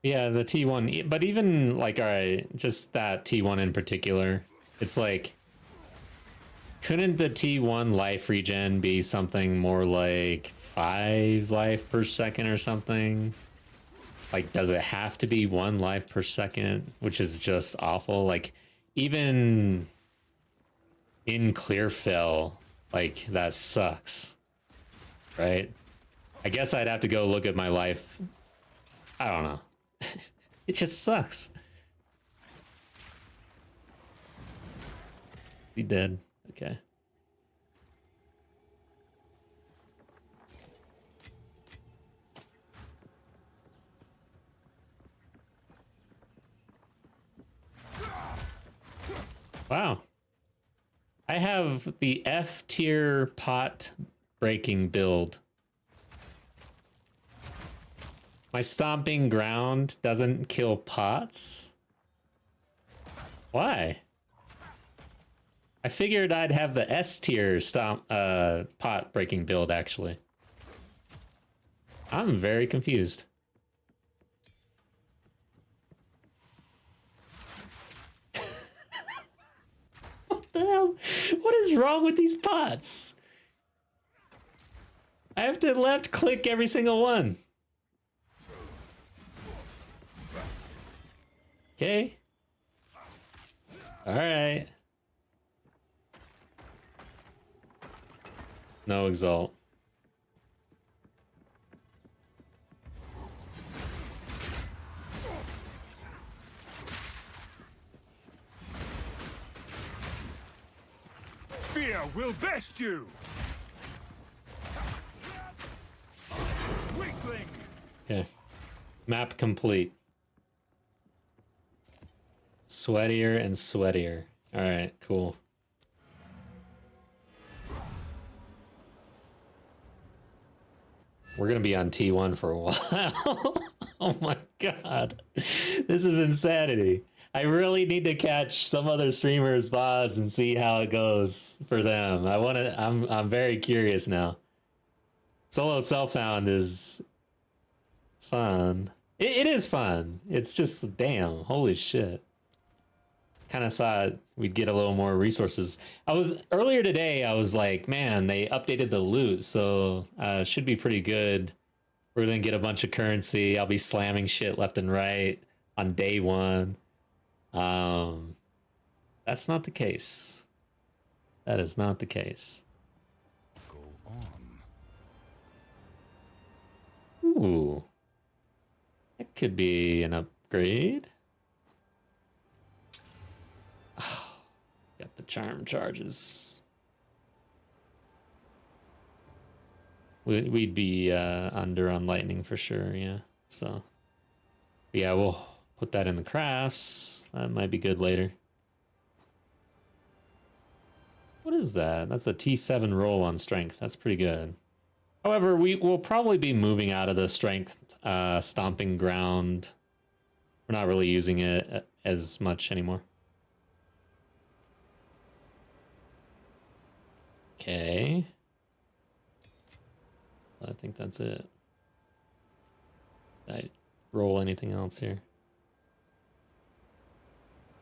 Yeah, the T1, but even like, all right, just that T1 in particular, it's like, couldn't the T1 life regen be something more like 5 life per second or something? Like, does it have to be 1 life per second, which is just awful? Like, even in Clearfill, like, that sucks, right? I guess I'd have to go look at my life. I don't know. It just sucks. He dead. Okay. Wow. I have the F tier pot breaking build. My stomping ground doesn't kill pots? Why? I figured I'd have the S tier pot breaking build actually. I'm very confused. What the hell? What is wrong with these pots? I have to left click every single one. Okay. All right. No exalt.
Fear will best you! Weakling!
Okay. Map complete. Sweatier and sweatier. All right, cool. We're gonna be on T1 for a while. Oh my god. This is insanity. I really need to catch some other streamers' VODs and see how it goes for them. I'm very curious now. Solo self-found is fun. It is fun. It's just damn, holy shit. Kind of thought we'd get a little more resources. Earlier today, I was like, man, they updated the loot, so should be pretty good. We're gonna get a bunch of currency. I'll be slamming shit left and right on day one. That's not the case. That is not the case.
Go on.
Ooh. That could be an upgrade. Oh, got the charm charges. We'd be under on lightning for sure, yeah. So, yeah, we'll put that in the crafts. That might be good later. What is that? That's a T7 roll on strength. That's pretty good. However, we will probably be moving out of the strength stomping ground. We're not really using it as much anymore. Okay. I think that's it. Did I roll anything else here?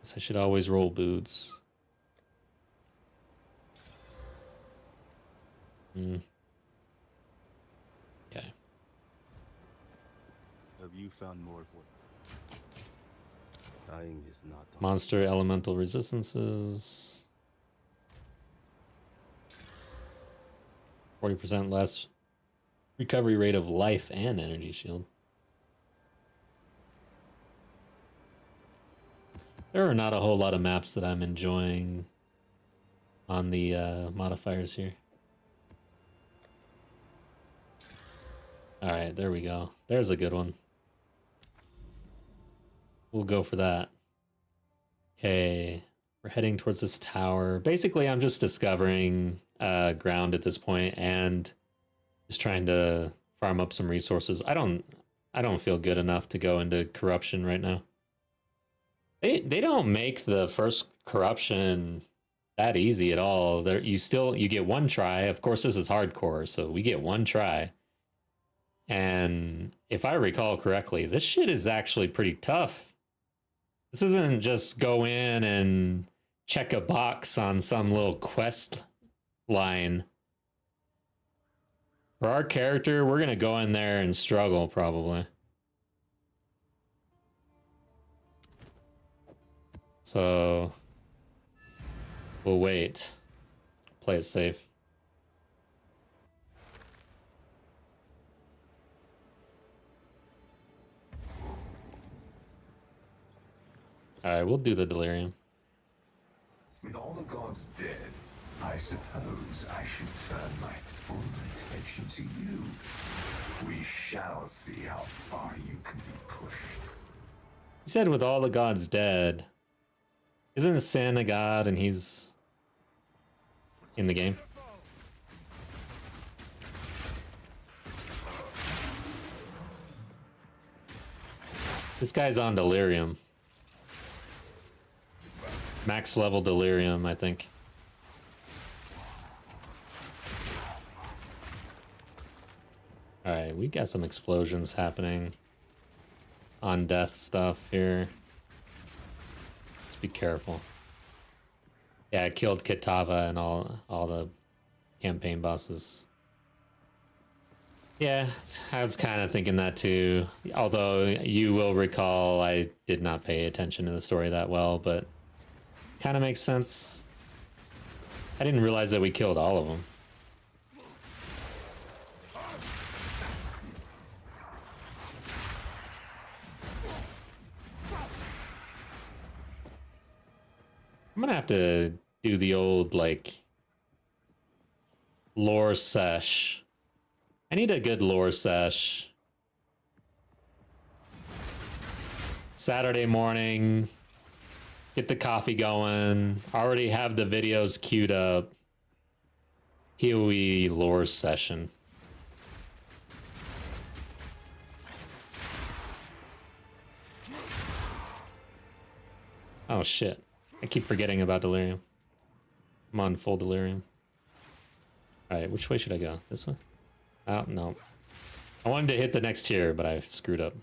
Guess I should always roll boots. Okay.
Have you found more what? Dying is not on.
Monster elemental resistances. 40% less recovery rate of life and energy shield. There are not a whole lot of maps that I'm enjoying on the modifiers here. All right, there we go. There's a good one. We'll go for that. Okay, we're heading towards this tower. Basically, I'm just discovering ground at this point and just trying to farm up some resources. I don't feel good enough to go into corruption right now. They don't make the first corruption that easy at all. You get one try. Of course, this is hardcore, so we get one try. And if I recall correctly, this shit is actually pretty tough. This isn't just go in and check a box on some little quest line. For our character, we're going to go in there and struggle, probably. So, we'll wait. Play it safe. Alright, we'll do the delirium.
With all the gods dead, I suppose I should turn my full attention to you. We shall see how far you can be pushed.
He said with all the gods dead. Isn't Sin a god and he's in the game? This guy's on delirium. Max level delirium, I think. Alright, we got some explosions happening. On death stuff here. Let's be careful. Yeah, I killed Kitava and all the campaign bosses. Yeah, I was kind of thinking that too. Although you will recall I did not pay attention to the story that well, but kind of makes sense. I didn't realize that we killed all of them. I'm gonna have to do the old, like, lore sesh. I need a good lore sesh. Saturday morning, get the coffee going, already have the videos queued up. PoE lore session. Oh shit. I keep forgetting about Delirium. I'm on full Delirium. Alright, which way should I go? This way? Oh, no. I wanted to hit the next tier, but I screwed up.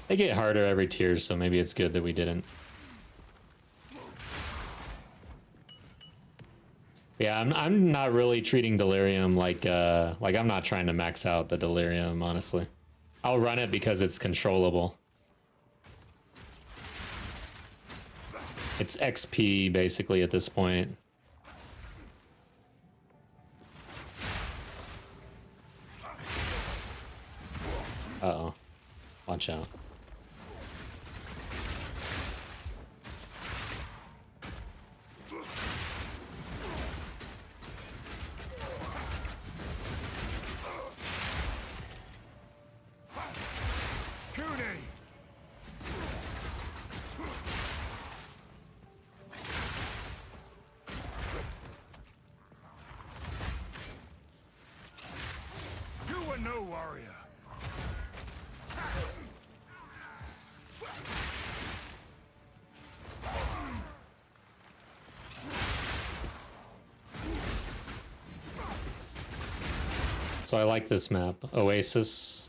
They get harder every tier, so maybe it's good that we didn't. Yeah, I'm not really treating Delirium like I'm not trying to max out the Delirium, honestly. I'll run it because it's controllable. It's XP basically at this point. Uh-oh. Watch out.
No warrior.
So I like this map. Oasis.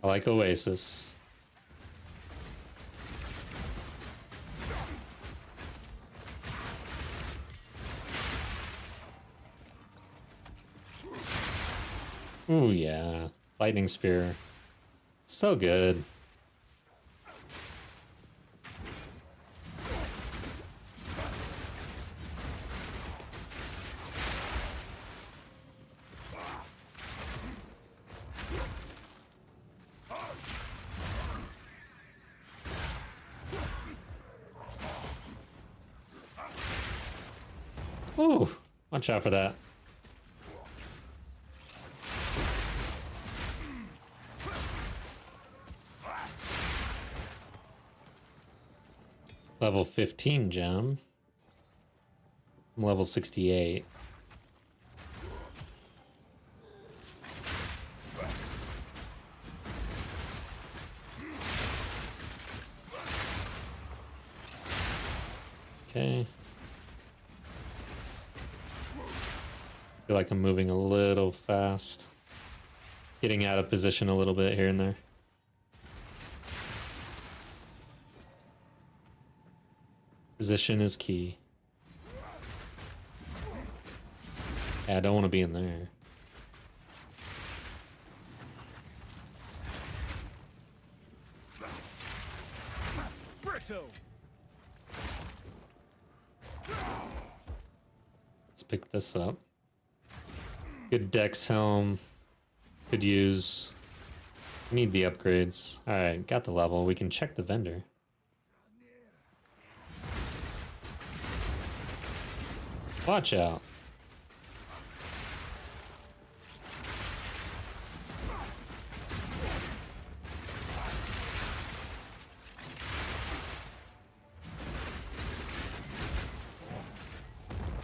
I like Oasis. Ooh, yeah. Lightning Spear. So good. Ooh, watch out for that. Level 15 gem. I'm level 68. Okay. Feel like I'm moving a little fast. Getting out of position a little bit here and there. Position is key. Yeah, I don't want to be in there. Let's pick this up. Good Dex helm. Could use. Need the upgrades. Alright, got the level. We can check the vendor. Watch out.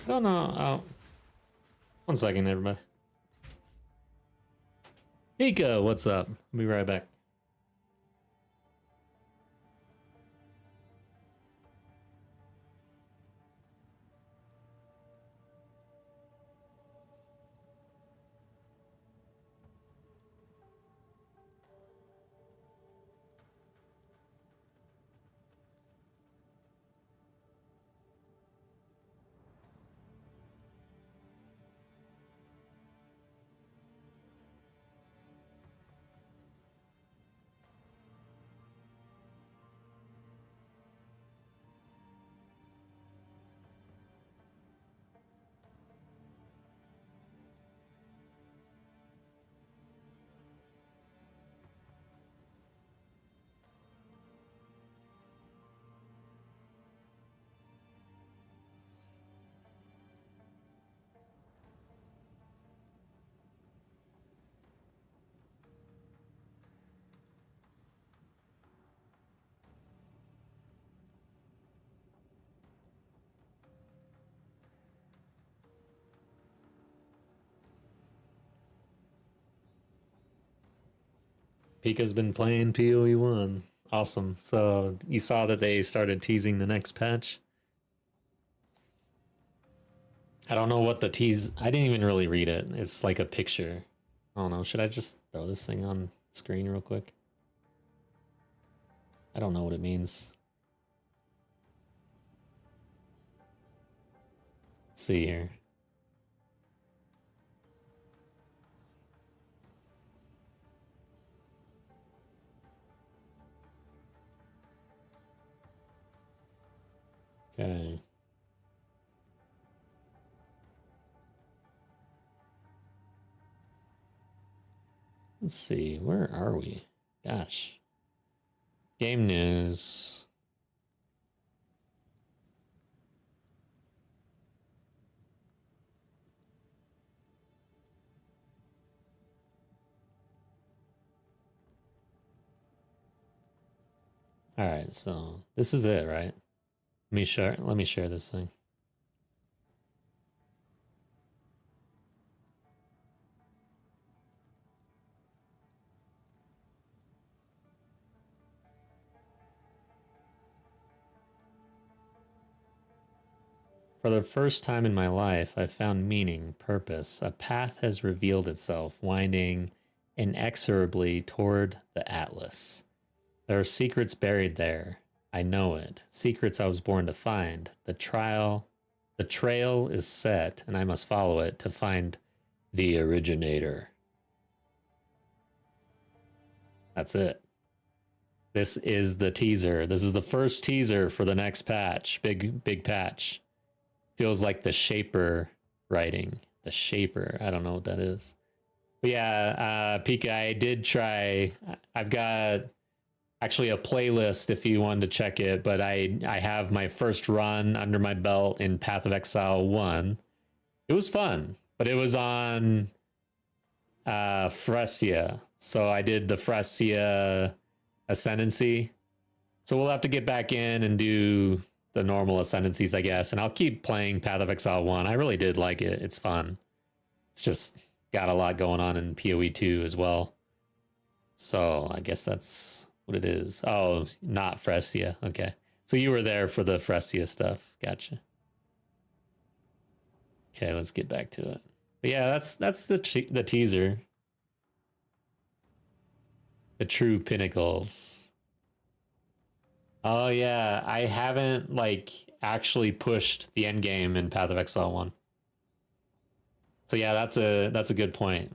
Oh no, oh. 1 second, everybody. Mika, what's up? I'll be right back. Pika's been playing PoE 1. Awesome. So you saw that they started teasing the next patch. I don't know what the tease... I didn't even really read it. It's like a picture. I don't know. Should I just throw this thing on screen real quick? I don't know what it means. Let's see here. Okay. Let's see, where are we? Gosh. Game news. All right, so this is it, right? Let me share this thing. For the first time in my life, I found meaning, purpose. A path has revealed itself, winding inexorably toward the Atlas. There are secrets buried there. I know it. Secrets I was born to find. The trail is set, and I must follow it to find the originator. That's it. This is the teaser. This is the first teaser for the next patch. Big patch. Feels like the Shaper writing. The Shaper. I don't know what that is. But yeah, Pika, I did try. I've got actually a playlist if you wanted to check it, but I have my first run under my belt in Path of Exile 1. It was fun, but it was on Fresia. So I did the Fresia Ascendancy. So we'll have to get back in and do the normal Ascendancies, I guess. And I'll keep playing Path of Exile 1. I really did like it. It's fun. It's just got a lot going on in PoE 2 as well. So I guess that's what it is. Oh, not Fresia. Okay. So you were there for the Fresia stuff. Gotcha. Okay, let's get back to it. But yeah, that's the teaser. The true pinnacles. Oh yeah, I haven't like actually pushed the end game in Path of Exile 1. So yeah, that's a good point.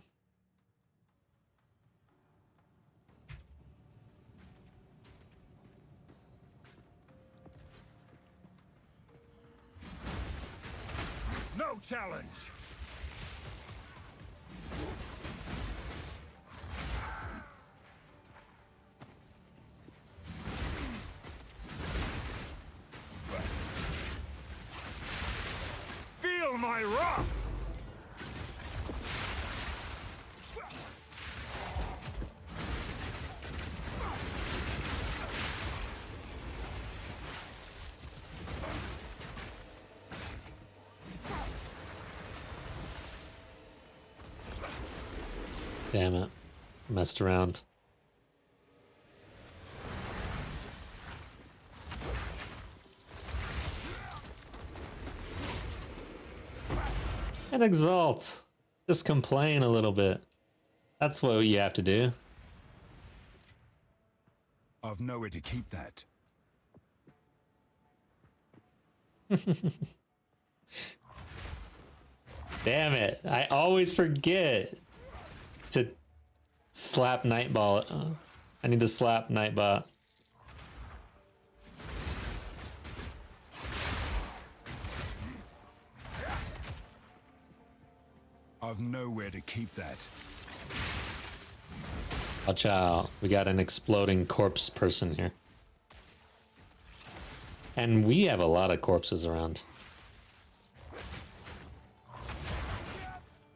No challenge. Feel my wrath.
Damn it. Messed around. And exalt. Just complain a little bit. That's what you have to do.
I've nowhere to keep that.
Damn it. I always forget to slap Nightball. I need to slap Nightbot.
I've nowhere to keep that.
Watch out. We got an exploding corpse person here. And we have a lot of corpses around.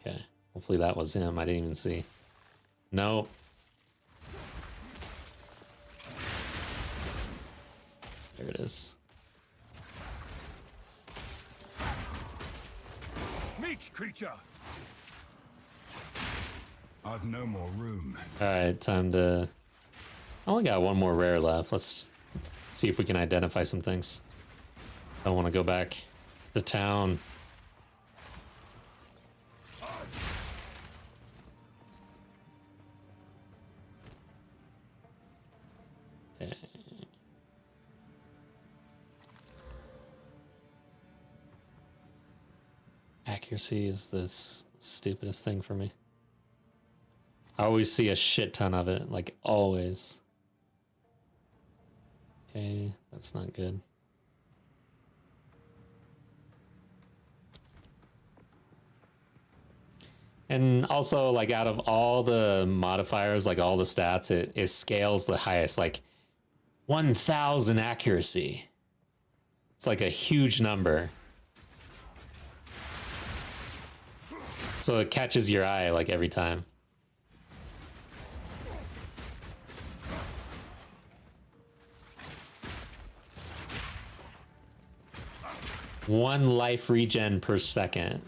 Okay. Hopefully that was him. I didn't even see. No. There it is.
Meek creature. I've no more room.
All right, time to I only got one more rare left. Let's see if we can identify some things. I want to go back to town. Okay. Accuracy is the stupidest thing for me. I always see a shit ton of it, like always. Okay, that's not good. And also, like, out of all the modifiers, like all the stats, it scales the highest, like 1,000 accuracy. It's like a huge number. So it catches your eye like every time. One life regen per second.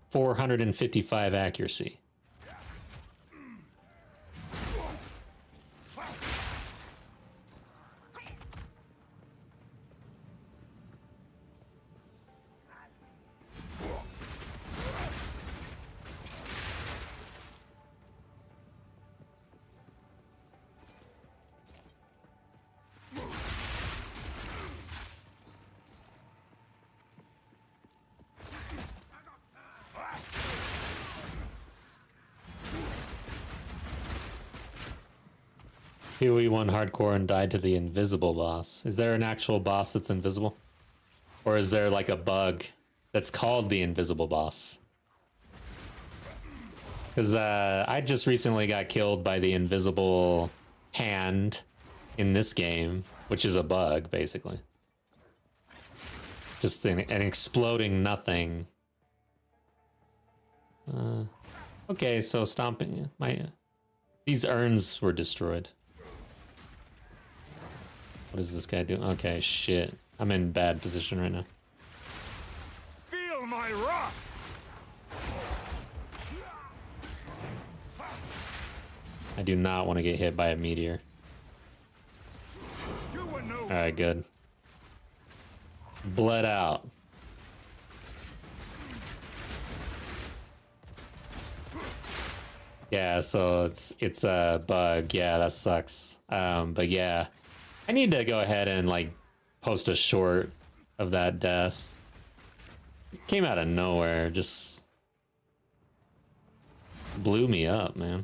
455 accuracy. PoE won hardcore and died to the invisible boss. Is there an actual boss that's invisible? Or is there like a bug that's called the invisible boss? Because I just recently got killed by the invisible hand in this game, which is a bug, basically. Just an exploding nothing. Okay, so stomping... These urns were destroyed. What does this guy do? Okay, shit. I'm in bad position right now.
Feel my wrath!
I do not want to get hit by a meteor. Alright, good. Bled out. Yeah, so it's a bug. Yeah, that sucks. But yeah. I need to go ahead and like post a short of that death. It came out of nowhere, just blew me up, man.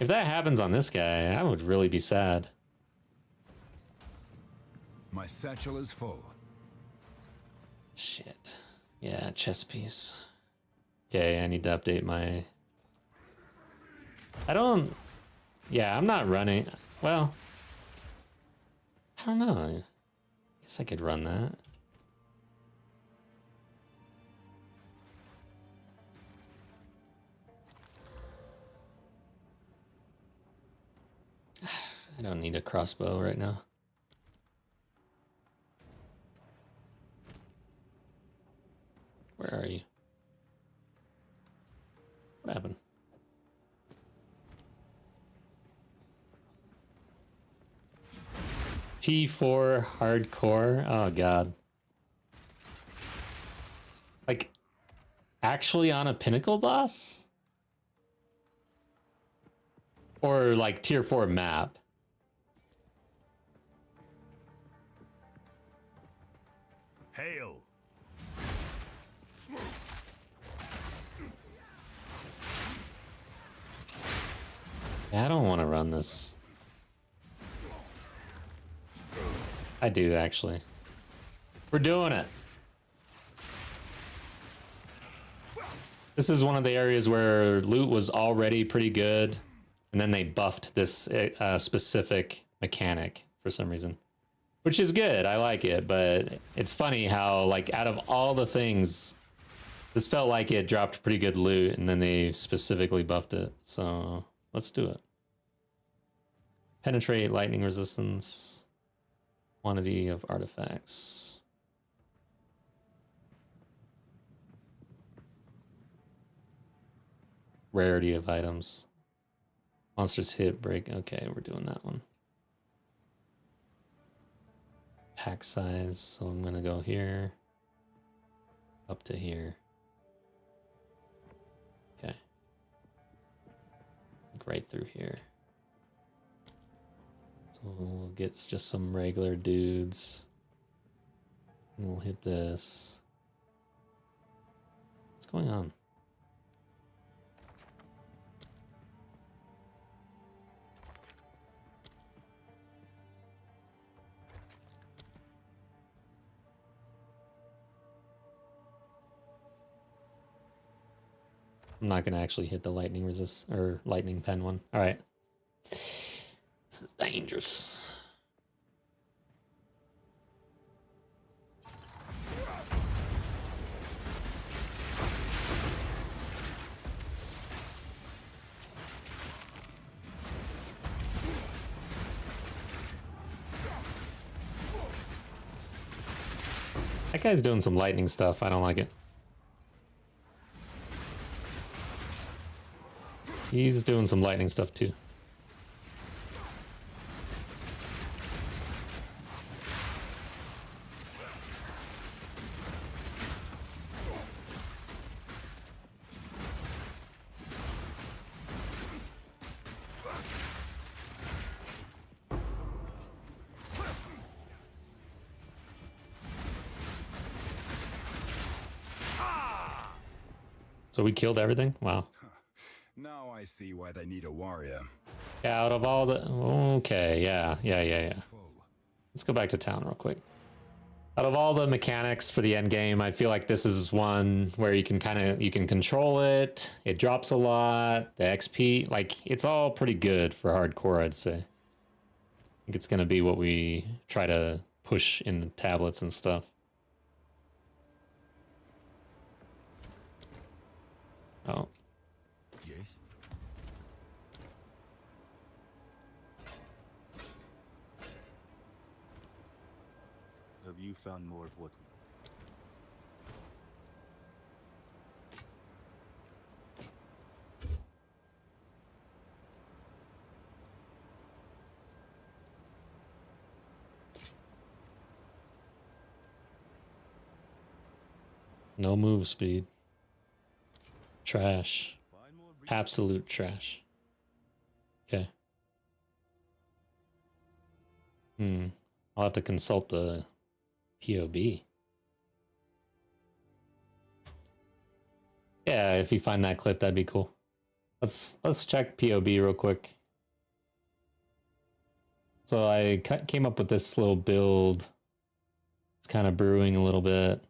If that happens on this guy, I would really be sad.
My satchel is full.
Shit. Yeah, chest piece. Okay, I need to update my... Yeah, I'm not running... Well... I don't know. I guess I could run that. I don't need a crossbow right now. Where are you? What happened? T4 hardcore. Oh god. Like actually on a pinnacle boss? Or like tier 4 map?
Hail!
Yeah, I don't want to run this. I do, actually. We're doing it. This is one of the areas where loot was already pretty good, and then they buffed this specific mechanic for some reason. Which is good, I like it, but it's funny how, like, out of all the things, this felt like it dropped pretty good loot, and then they specifically buffed it. So, let's do it. Penetrate, lightning resistance, quantity of artifacts. Rarity of items. Monsters hit break. Okay, we're doing that one. Pack size. So I'm gonna go here. Up to here. Okay. Right through here. So we'll get just some regular dudes. And we'll hit this. What's going on? I'm not gonna actually hit the lightning resist or lightning pen one. All right. This is dangerous. That guy's doing some lightning stuff. I don't like it. He's doing some lightning stuff too. So we killed everything? Wow.
Now I see why they need a warrior.
Yeah, out of all the... Okay, yeah. Let's go back to town real quick. Out of all the mechanics for the end game, I feel like this is one where you can you can control it. It drops a lot. The XP, like, it's all pretty good for hardcore, I'd say. I think it's going to be what we try to push in the tablets and stuff. Oh.
Yes. Have you found more of what?
No move speed. Trash.
Find more
Absolute trash. Okay. I'll have to consult the POB. Yeah, if you find that clip, that'd be cool. Let's check POB real quick. So I came up with this little build. It's kind of brewing a little bit.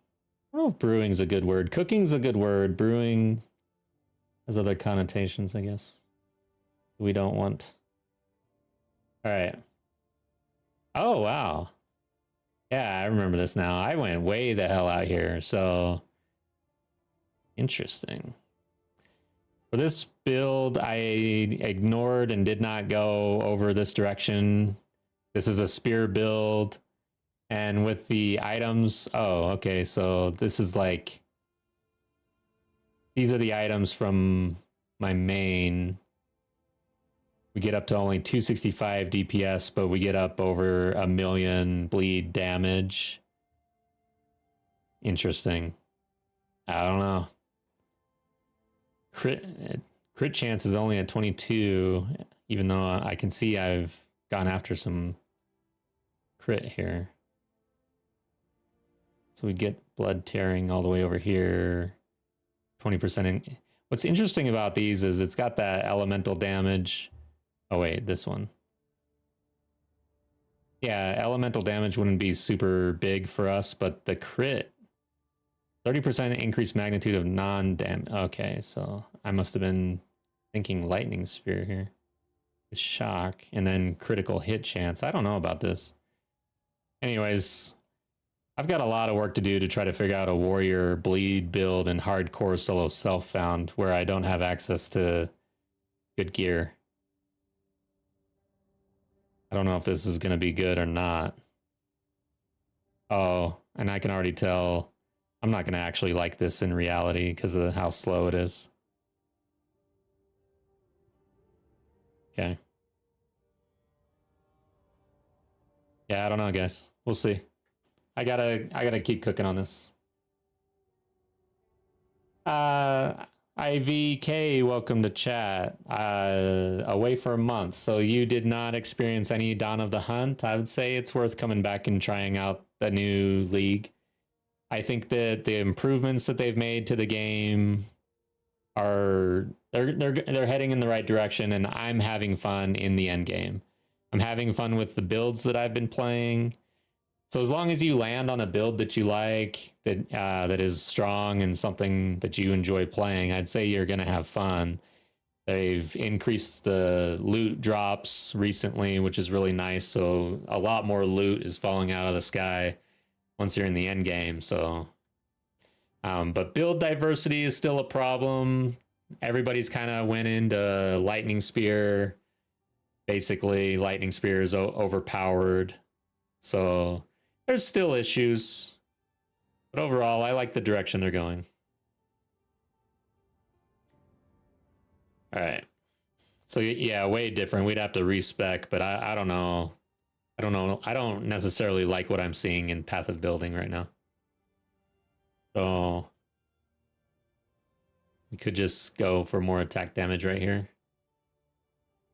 I don't know if brewing's a good word. Cooking's a good word. Brewing has other connotations, I guess. We don't want. All right. Oh, wow. Yeah, I remember this now. I went way the hell out here. So interesting. For this build, I ignored and did not go over this direction. This is a spear build. And with the items, oh, okay. So this is like, these are the items from my main. We get up to only 265 DPS, but we get up over 1,000,000 bleed damage. Interesting. I don't know. Crit chance is only at 22, even though I can see I've gone after some crit here. So we get blood tearing all the way over here. 20%. What's interesting about these is it's got that elemental damage. Oh wait, this one. Yeah, elemental damage wouldn't be super big for us, but the crit, 30% increased magnitude of non-damage. Okay, so I must have been thinking lightning spear here. Shock, and then critical hit chance. I don't know about this. Anyways, I've got a lot of work to do to try to figure out a warrior bleed build and hardcore solo self-found where I don't have access to good gear. I don't know if this is going to be good or not. Oh, and I can already tell I'm not going to actually like this in reality because of how slow it is. Okay. Yeah, I don't know, guys. We'll see. I gotta keep cooking on this. IVK, welcome to chat. Away for a month, so you did not experience any Dawn of the Hunt. I would say it's worth coming back and trying out the new league. I think that the improvements that they've made to the game are they're heading in the right direction, and I'm having fun in the end game. I'm having fun with the builds that I've been playing. So as long as you land on a build that you like, that is strong and something that you enjoy playing, I'd say you're gonna have fun. They've increased the loot drops recently, which is really nice. So a lot more loot is falling out of the sky once you're in the end game. So, but build diversity is still a problem. Everybody's kind of went into Lightning Spear. Basically, Lightning Spear is overpowered. So there's still issues. But overall, I like the direction they're going. All right. So yeah, way different. We'd have to respec, but I don't know. I don't know. I don't necessarily like what I'm seeing in Path of Building right now. So we could just go for more attack damage right here.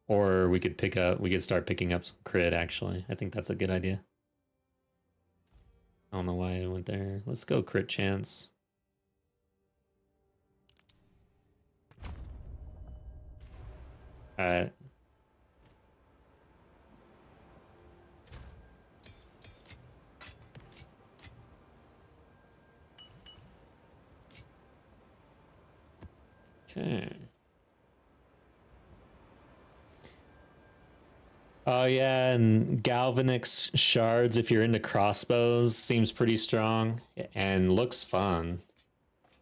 Or we could start picking up some crit actually. I think that's a good idea. I don't know why I went there. Let's go crit chance. All right. Okay. Oh yeah, and Galvanix shards, if you're into crossbows, seems pretty strong and looks fun.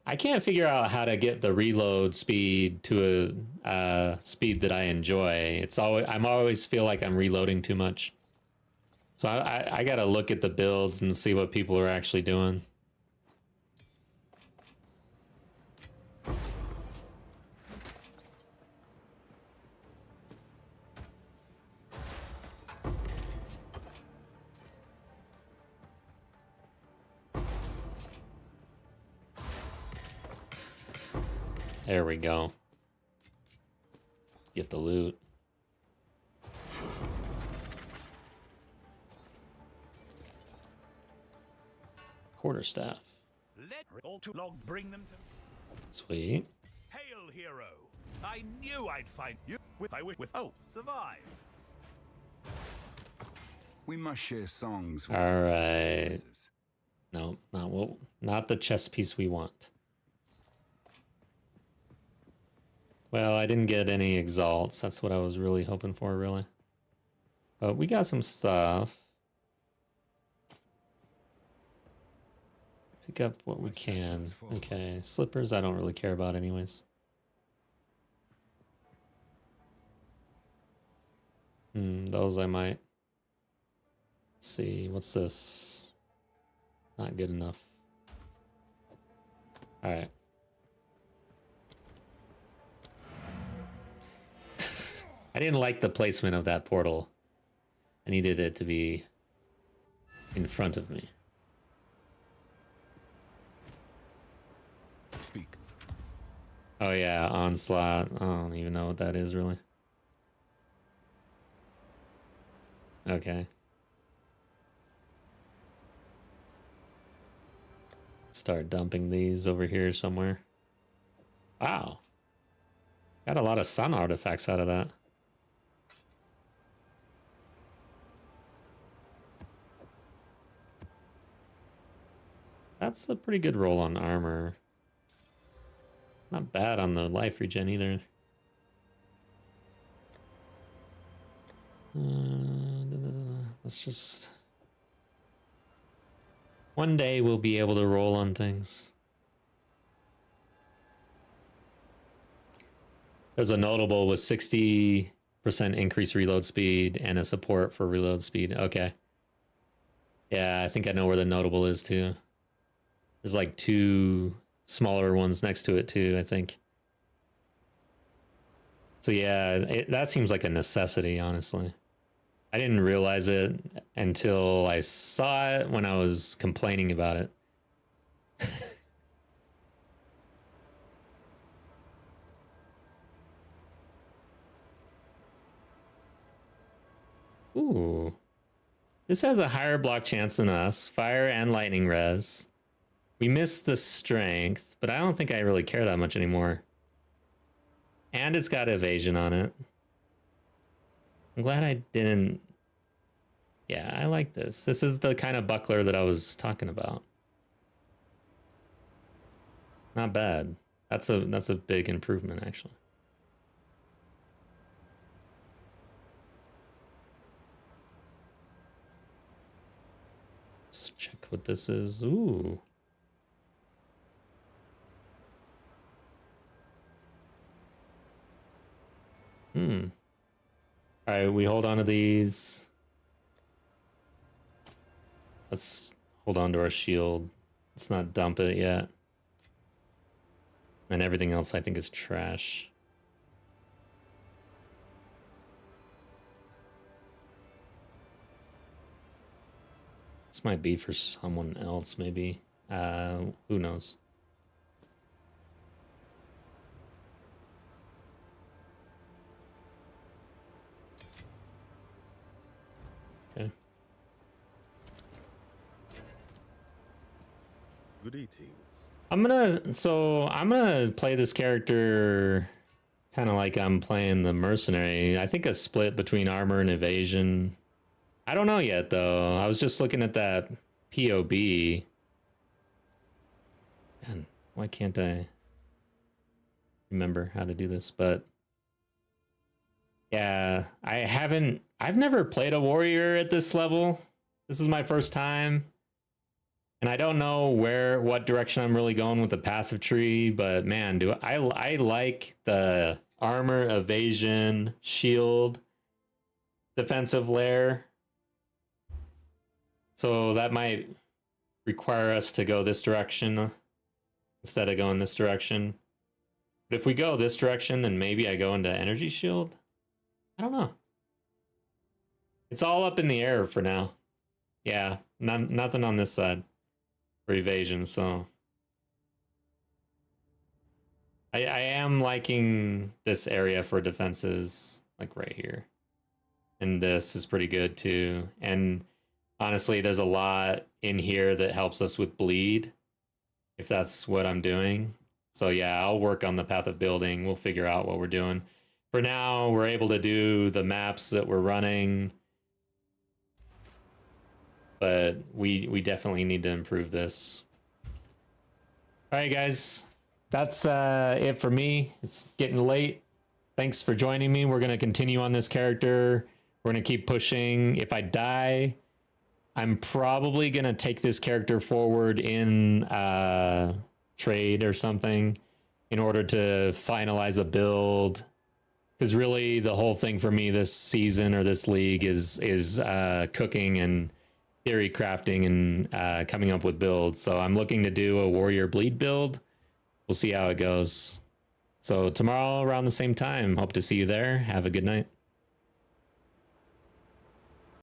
I can't figure out how to get the reload speed to a speed that I enjoy. It's always always feel like I'm reloading too much. So I gotta look at the builds and see what people are actually doing. There we go. Get the loot. Quarterstaff.
Let all too long bring them to.
Sweet.
Hail, hero! I knew I'd find you. Survive. We must share songs. With
All right. No, not the chess piece we want. Well, I didn't get any exalts. That's what I was really hoping for, really. But we got some stuff. Pick up what we can. Okay, slippers I don't really care about anyways. Those I might. Let's see, what's this? Not good enough. All right. I didn't like the placement of that portal. I needed it to be in front of me.
Speak.
Oh yeah, onslaught. I don't even know what that is really. Okay. Start dumping these over here somewhere. Wow. Got a lot of sun artifacts out of that. That's a pretty good roll on armor. Not bad on the life regen either. Let's just... One day we'll be able to roll on things. There's a notable with 60% increased reload speed and a support for reload speed. Okay. Yeah, I think I know where the notable is too. There's like two smaller ones next to it too, I think. So yeah, that seems like a necessity, honestly. I didn't realize it until I saw it when I was complaining about it. Ooh. This has a higher block chance than us. Fire and lightning res. We missed the strength, but I don't think I really care that much anymore. And it's got evasion on it. I'm glad I didn't... Yeah, I like this. This is the kind of buckler that I was talking about. Not bad. That's a big improvement, actually. Let's check what this is. Ooh. All right, we hold on to these. Let's hold on to our shield. Let's not dump it yet. And everything else I think is trash. This might be for someone else, maybe. Who knows? Okay.
Good eating.
I'm gonna play this character kind of like I'm playing the mercenary. I think a split between armor and evasion. I don't know yet though. I was just looking at that POB. Man, why can't I remember how to do this? But yeah, I've never played a warrior at this level. This is my first time. And I don't know what direction I'm really going with the passive tree, but man, I like the armor, evasion, shield, defensive layer. So that might require us to go this direction instead of going this direction. But if we go this direction, then maybe I go into energy shield. I don't know. It's all up in the air for now. Yeah, nothing on this side. Evasion, so I am liking this area for defenses, like right here, and this is pretty good too. And honestly, there's a lot in here that helps us with bleed if that's what I'm doing. So yeah, I'll work on the path of building. We'll figure out what we're doing. For now, we're able to do the maps that we're running. But we definitely need to improve this. All right, guys. That's it for me. It's getting late. Thanks for joining me. We're going to continue on this character. We're going to keep pushing. If I die, I'm probably going to take this character forward in trade or something in order to finalize a build. Because really, the whole thing for me this season or this league is cooking and theory crafting and coming up with builds. So I'm looking to do a warrior bleed build. We'll see how it goes. So tomorrow around the same time, hope to see you there. Have a good night.